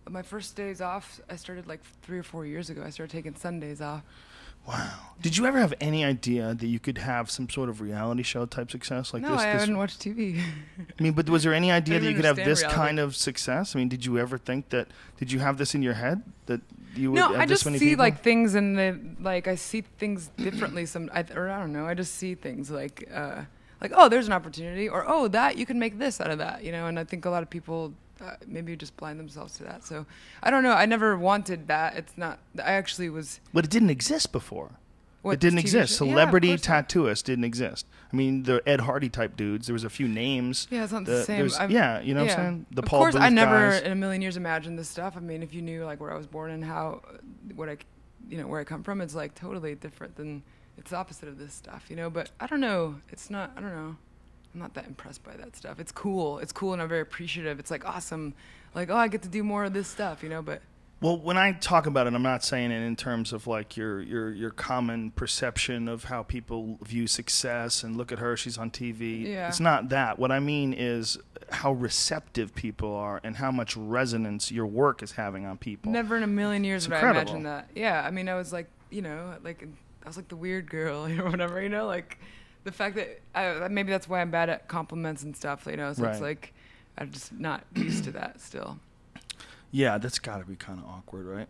My first days off, I started like 3 or 4 years ago. I started taking Sundays off. Wow. Did you ever have any idea that you could have some sort of reality show type success like this? No, I haven't watched TV. I mean, but was there any idea that you could have this kind of success? I mean, did you ever think that? Did you have this in your head that you would? No, have I just this many see people? like things and I see things differently. I don't know. I just see things like oh, there's an opportunity, or oh, that you can make this out of that, you know. And I think a lot of people. Maybe just blind themselves to that. So I don't know. I never wanted that. It's not. I actually was. But it didn't exist before. What, it didn't exist. Show? Celebrity yeah, tattooists didn't exist. I mean, the Ed Hardy type dudes. There was a few names. Yeah, it's not the same. Yeah, you know what I'm saying. The Paul Of course, Booth I never guys. in a million years imagined this stuff. I mean, if you knew like where I was born and how, where I come from, it's like totally different than. It's the opposite of this stuff, you know. But I don't know. It's not. I don't know. I'm not that impressed by that stuff. It's cool. It's cool, and I'm very appreciative. It's like awesome. Like, oh, I get to do more of this stuff, you know, but Well, when I talk about it, I'm not saying it in terms of like your common perception of how people view success and look at her, she's on TV. Yeah. It's not that. What I mean is how receptive people are and how much resonance your work is having on people. Never in a million years It's would I incredible. imagine that. Yeah, I mean, I was like, you know, like I was like the weird girl or whatever, you know, like the fact that maybe that's why I'm bad at compliments and stuff, you know. So it's Right. like I'm just not used to that still. Yeah, that's got to be kind of awkward, right?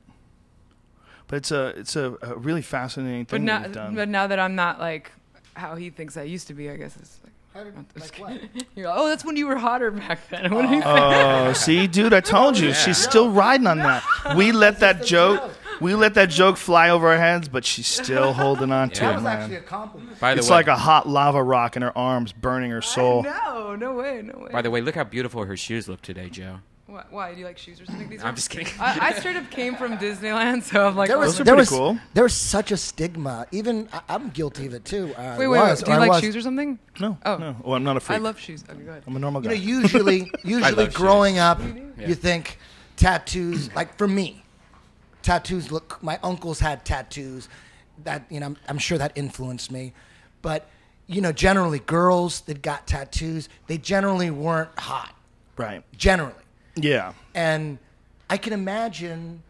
But it's a really fascinating thing that you've done. But now that I'm not like how he thinks I used to be, I guess it's like. Like what? You're like, oh, that's when you were hotter back then. What do you think? Oh, see, dude, I told you, she's still riding on that. We let that joke fly over our heads, but she's still holding on to That it, was actually man. a compliment. By the It's way, like a hot lava rock in her arms, burning her soul. No way. by the way, look how beautiful her shoes look today, Joe. Why? Do you like shoes or something? These I'm are- just kidding. I straight up came from Disneyland, so I'm like, There oh, was, Those are there pretty was, cool. there was such a stigma. Even I'm guilty of it too. wait. Do you like shoes or something? No, Oh. no. Well, I'm not a freak. I love shoes. Okay, go ahead. I'm a normal You guy. know, usually love growing up, Yeah. you think tattoos. Like for me, tattoos look. My uncles had tattoos. That I'm sure that influenced me. But generally, girls that got tattoos, they generally weren't hot. Right. Generally. Yeah. And I can imagine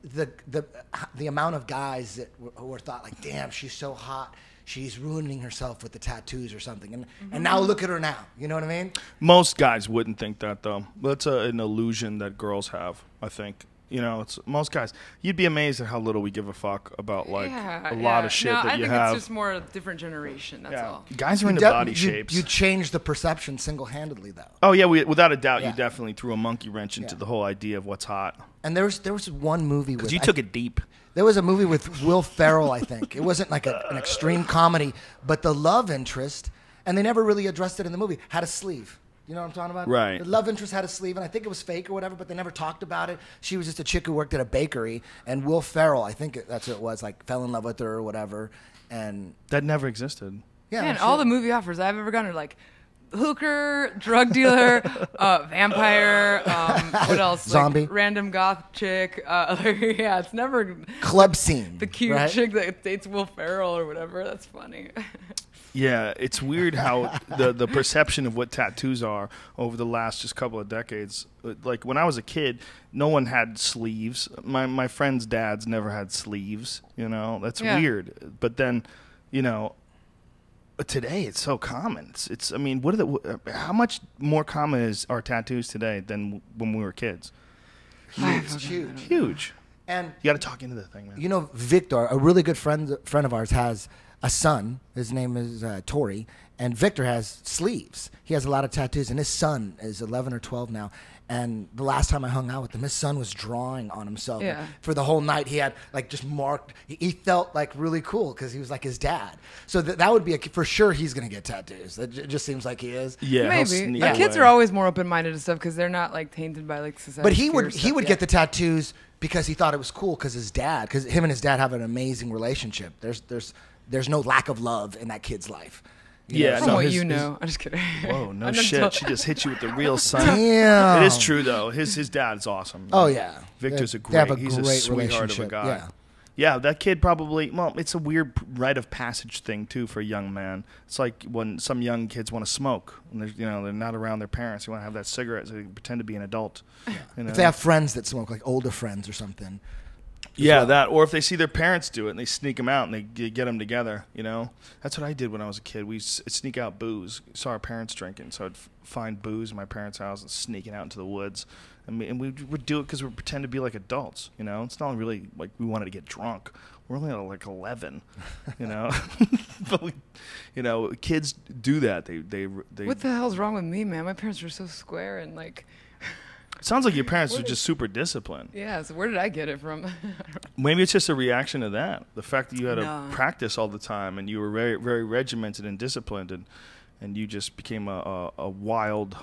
the amount of guys that were thought like, damn, she's so hot, she's ruining herself with the tattoos or something. And now look at her now. You know what I mean? Most guys wouldn't think that, though. That's an illusion that girls have, I think. It's most guys. You'd be amazed at how little we give a fuck about like a lot of shit no, that I you think have. it's just more a different generation. That's all. Guys are into You body you- shapes. You changed the perception single-handedly, though. Oh yeah, without a doubt, Yeah. you definitely threw a monkey wrench into Yeah. the whole idea of what's hot. And there was one movie with Because you took it deep. There was a movie with Will Ferrell, I think. It wasn't like an extreme comedy, but the love interest, and they never really addressed it in the movie, had a sleeve. You know what I'm talking about? Right. The love interest had a sleeve, and I think it was fake or whatever, but they never talked about it. She was just a chick who worked at a bakery, and Will Ferrell, I think that's what it was, like fell in love with her or whatever. And That never existed. yeah, Man, I'm all sure. the movie offers I've ever gotten are like hooker, drug dealer, vampire, what else? Zombie. Like, random goth chick. Yeah, it's never club scene. the cute right? chick that dates Will Ferrell or whatever. That's funny. Yeah, it's weird how the perception of what tattoos are over the last just couple of decades. Like when I was a kid, no one had sleeves. My friends' dads never had sleeves. That's Yeah. weird. But then, today it's so common. It's I mean, how much more common are tattoos today than when we were kids? It's huge. Huge. And You got to talk into the thing, man. Victor, a really good friend of ours, has a son. His name is Tori, and Victor has sleeves. He has a lot of tattoos, and his son is 11 or 12 now. And the last time I hung out with him, his son was drawing on himself. Yeah. For the whole night, he had like just marked. He felt like really cool because he was like his dad. So that would be for sure. He's gonna get tattoos. That just seems like he is. Yeah, he'll Maybe. sneak But kids away. are always more open-minded and stuff because they're not like tainted by like society. But he would get the tattoos because he thought it was cool because him and his dad have an amazing relationship. There's no lack of love in that kid's life. Yeah, From no, what his- you know, I'm just kidding. Whoa, no I'm not shit. tell- She just hit you with the real sign. Damn. It is true though. His dad is awesome. Oh yeah, Victor's They have he's a great sweetheart of a relationship. guy. Yeah. Yeah, that kid probably. Well, it's a weird rite of passage thing too for a young man. It's like when some young kids want to smoke, and they're not around their parents. They want to have that cigarette, so they can pretend to be an adult. If they have friends that smoke, like older friends or something. Yeah, that, or if they see their parents do it and they sneak them out and they get them together, That's what I did when I was a kid. We sneak out booze. Saw our parents drinking, so I'd find booze in my parents' house and sneak it out into the woods. And we would do it because we pretend to be like adults, It's not really like we wanted to get drunk. We're only like 11, But kids do that. They What the hell's wrong with me, man? My parents were so square and like, It sounds like your parents are just super disciplined. yeah. So where did I get it from? Maybe it's just a reaction to that. The fact that you had to No. practice all the time and you were very, very regimented and disciplined, and you just became a wild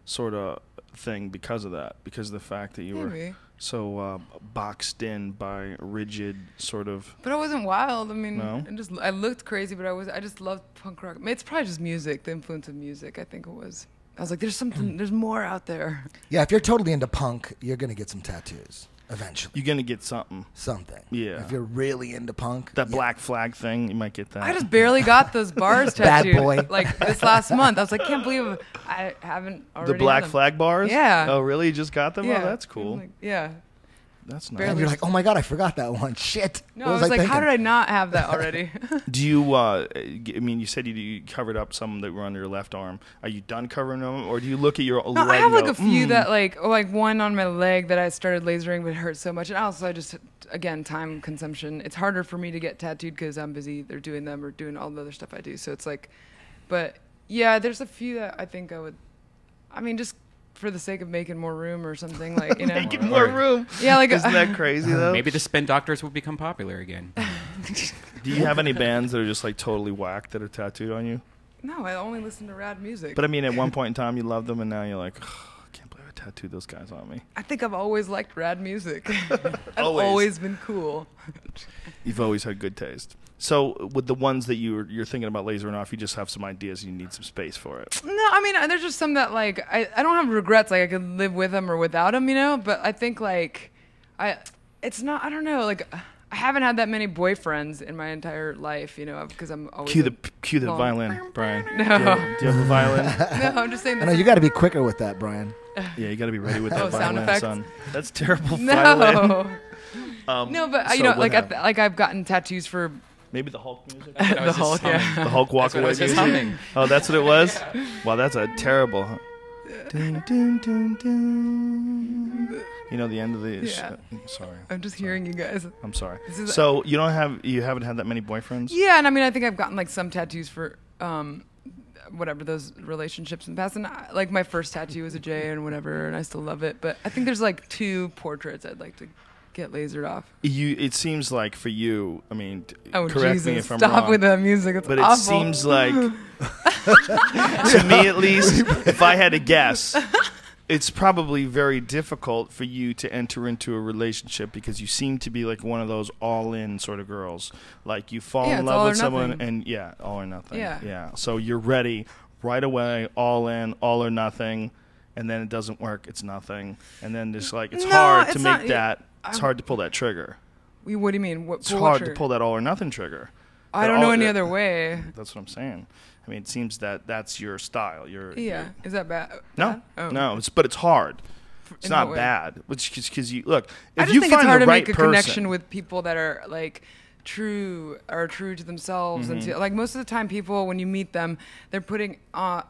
sort of thing because of that, because of the fact that you were Maybe. so boxed in by rigid sort of. But I wasn't wild. I mean, No? I looked crazy, but I just loved punk rock. It's probably just music, the influence of music. I think it was. I was like, there's more out there. Yeah, if you're totally into punk, you're gonna get some tattoos. eventually. You're gonna get something. Something. Yeah. If you're really into punk. That black flag thing, you might get that. I just barely got those bars Bad tattooed. boy. Like this last month. I was like, can't believe I haven't already. The black had them. flag bars? Yeah. Oh, really? You just got them? Yeah. Oh, that's cool. Like, yeah. That's nice. Barely. And you're like, oh my God, I forgot that one. Shit. No, What I was like, how thinking? did I not have that already? Do you, I mean, you said you covered up some that were on your left arm. Are you done covering them? Or do you look at your No, leg I have and like go, a few that like one on my leg that I started lasering but it hurt so much. And also I just, again, time consumption. It's harder for me to get tattooed because I'm busy. They're doing them or doing all the other stuff I do. So it's like, but yeah, there's a few that I think I would, I mean, just for the sake of making more room or something, like, you know. making more room? Yeah, like Isn't that crazy, though? Maybe the spin doctors will become popular again. Do you have any bands that are just like totally whack that are tattooed on you? No, I only listen to rad music. But I mean, at one point in time, you loved them, and now you're like, oh, I can't believe I tattooed those guys on me. I think I've always liked rad music. I've Always. always been cool. You've always had good taste. So with the ones that you're thinking about lasering off, you just have some ideas and you need some space for it. No, I mean, there's just some that, like, I don't have regrets. Like, I could live with them or without them, you know? But I think, like, it's not, I don't know, like, I haven't had that many boyfriends in my entire life, you know, because I'm always... Cue the long- violin, Brian. No. Do you have a violin? No, I'm just saying I that. know, you got to be quicker with that, Brian. Yeah, you got to be ready with that Oh, sound violin, effects? son. That's terrible violin. No. No, but, you so know, what like, happened? like, I've gotten tattoos for... Maybe the Hulk music? The Hulk, yeah. The Hulk walk That's what I away was just music? humming. Oh, that's what it was? Wow, that's a terrible... Dun, dun, dun, dun. You know the end of the... Yeah. Sorry. I'm just hearing you guys. I'm sorry. This is- So you haven't had that many boyfriends? Yeah, and I mean, I think I've gotten, like, some tattoos for... whatever those relationships in the past, and like my first tattoo was a J and whatever, and I still love it. But I think there's like 2 portraits I'd like to get lasered off. It seems like for you, I mean, Oh correct Jesus! me if I'm Stop wrong, with that music. It's but awful. it seems like, to me at least, if I had to guess, it's probably very difficult for you to enter into a relationship because you seem to be like one of those all-in sort of girls. Like you fall Yeah, in it's all love or with someone, nothing. and yeah, all or nothing. Yeah. So you're ready right away, all in, all or nothing, and then it doesn't work. It's nothing, and then it's like it's No, hard to it's make not- that. It's hard to pull that trigger. What do you mean? It's hard to pull that all or nothing trigger. I don't know any other way. That's what I'm saying. I mean, it seems that that's your style. Yeah, is that bad? No, bad? Oh. no. But it's hard. It's In not what way? bad. Because you look. I If just you think it's find hard the to right make a person, connection with people that are like true to themselves and to, like most of the time people when you meet them they're putting out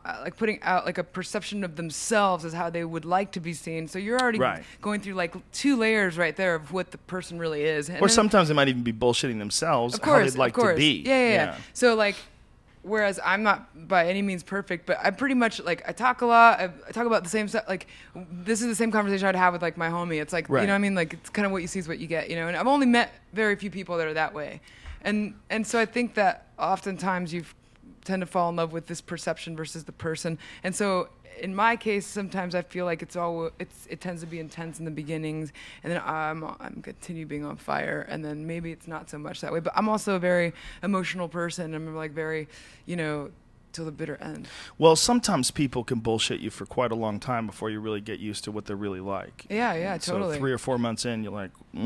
like a perception of themselves as how they would like to be seen, so you're already Right. going through like 2 layers right there of what the person really is. And or then- sometimes they might even be bullshitting themselves of how course, they'd like of course. to be. Yeah. So like, whereas I'm not by any means perfect, but I'm pretty much like I talk a lot. I talk about the same stuff. Like this is the same conversation I'd have with like my homie. It's like Right. you know what I mean. Like it's kind of what you see is what you get. You know. And I've only met very few people that are that way, and so I think that oftentimes you tend to fall in love with this perception versus the person, and so. In my case, sometimes I feel like it tends to be intense in the beginnings, and then I'm continue being on fire, and then maybe it's not so much that way. But I'm also a very emotional person. I'm like very, till the bitter end. Well, sometimes people can bullshit you for quite a long time before you really get used to what they're really like. Yeah, So totally. 3 or 4 months in, you're like, 3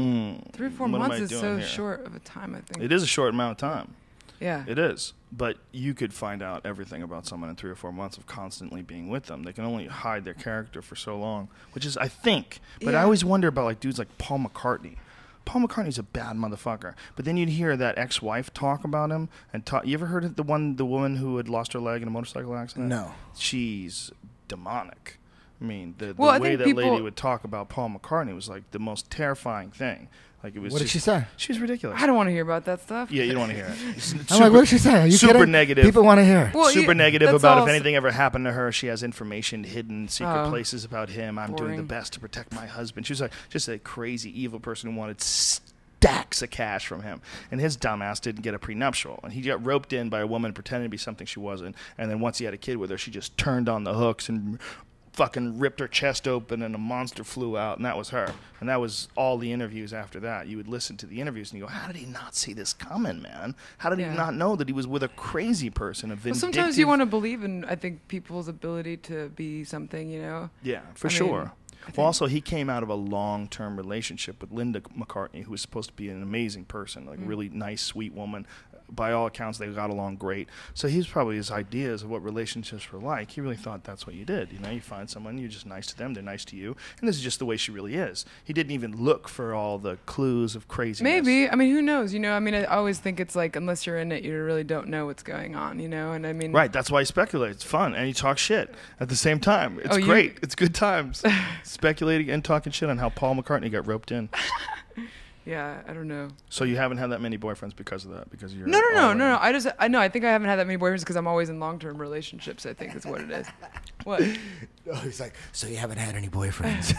or 4 what am months I is doing so here? short of a time, I think. It is a short amount of time. Yeah. It is. But you could find out everything about someone in 3 or 4 months of constantly being with them. They can only hide their character for so long, which is, I think. But I Yeah. always wonder about like dudes like Paul McCartney. Paul McCartney's a bad motherfucker. But then you'd hear that ex-wife talk about him and talk. You ever heard of the woman who had lost her leg in a motorcycle accident? No. She's demonic. I mean, the Well, I way think that people- lady would talk about Paul McCartney was like the most terrifying thing. Like it was. What did just- she say? She was ridiculous. I don't want to hear about that stuff. Yeah, you don't want to hear it. I'm like, what did she say? Are you super kidding? negative. People want to hear. Well, Super negative that's about all if anything ever happened to her. She has information hidden, secret Oh. places about him. I'm doing the Boring. best to protect my husband. She was like just a crazy, evil person who wanted stacks of cash from him. And his dumbass didn't get a prenuptial. And he got roped in by a woman pretending to be something she wasn't. And then once he had a kid with her, she just turned on the hooks and fucking ripped her chest open and a monster flew out, and that was her. And that was all the interviews after that. You would listen to the interviews and you go, how did he not see this coming, man? How did he Yeah. not know that he was with a crazy person, a Well, vindictive... sometimes you want to believe in, I think, people's ability to be something, Yeah, for I sure. mean, Well, also, he came out of a long-term relationship with Linda McCartney, who was supposed to be an amazing person, like really nice, sweet woman. By all accounts, they got along great. So he's probably his ideas of what relationships were like. He really thought that's what you did. You know, you find someone, you're just nice to them, they're nice to you, and this is just the way she really is. He didn't even look for all the clues of craziness. Maybe. I mean, who knows? You know, I mean, I always think it's like, unless you're in it, you really don't know what's going on, you know? And I mean... Right, that's why he speculates. It's fun, and he talks shit at the same time. It's Oh, great. It's good times. Speculating and talking shit on how Paul McCartney got roped in. Yeah, I don't know. So you haven't had that many boyfriends because of that? Because you're No. I think I haven't had that many boyfriends because I'm always in long-term relationships, I think is what it is. What? Oh, he's like, so you haven't had any boyfriends?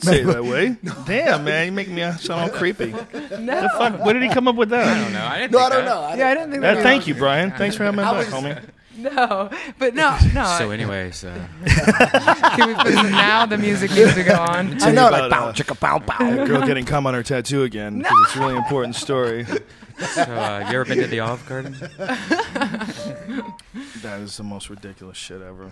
Say it that way. Damn, man, you make me sound all creepy. No. The fuck? Where did he come up with that? I don't know. I didn't No, think I don't that. know. Yeah, I didn't think that. Thank you, Brian. Thanks for having me back, homie. No, but no. So anyways, Can we please, now the music needs to go on. I know, about, like, bow, chicka, bow, bow. A girl getting cum on her tattoo again because it's a really important story. so you ever been to the Olive Garden? That is the most ridiculous shit ever.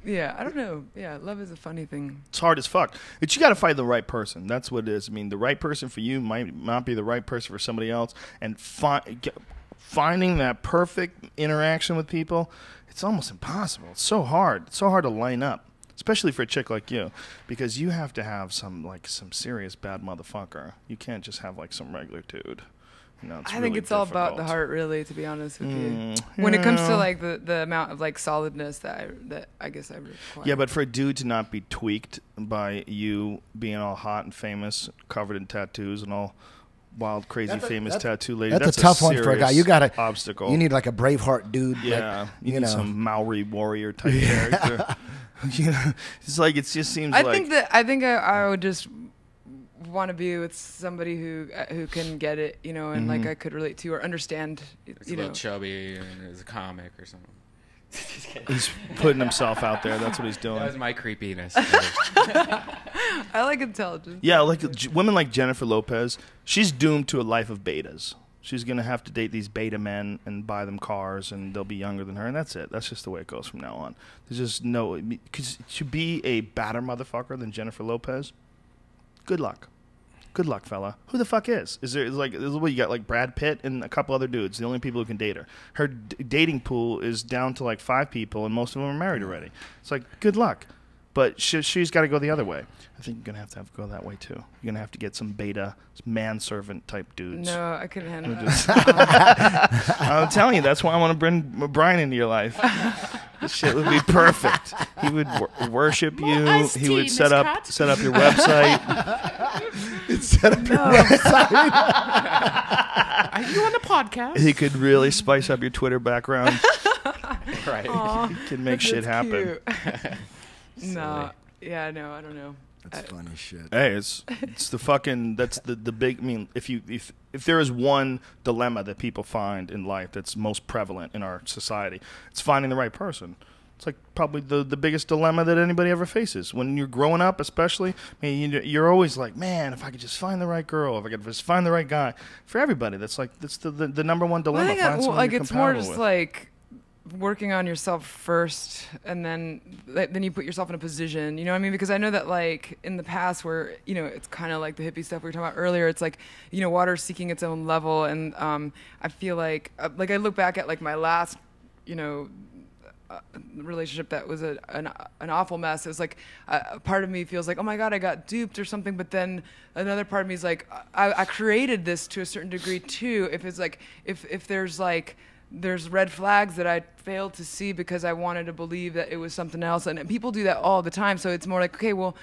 Yeah, I don't know. Yeah, love is a funny thing. It's hard as fuck. But you got to find the right person. That's what it is. I mean, the right person for you might not be the right person for somebody else. And finding that perfect interaction with people, it's almost impossible. It's so hard. It's so hard to line up, especially for a chick like you, because you have to have some serious bad motherfucker. You can't just have like some regular dude. You know, I think it's all about the heart, really, to be honest with you. When it comes to like the amount of like solidness that I guess I require. Yeah, but for a dude to not be tweaked by you being all hot and famous, covered in tattoos and all wild, crazy, famous tattoo lady, That's a tough one for a guy. You got obstacle. You need like a Braveheart dude. Yeah, like, you need some Maori warrior type character. You know, it's like it just seems. I think I would just want to be with somebody who can get it, you know, and like I could relate to or understand. It's a little chubby and is a comic or something. Just kidding. He's putting himself out there. That's what he's doing. That was my creepiness. I like intelligence. Yeah, like women like Jennifer Lopez. She's doomed to a life of betas. She's gonna have to date these beta men and buy them cars, and they'll be younger than her, and that's it. That's just the way it goes from now on. There's just no, because to be a badder motherfucker than Jennifer Lopez, good luck. Good luck, fella. Who the fuck is? Is what you got, like Brad Pitt and a couple other dudes, the only people who can date her. Her dating pool is down to like 5 people, and most of them are married already. It's like, good luck. But she's got to go the other way. I think you're going to have to go that way, too. You're going to have to get some beta, manservant type dudes. No, I couldn't handle that. I'm telling you, that's why I want to bring Brian into your life. This shit would be perfect. He would worship you. He would set up your website. Set up your website. Are you on a podcast? He could really spice up your Twitter background. Right. Aw, He could make shit happen. No, yeah, no, I don't know. That's funny shit. Hey, it's the fucking, that's the big, I mean, if there is one dilemma that people find in life that's most prevalent in our society, it's finding the right person. It's like probably the biggest dilemma that anybody ever faces. When you're growing up, especially, I mean, you're always like, man, if I could just find the right girl, if I could just find the right guy. For everybody, that's the number one dilemma. Well, I think Find like you're it's more compatible just with. like working on yourself first, and then you put yourself in a position, you know what I mean? Because I know that like in the past where, you know, it's kind of like the hippie stuff we were talking about earlier, it's like, you know, water seeking its own level, and I feel like I look back at like my last, you know, relationship that was an awful mess. It was like a part of me feels like, oh my God, I got duped or something, but then another part of me is like, I created this to a certain degree too. If it's like, if there's like, there's red flags that I failed to see because I wanted to believe that it was something else. And people do that all the time. So it's more like, okay, well,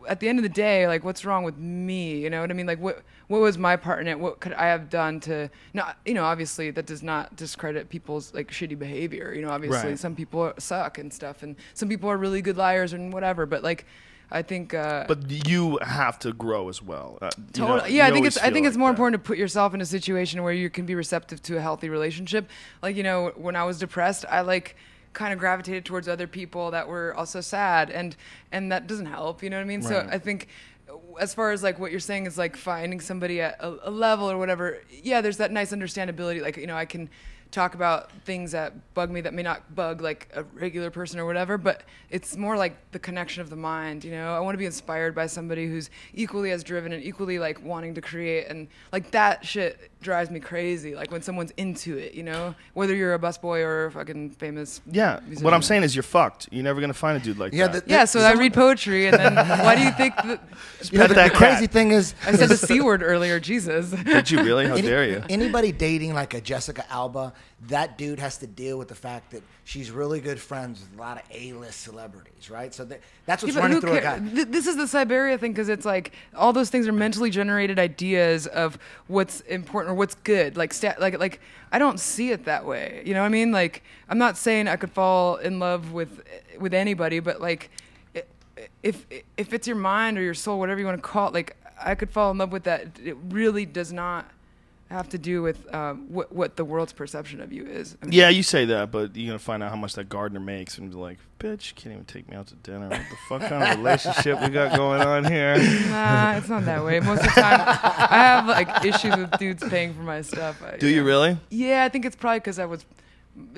at the end of the day, like, what's wrong with me? You know what I mean? Like, what was my part in it? What could I have done to, not, you know, obviously that does not discredit people's like shitty behavior. You know, obviously Right. Some people suck and stuff, and some people are really good liars and whatever. But like, I think. But you have to grow as well. Totally. Yeah, I think it's more important to put yourself in a situation where you can be receptive to a healthy relationship. Like, you know, when I was depressed, I like kind of gravitated towards other people that were also sad, and that doesn't help. You know what I mean? Right. So I think, as far as like what you're saying is like finding somebody at a level or whatever. Yeah, there's that nice understandability. Like, you know, I can talk about things that bug me that may not bug like a regular person or whatever, but it's more like the connection of the mind, you know? I want to be inspired by somebody who's equally as driven and equally like wanting to create, and like that shit drives me crazy. Like when someone's into it, you know? Whether you're a busboy or a fucking famous musician. What I'm saying is you're fucked. You're never going to find a dude like that. So I read poetry, and then why do you think that... The crazy thing is... I said the C word earlier, Jesus. Did you really? How dare you? Anybody dating like a Jessica Alba, that dude has to deal with the fact that she's really good friends with a lot of A-list celebrities, right? So that's what's running through a guy. This is the Siberia thing, because it's like all those things are mentally generated ideas of what's important or what's good. Like I don't see it that way. You know what I mean? Like I'm not saying I could fall in love with anybody, but like if it's your mind or your soul, whatever you want to call it, like I could fall in love with that. It really does not have to do with what the world's perception of you is. I mean, yeah, you say that, but you're gonna find out how much that gardener makes, and be like, "Bitch, you can't even take me out to dinner. What the fuck kind of relationship we got going on here?" Nah, it's not that way. Most of the time, I have like issues with dudes paying for my stuff. Do you really? Yeah, I think it's probably because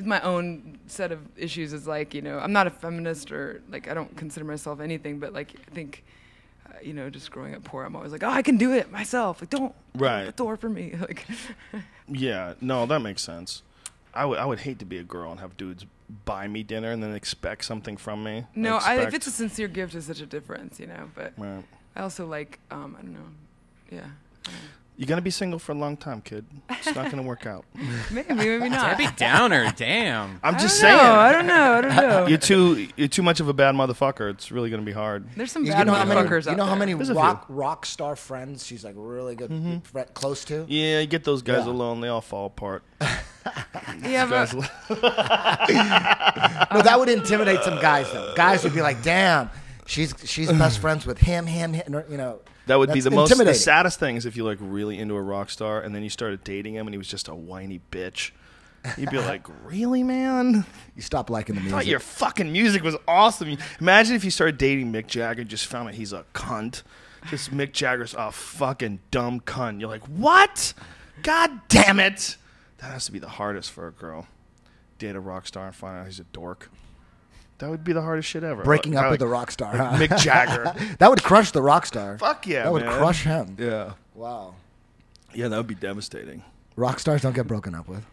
my own set of issues is like, you know, I'm not a feminist or like I don't consider myself anything, but like I think. You know, just growing up poor, I'm always like, oh, I can do it myself. Like, don't open the door for me. Like, yeah, no, that makes sense. I would hate to be a girl and have dudes buy me dinner and then expect something from me. No, if it's a sincere gift, it's such a difference, you know. But right. I also like, I don't know, yeah. You're gonna be single for a long time, kid. It's not gonna work out. maybe not. Debbie Downer, damn. I'm just saying. I don't know. You're too much of a bad motherfucker. It's really gonna be hard. There's some bad motherfuckers out there. You know how many rock star friends she's like really good, close to? Yeah, you get those guys alone, they all fall apart. Yeah, but no, that would intimidate some guys though. Guys would be like, "Damn, she's best friends with him, you know." That would be the saddest thing is if you like really into a rock star and then you started dating him and he was just a whiny bitch. You'd be like, really, man? You stop liking the music. I thought your fucking music was awesome. Imagine if you started dating Mick Jagger and just found out he's a cunt. Just Mick Jagger's a fucking dumb cunt. You're like, what? God damn it. That has to be the hardest for a girl. Date a rock star and find out he's a dork. That would be the hardest shit ever. Breaking up with a rock star, huh? Mick Jagger. That would crush the rock star. Fuck yeah, that would crush him. Yeah. Wow. Yeah, that would be devastating. Rock stars don't get broken up with.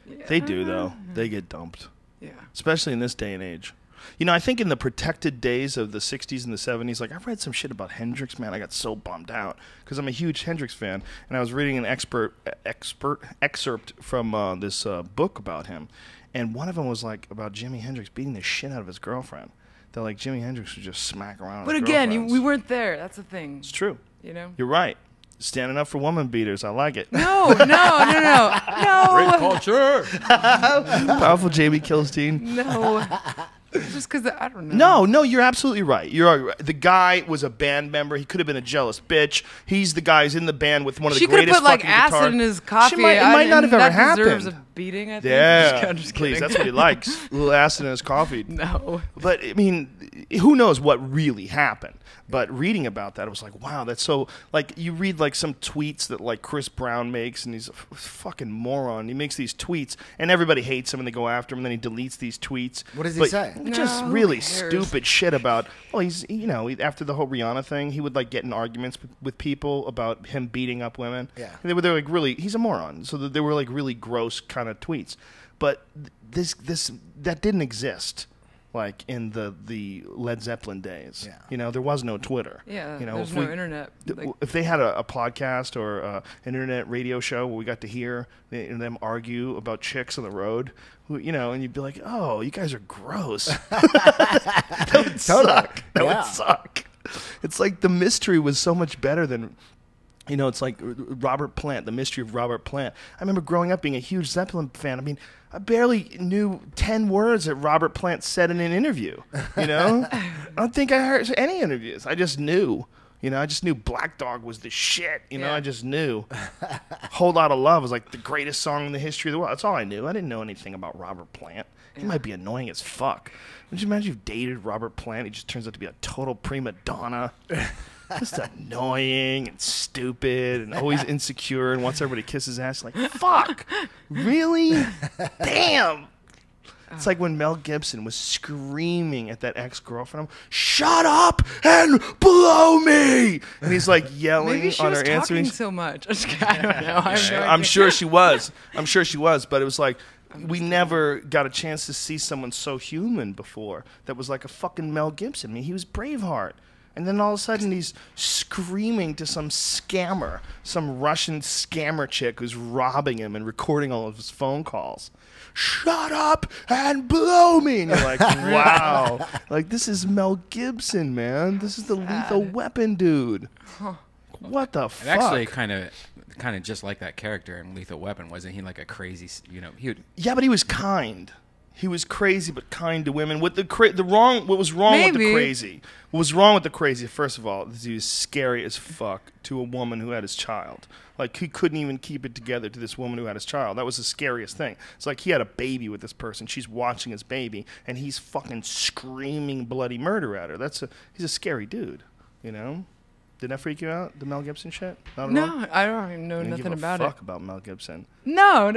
Yeah. They do, though. They get dumped. Yeah. Especially in this day and age. You know, I think in the protected days of the 60s and the 70s, like, I've read some shit about Hendrix, man. I got so bummed out because I'm a huge Hendrix fan. And I was reading an excerpt from this book about him. And one of them was, like, about Jimi Hendrix beating the shit out of his girlfriend. That, like, Jimi Hendrix would just smack around But his again, girlfriends. we weren't there. That's the thing. It's true. You know? You're right. Standing up for woman beaters. I like it. No. Great culture. Powerful Jamie Kilstein. No. Just because I don't know. No, you're absolutely right. You're right. The guy was a band member. He could have been a jealous bitch. He's the guy who's in the band with one of the greatest put like fucking acid guitar. in his coffee. It might not have ever that happened. Deserves a beating, I think. Yeah, I'm just please. kidding. That's what he likes. A little acid in his coffee. No. But I mean, who knows what really happened? But reading about that, it was like, wow, that's so. Like you read like some tweets that like Chris Brown makes, and he's a fucking moron. He makes these tweets, and everybody hates him, and they go after him, and then he deletes these tweets. What does he say? Just No, really who cares? stupid shit about. Well, after the whole Rihanna thing, he would like get in arguments with people about him beating up women. Yeah, and they're like really. He's a moron. So they were like really gross kind of tweets. But this that didn't exist. Like in the Led Zeppelin days, there was no Twitter. Yeah, there's no internet. If they had a podcast or an internet radio show where we got to hear them argue about chicks on the road, and you'd be like, "Oh, you guys are gross." That would suck. That would suck. It's like the mystery was so much better than. It's like Robert Plant, the mystery of Robert Plant. I remember growing up being a huge Zeppelin fan. I mean, I barely knew 10 words that Robert Plant said in an interview, I don't think I heard any interviews. I just knew, I just knew Black Dog was the shit, I just knew. Whole Lot of Love was like the greatest song in the history of the world. That's all I knew. I didn't know anything about Robert Plant. He might be annoying as fuck. Would you imagine you've dated Robert Plant? He just turns out to be a total prima donna. Just annoying and stupid and always insecure and wants everybody to kiss his ass. Like, fuck, really? Damn. It's like when Mel Gibson was screaming at that ex-girlfriend, "Shut up and blow me!" And he's like yelling Maybe she on was her talking answering. so much. I don't know. I'm sure she was. I'm sure she was. But it was like we never got a chance to see someone so human before. That was like a fucking Mel Gibson. I mean, he was Braveheart. And then all of a sudden he's screaming to some scammer, some Russian scammer chick who's robbing him and recording all of his phone calls. "Shut up and blow me!" And you're like, wow. Like, this is Mel Gibson, man. This is the Lethal Weapon dude. What the fuck? Actually, kind of just like that character in Lethal Weapon, wasn't he? Like a crazy, he would. Yeah, but he was kind. He was crazy but kind to women. What was wrong with the crazy? What was wrong with the crazy? First of all, is he was scary as fuck to a woman who had his child. Like, he couldn't even keep it together to this woman who had his child. That was the scariest thing. It's like he had a baby with this person. She's watching his baby, and he's fucking screaming bloody murder at her. He's a scary dude, you know? Did that freak you out, the Mel Gibson shit? No, I don't even know I didn't nothing give a about fuck it. about Mel Gibson. No,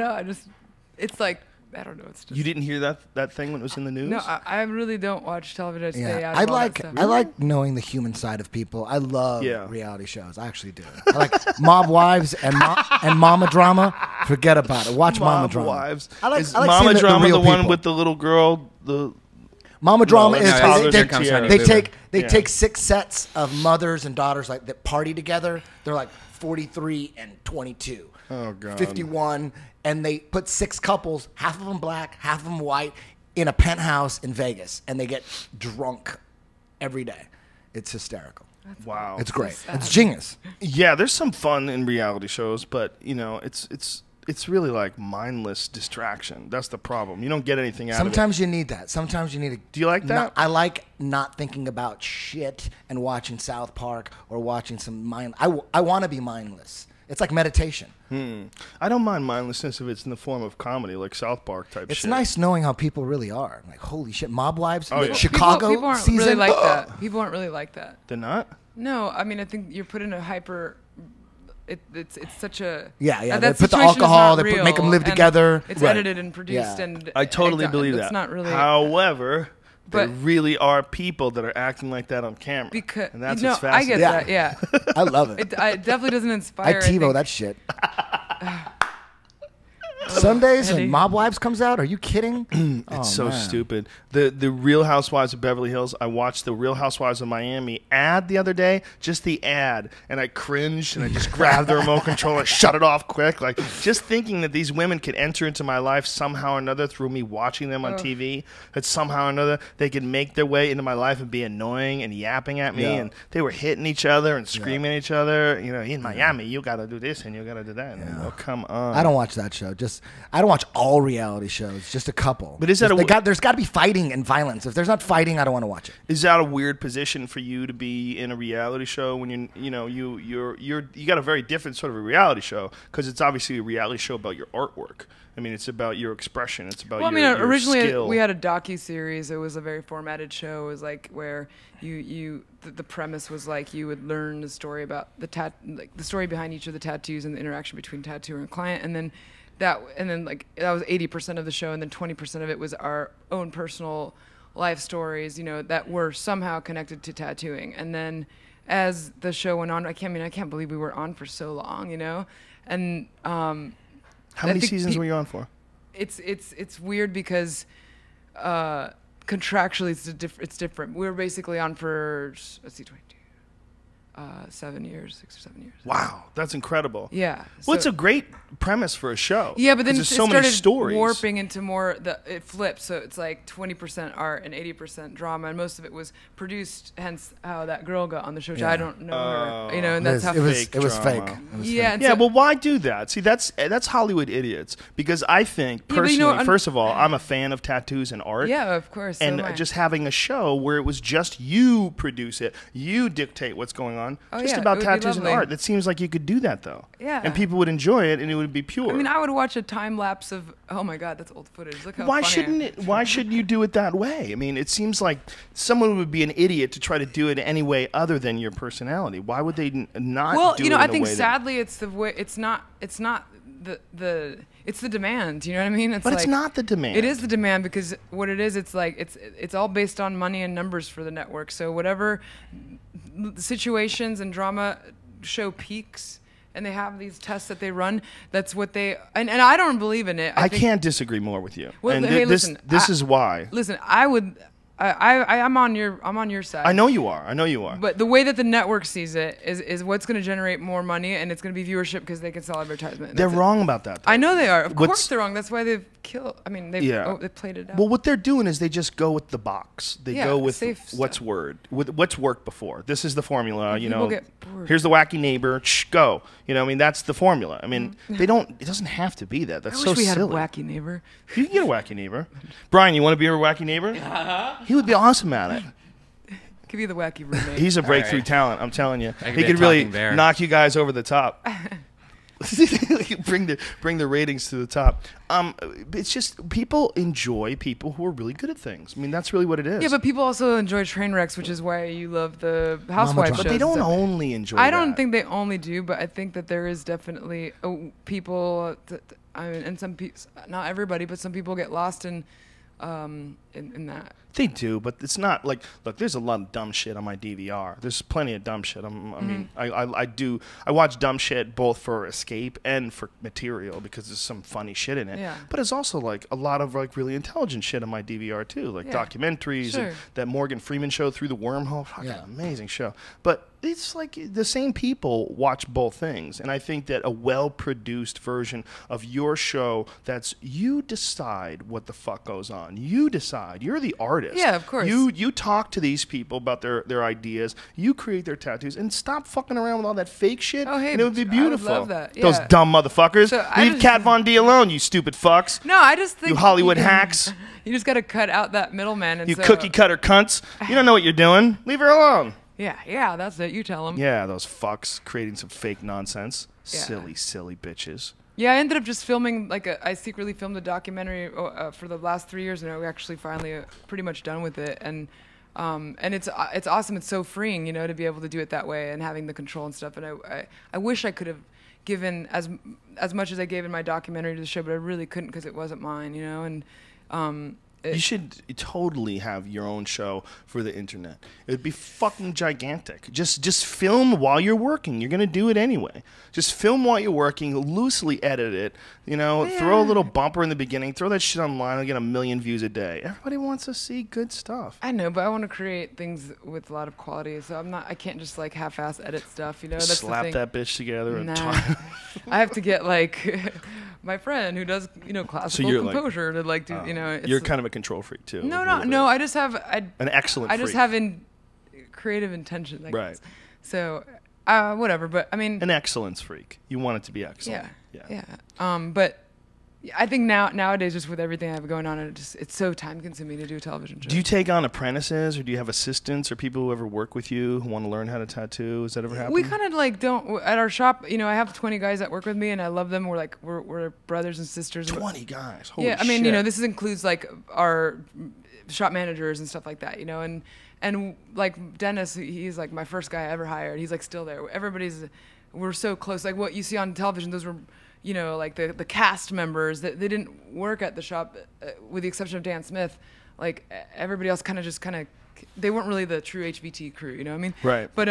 it's like, I don't know. It's just. You didn't hear that thing when it was in the news? No, I really don't watch television. I stay out I of all that like stuff. I like knowing the human side of people. I love Yeah. reality shows. I actually do. I like Mob Wives and Mama Drama. Forget about it. Watch Mama Drama. Wives. I like Is seeing Mama Drama real the one people. with the little girl? Mama Drama that's is Tyler they, Comes Honey they Boo take Boo. they Yeah. take 6 sets of mothers and daughters like that party together. They're like 43 and 22. Oh, God. 51, and they put 6 couples, half of them black, half of them white, in a penthouse in Vegas, and they get drunk every day. It's hysterical. Wow. It's great. sad. It's genius. Yeah, there's some fun in reality shows, but it's really like mindless distraction. That's the problem. You don't get anything out of it. Sometimes you need that. Sometimes you need to. Do you like that? I like not thinking about shit and watching South Park or watching some mind. I want to be mindless. It's like meditation. I don't mind mindlessness if it's in the form of comedy, like South Park type It's shit. nice knowing how people really are. Like, holy shit, Mob Wives, Oh, yeah. Chicago people aren't season. really like that. People aren't really like that. They're not? No, I mean, I think you're put in a hyper. It's such a Yeah. that They put the situation is alcohol. not They make them real, live and together. It's Right. edited and produced, Yeah. and I totally believe that. It's not really. However, there But- really are people that are acting like that on camera. because and that's no, what's I get fascinating. Yeah. that. Yeah, I love it. it definitely doesn't I inspire. TiVo think. that shit. Sundays Eddie. and Mob Wives comes out. Are you kidding? It's so stupid. The Real Housewives of Beverly Hills. I watched the Real Housewives of Miami ad the other day, just the ad, and I cringed and I just grabbed the remote control and shut it off quick. Like, just thinking that these women could enter into my life somehow or another through me watching them on TV. That somehow or another they could make their way into my life and be annoying and yapping at me. Yeah. And they were hitting each other and screaming at each other. You know, in Miami, you got to do this and you got to do that. And, oh, come on. I don't watch that show. I don't watch all reality shows. Just a couple. But is that there's got to be fighting and violence. If there's not fighting, I don't want to watch it. Is that a weird position for you to be in a reality show when you got a very different sort of a reality show, because it's obviously a reality show about your artwork. I mean, it's about your expression. It's about your originally skill. we had a docu-series. It was a very formatted show. It was like where the premise was like you would learn the story about the story behind each of the tattoos and the interaction between tattooer and client, and then that was 80% of the show, and then 20% of it was our own personal life stories, that were somehow connected to tattooing. And then as the show went on, I can't believe we were on for so long, and How many seasons were you on for? It's weird because contractually it's different. We were basically on for 7 years, 6 or 7 years. Wow, that's incredible. Yeah. Well, it's a great premise for a show. Yeah, but then there's it so started many stories. warping into more. It flipped, so it's like 20% art and 80% drama, and most of it was produced. Hence, how that girl got on the show. Which I don't know her, and that's how it was fake fake. drama. Yeah, and Yeah, so- well, why do that? See, that's Hollywood idiots. Because I think Yeah, but personally, first of all, I'm a fan of tattoos and art. yeah, of course. So And am I. just having a show where it was just you produce it, you dictate what's going on, Oh, just yeah, about it would be tattoos and lovely. art. That seems like you could do that though. Yeah. And people would enjoy it, and it would be pure. I mean, I would watch a time lapse of. Oh my God, that's old footage. Look how Why funny shouldn't it? Why shouldn't you do it that way? I mean, it seems like someone would be an idiot to try to do it any way other than your personality. Why would they not? Well, do you know, it in I a think way that- sadly it's the way. It's not it's the demand. You know what I mean? But it's not the demand. It is the demand because what it is, it's like it's all based on money and numbers for the network. So whatever situations and drama show peaks, and they have these tests that they run. That's what they and I don't believe in it. I think, can't disagree more with you. Well, and hey, this listen, this is why. Listen, I would. I'm on your side. I know you are. I know you are. But the way that the network sees it is what's going to generate more money, and it's going to be viewership because they can sell advertisement. and They're that's it. wrong about that. Though. I know they are. Of What's- course they're wrong. That's why they've killed. I mean, they've played it out. Well, what they're doing is they just go with the box. They Yeah, go with safe what's stuff. what's worked before. This is the formula. You People know, get bored. here's the wacky neighbor. Shh, go. You know, I mean, that's the formula. I mean, they don't. It doesn't have to be that. That's I so wish we had silly. a wacky neighbor. You can get a wacky neighbor. Brian, you want to be a wacky neighbor? He would be awesome at it. Could be the wacky roommate. He's a breakthrough right. talent. I'm telling you. I could He be a could really talking bear. knock you guys over the top. bring the ratings to the top. It's just people enjoy people who are really good at things. I mean, that's really what it is. Yeah, but people also enjoy train wrecks, which is why you love the housewife Drama. shows. But they and don't stuff. only enjoy. I don't that. think they only do, but I think that there is definitely people. I mean, and some people, not everybody, but some people get lost in that. They do, but it's not like, look, there's a lot of dumb shit on my DVR. There's plenty of dumb shit. I mean, I watch dumb shit both for escape and for material because there's some funny shit in it. Yeah. But it's also like a lot of like really intelligent shit on my DVR too, like Yeah. documentaries Sure. and that Morgan Freeman show Through the Wormhole. Fucking Yeah. amazing show. But it's like the same people watch both things, and I think that a well-produced version of your show that's you decide what the fuck goes on. You decide. You're the artist. Yeah, of course. You talk to these people about their ideas. You create their tattoos, and stop fucking around with all that fake shit. Oh, hey, and it would be I would beautiful. love that, Those yeah. dumb motherfuckers. So I Leave just- Kat Von D alone, you stupid fucks. No, I just think You Hollywood hacks. You just got to cut out that middleman. And You so, cookie cutter cunts. You don't know what you're doing. Leave her alone. Yeah, that's it. You tell them. Yeah, those fucks creating some fake nonsense. Yeah. Silly bitches. Yeah, I ended up just filming I secretly filmed a documentary for the last 3 years, and we're actually finally pretty much done with it. And it's awesome. It's so freeing, you know, to be able to do it that way and having the control and stuff. And I wish I could have given as much as I gave in my documentary to the show, but I really couldn't because it wasn't mine, you know. And You should totally have your own show for the internet. It would be fucking gigantic. Just film while you're working. You're gonna do it anyway. Just film while you're working. Loosely edit it. You know, throw a little bumper in the beginning. Throw that shit online. I'll get 1 million views a day. Everybody wants to see good stuff. I know, but I want to create things with a lot of quality, so I can't just like half-ass edit stuff, you know. That's Slap the thing. that bitch together and Nah. I have to get like my friend who does, you know, classical you're, like- composure to like do, you know. It's You're kind of a control freak too. no, like a no, little no. bit. I just have An excellent I just freak. have creative intention, I guess. Right. So, whatever. But I mean, An excellence freak. You want it to be excellent. yeah. But I think nowadays, just with everything I have going on, it's so time consuming to do a television show. Do you take on apprentices, or do you have assistants, or people who ever work with you who want to learn how to tattoo? Has that ever happened? We kind of like don't at our shop. You know, I have 20 guys that work with me, and I love them. We're brothers and sisters. 20 guys. Holy Yeah, I mean, shit. you know, this includes like our shop managers and stuff like that, you know, and like Dennis, he's like my first guy I ever hired. He's like still there. We're so close. Like what you see on television, those were, you know, like the cast members that they didn't work at the shop, with the exception of Dan Smith. Like everybody else kind of, they weren't really the true HVT crew, you know what I mean? Right. But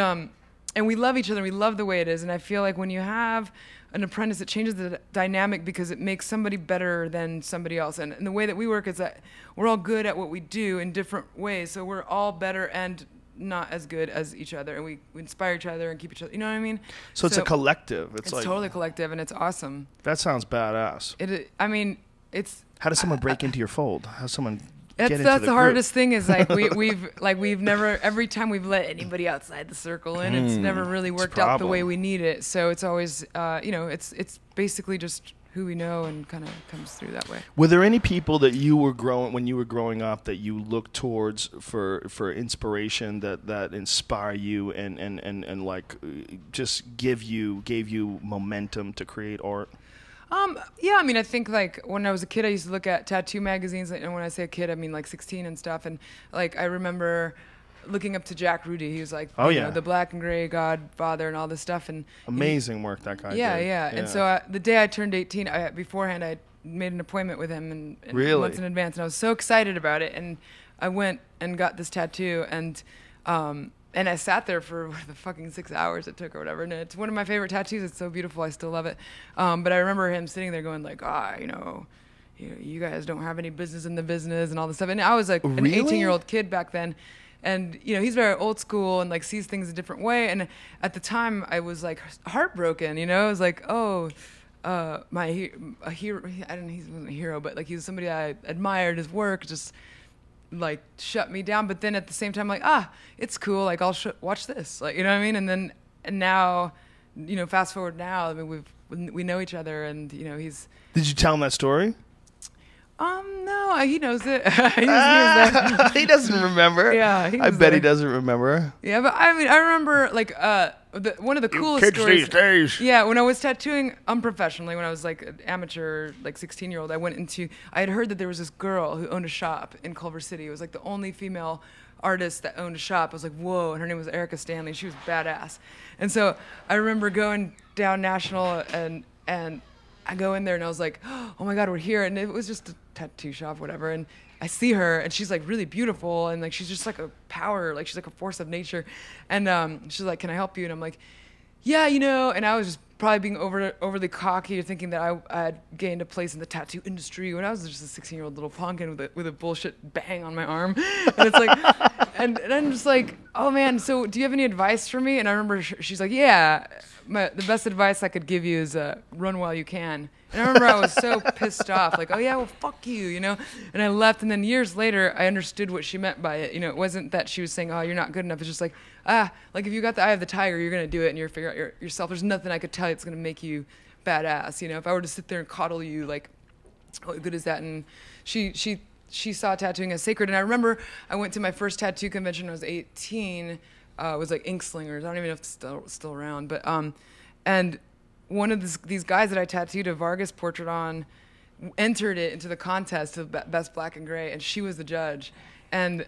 and we love each other. We love the way it is, and I feel like when you have an apprentice, it changes the dynamic because it makes somebody better than somebody else. And the way that we work is that we're all good at what we do in different ways, so we're all better and not as good as each other, and we inspire each other and keep each other. You know what I mean? So it's a collective. It's like totally collective, and it's awesome. that sounds badass. I mean, it's. How does someone break into your fold? How does someone get into That's the group? hardest thing is like we've never, every time we've let anybody outside the circle in, it's never really worked out the way problem. we need it. So it's always you know, it's basically just who we know and kind of comes through that way. Were there any people that when you were growing up that you looked towards for inspiration that inspire you and like just gave you momentum to create art? Yeah, I mean, I think like when I was a kid, I used to look at tattoo magazines, and when I say a kid, I mean like 16 and stuff. And like I remember looking up to Jack Rudy. He was like, you know, the black and gray godfather and all this stuff. And amazing work that guy did. Yeah. And so the day I turned 18, beforehand I made an appointment with him and really? Months in advance, and I was so excited about it. And I went and got this tattoo, and I sat there for the fucking 6 hours it took or whatever. And it's one of my favorite tattoos. It's so beautiful. I still love it. But I remember him sitting there going like, you guys don't have any business in the business and all this stuff. And I was like an 18-year-old kid back then. And, you know, he's very old school and, like, sees things a different way. And at the time, I was, like, heartbroken, you know? I was like, a hero. He wasn't a hero, but, like, he was somebody I admired. His work just, like, shut me down. But then at the same time, like, it's cool. Like, I'll watch this. Like, you know what I mean? And now, you know, fast forward now, I mean, we know each other. And, you know, he's... Did you tell him that story? No, he knows it. He doesn't remember. Yeah, I bet he doesn't remember. Yeah, but I mean, I remember like one of the coolest kids stories. These days. Yeah, when I was tattooing unprofessionally, when I was like an amateur, like 16-year-old, I had heard that there was this girl who owned a shop in Culver City. It was like the only female artist that owned a shop. I was like, whoa, and her name was Erica Stanley. She was badass. And so I remember going down National and I go in there and I was like, oh my God, we're here. And it was just a tattoo shop, whatever. And I see her and she's like really beautiful. And like, she's just like a power, like she's like a force of nature. And she's like, can I help you? And I'm like, yeah, you know, and I was just probably being overly cocky or thinking that I had gained a place in the tattoo industry when I was just a 16-year-old little pumpkin with a bullshit bang on my arm. And it's like, and I'm just like, oh man, so do you have any advice for me? And I remember she's like, yeah, the best advice I could give you is run while you can. And I remember I was so pissed off, like, oh yeah, well fuck you, you know? And I left, and then years later, I understood what she meant by it. You know, it wasn't that she was saying, oh, you're not good enough. It's just like, like if you got the eye of the tiger, you're gonna do it, and you're figure out yourself. There's nothing I could tell you that's gonna make you badass. You know, if I were to sit there and coddle you, like, what good is that? And she saw tattooing as sacred. And I remember I went to my first tattoo convention when I was 18. It was like Ink Slingers. I don't even know if it's still around, but and one of these guys that I tattooed a Vargas portrait on entered it into the contest of best black and gray, and she was the judge. And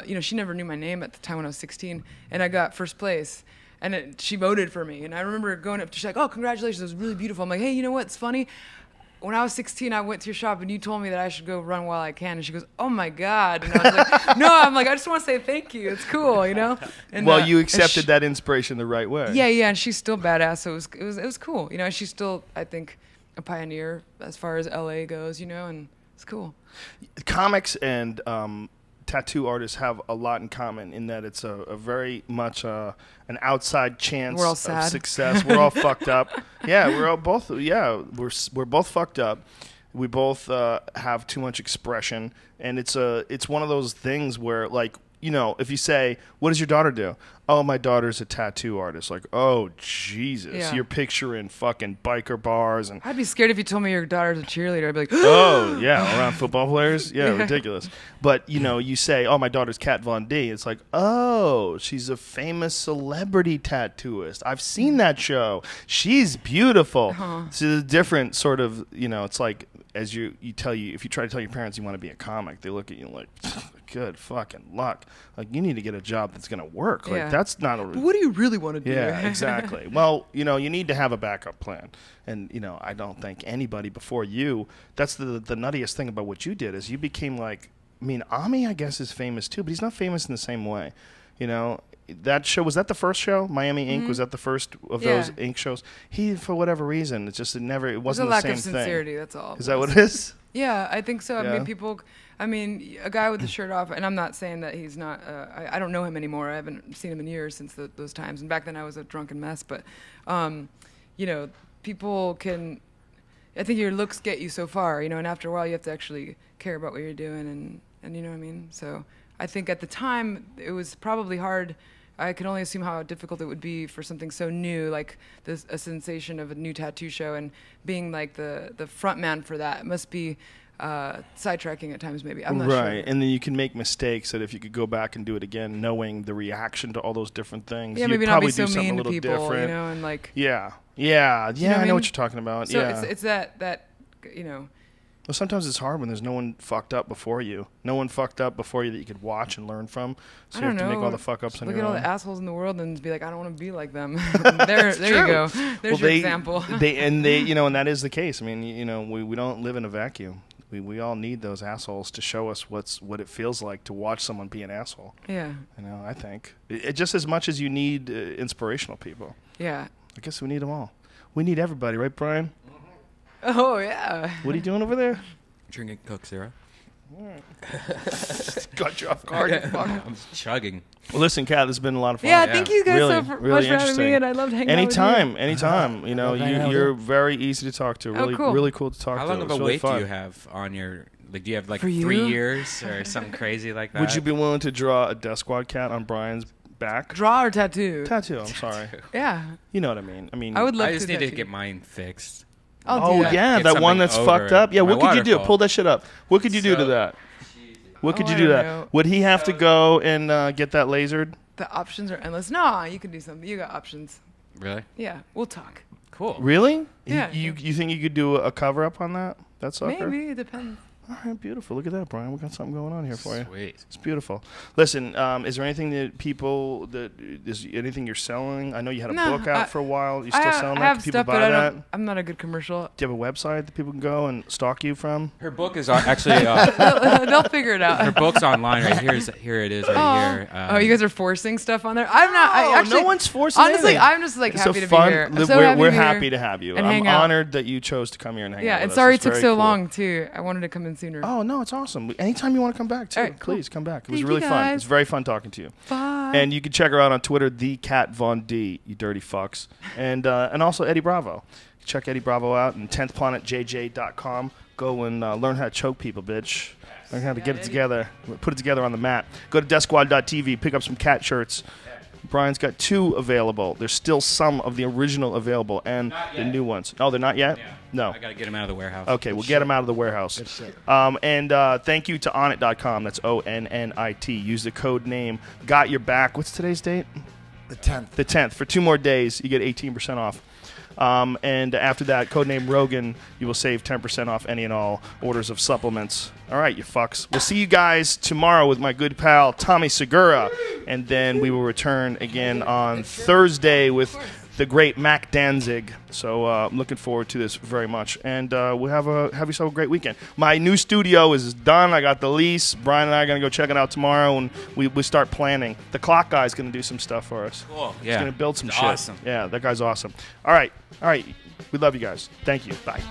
you know, she never knew my name at the time when I was 16, and I got first place. And she voted for me. And I remember going up to, she's like, oh, congratulations, it was really beautiful. I'm like, hey, you know what? It's funny. When I was 16, I went to your shop and you told me that I should go run while I can. And she goes, oh my God. And I was like, no, I'm like, I just want to say thank you. It's cool, you know? And, well, you accepted that inspiration the right way. Yeah. And she's still badass. So it was cool. You know, she's still, I think, a pioneer as far as LA goes, you know, and it's cool. Comics and tattoo artists have a lot in common in that it's a very much an outside chance of success. We're all fucked up. Yeah, we're both fucked up. We both have too much expression, and it's one of those things where, like, you know, if you say, what does your daughter do? Oh, my daughter's a tattoo artist. Like, oh, Jesus. Yeah. You're picturing fucking biker bars. And I'd be scared if you told me your daughter's a cheerleader. I'd be like, oh, yeah, around football players? Yeah, ridiculous. But, you know, you say, oh, my daughter's Kat Von D. It's like, oh, she's a famous celebrity tattooist. I've seen that show. She's beautiful. Uh-huh. It's a different sort of, you know, it's like, as if you try to tell your parents you want to be a comic, they look at you like, good fucking luck. Like, you need to get a job that's going to work. Like, that's not a... But what do you really want to do? Yeah, exactly. Well, you know, you need to have a backup plan. And, you know, I don't think anybody before you... That's the nuttiest thing about what you did is you became like... I mean, Ami, I guess, is famous too, but he's not famous in the same way. You know, that show... Was that the first show? Miami Ink? Was that the first of those Ink shows? He, for whatever reason, it wasn't the same thing. There's a lack of sincerity, that's all. Is that what it is? Yeah, I think so. Yeah. I mean, a guy with the shirt off, and I'm not saying that he's not, I don't know him anymore. I haven't seen him in years since those times. And back then I was a drunken mess. But, you know, people can, I think your looks get you so far, you know, and after a while you have to actually care about what you're doing and you know what I mean? So I think at the time it was probably hard I can only assume how difficult it would be for something so new, like a sensation of a new tattoo show, and being like the front man for that. It must be sidetracking at times, maybe. I'm not sure. Right, and then you can make mistakes that if you could go back and do it again, knowing the reaction to all those different things, Yeah, you'd maybe not probably be so do something mean a to little people, different. you know, and like. Yeah, know I know mean? what you're talking about. So yeah, it's that you know. well, sometimes it's hard when there's no one fucked up before you. No one fucked up before you that you could watch and learn from. So I you don't have to know. make all the fuck ups on Look your at all own. the assholes in the world and be like, I don't want to be like them. there you go. There's your example. And that is the case. I mean, we don't live in a vacuum. We all need those assholes to show us what it feels like to watch someone be an asshole. Yeah. I think just as much as you need inspirational people. Yeah. I guess we need them all. We need everybody, right, Brian? Oh yeah. What are you doing over there? Drinking Coke Zero. Got you off guard. You fuck. I'm chugging. Well, listen, Kat, this has been a lot of fun. Yeah, thank you guys Really, so really much for having interesting. me, and I loved hanging out Anytime. I love hanging out with You're you. very easy to talk to. Really, cool. really cool to talk How to. long of It's a really wait fun. do you have on your? Like, do you have like For 3 you? years or something crazy like that? Would you be willing to draw a Death Squad cat on Brian's back? Draw or tattoo? Tattoo. I'm sorry. Yeah. You know what I mean. I would love I just to need to tattoo. get mine fixed. I'll do that. Yeah, Get that one something that's over fucked up. Yeah, my what could you do? waterfall. Pull that shit up. What could you do to So- that? What could Oh, you I do don't that? know. Would he have to go and get that lasered? The options are endless. No, you can do something. You got options. Really? Yeah, we'll talk. Cool. Really? Yeah. You think you could do a cover up on that? That sucker? Maybe it depends. All right, beautiful. Look at that, Brian. We got something going on here for you. Sweet. It's beautiful. Listen, is there anything is anything you're selling? I know you had a No, book out for a while. You still selling I that? have Can people stuff, buy but that? I'm not a good commercial. Do you have a website that people can go and stalk you from? Her book is actually They'll figure it out. her book's online right here. It is right here. Oh, you guys are forcing stuff on there. I'm not. I actually, no one's forcing honestly, anything. I'm just like It's happy so to be fun. here. I'm We're, so happy we're to be here happy to have you. and I'm hang out. honored that you chose to come here and hang out. Yeah, with and us. sorry it It's took very so cool. long too. I wanted to come in sooner. Oh no, it's awesome. Anytime you want to come back too, All right, cool. please come back. It was Thank really you, fun. guys. It's very fun talking to you. Bye. And you can check her out on Twitter, the Cat Von D, you dirty fucks, and also Eddie Bravo. Check Eddie Bravo out and 10thplanetjj.com. Go and learn how to choke people, bitch. Learn how to get it together, put it together on the mat. Go to deathsquad.tv, pick up some cat shirts. Brian's got 2 available. There's still some of the original available and the new ones. Oh, they're not yet? Yeah. No. I gotta get them out of the warehouse. Okay, we'll get them out of the warehouse. Good shit. And thank you to onnit.com. That's ONNIT. Use the code name Got Your Back. What's today's date? The 10th. The 10th. For 2 more days, you get 18% off. And after that, codename Rogan, you will save 10% off any and all orders of supplements. All right, you fucks. We'll see you guys tomorrow with my good pal Tommy Segura, and then we will return again on Thursday with the great Mac Danzig. So I'm looking forward to this very much, and we'll have yourself a great weekend. My new studio is done. I got the lease. Brian and I are gonna go check it out tomorrow, and we start planning. The clock guy's gonna do some stuff for us. Cool. He's Yeah. gonna build some It's shit. awesome. Yeah, that guy's awesome. All right. We love you guys. Thank you. Bye.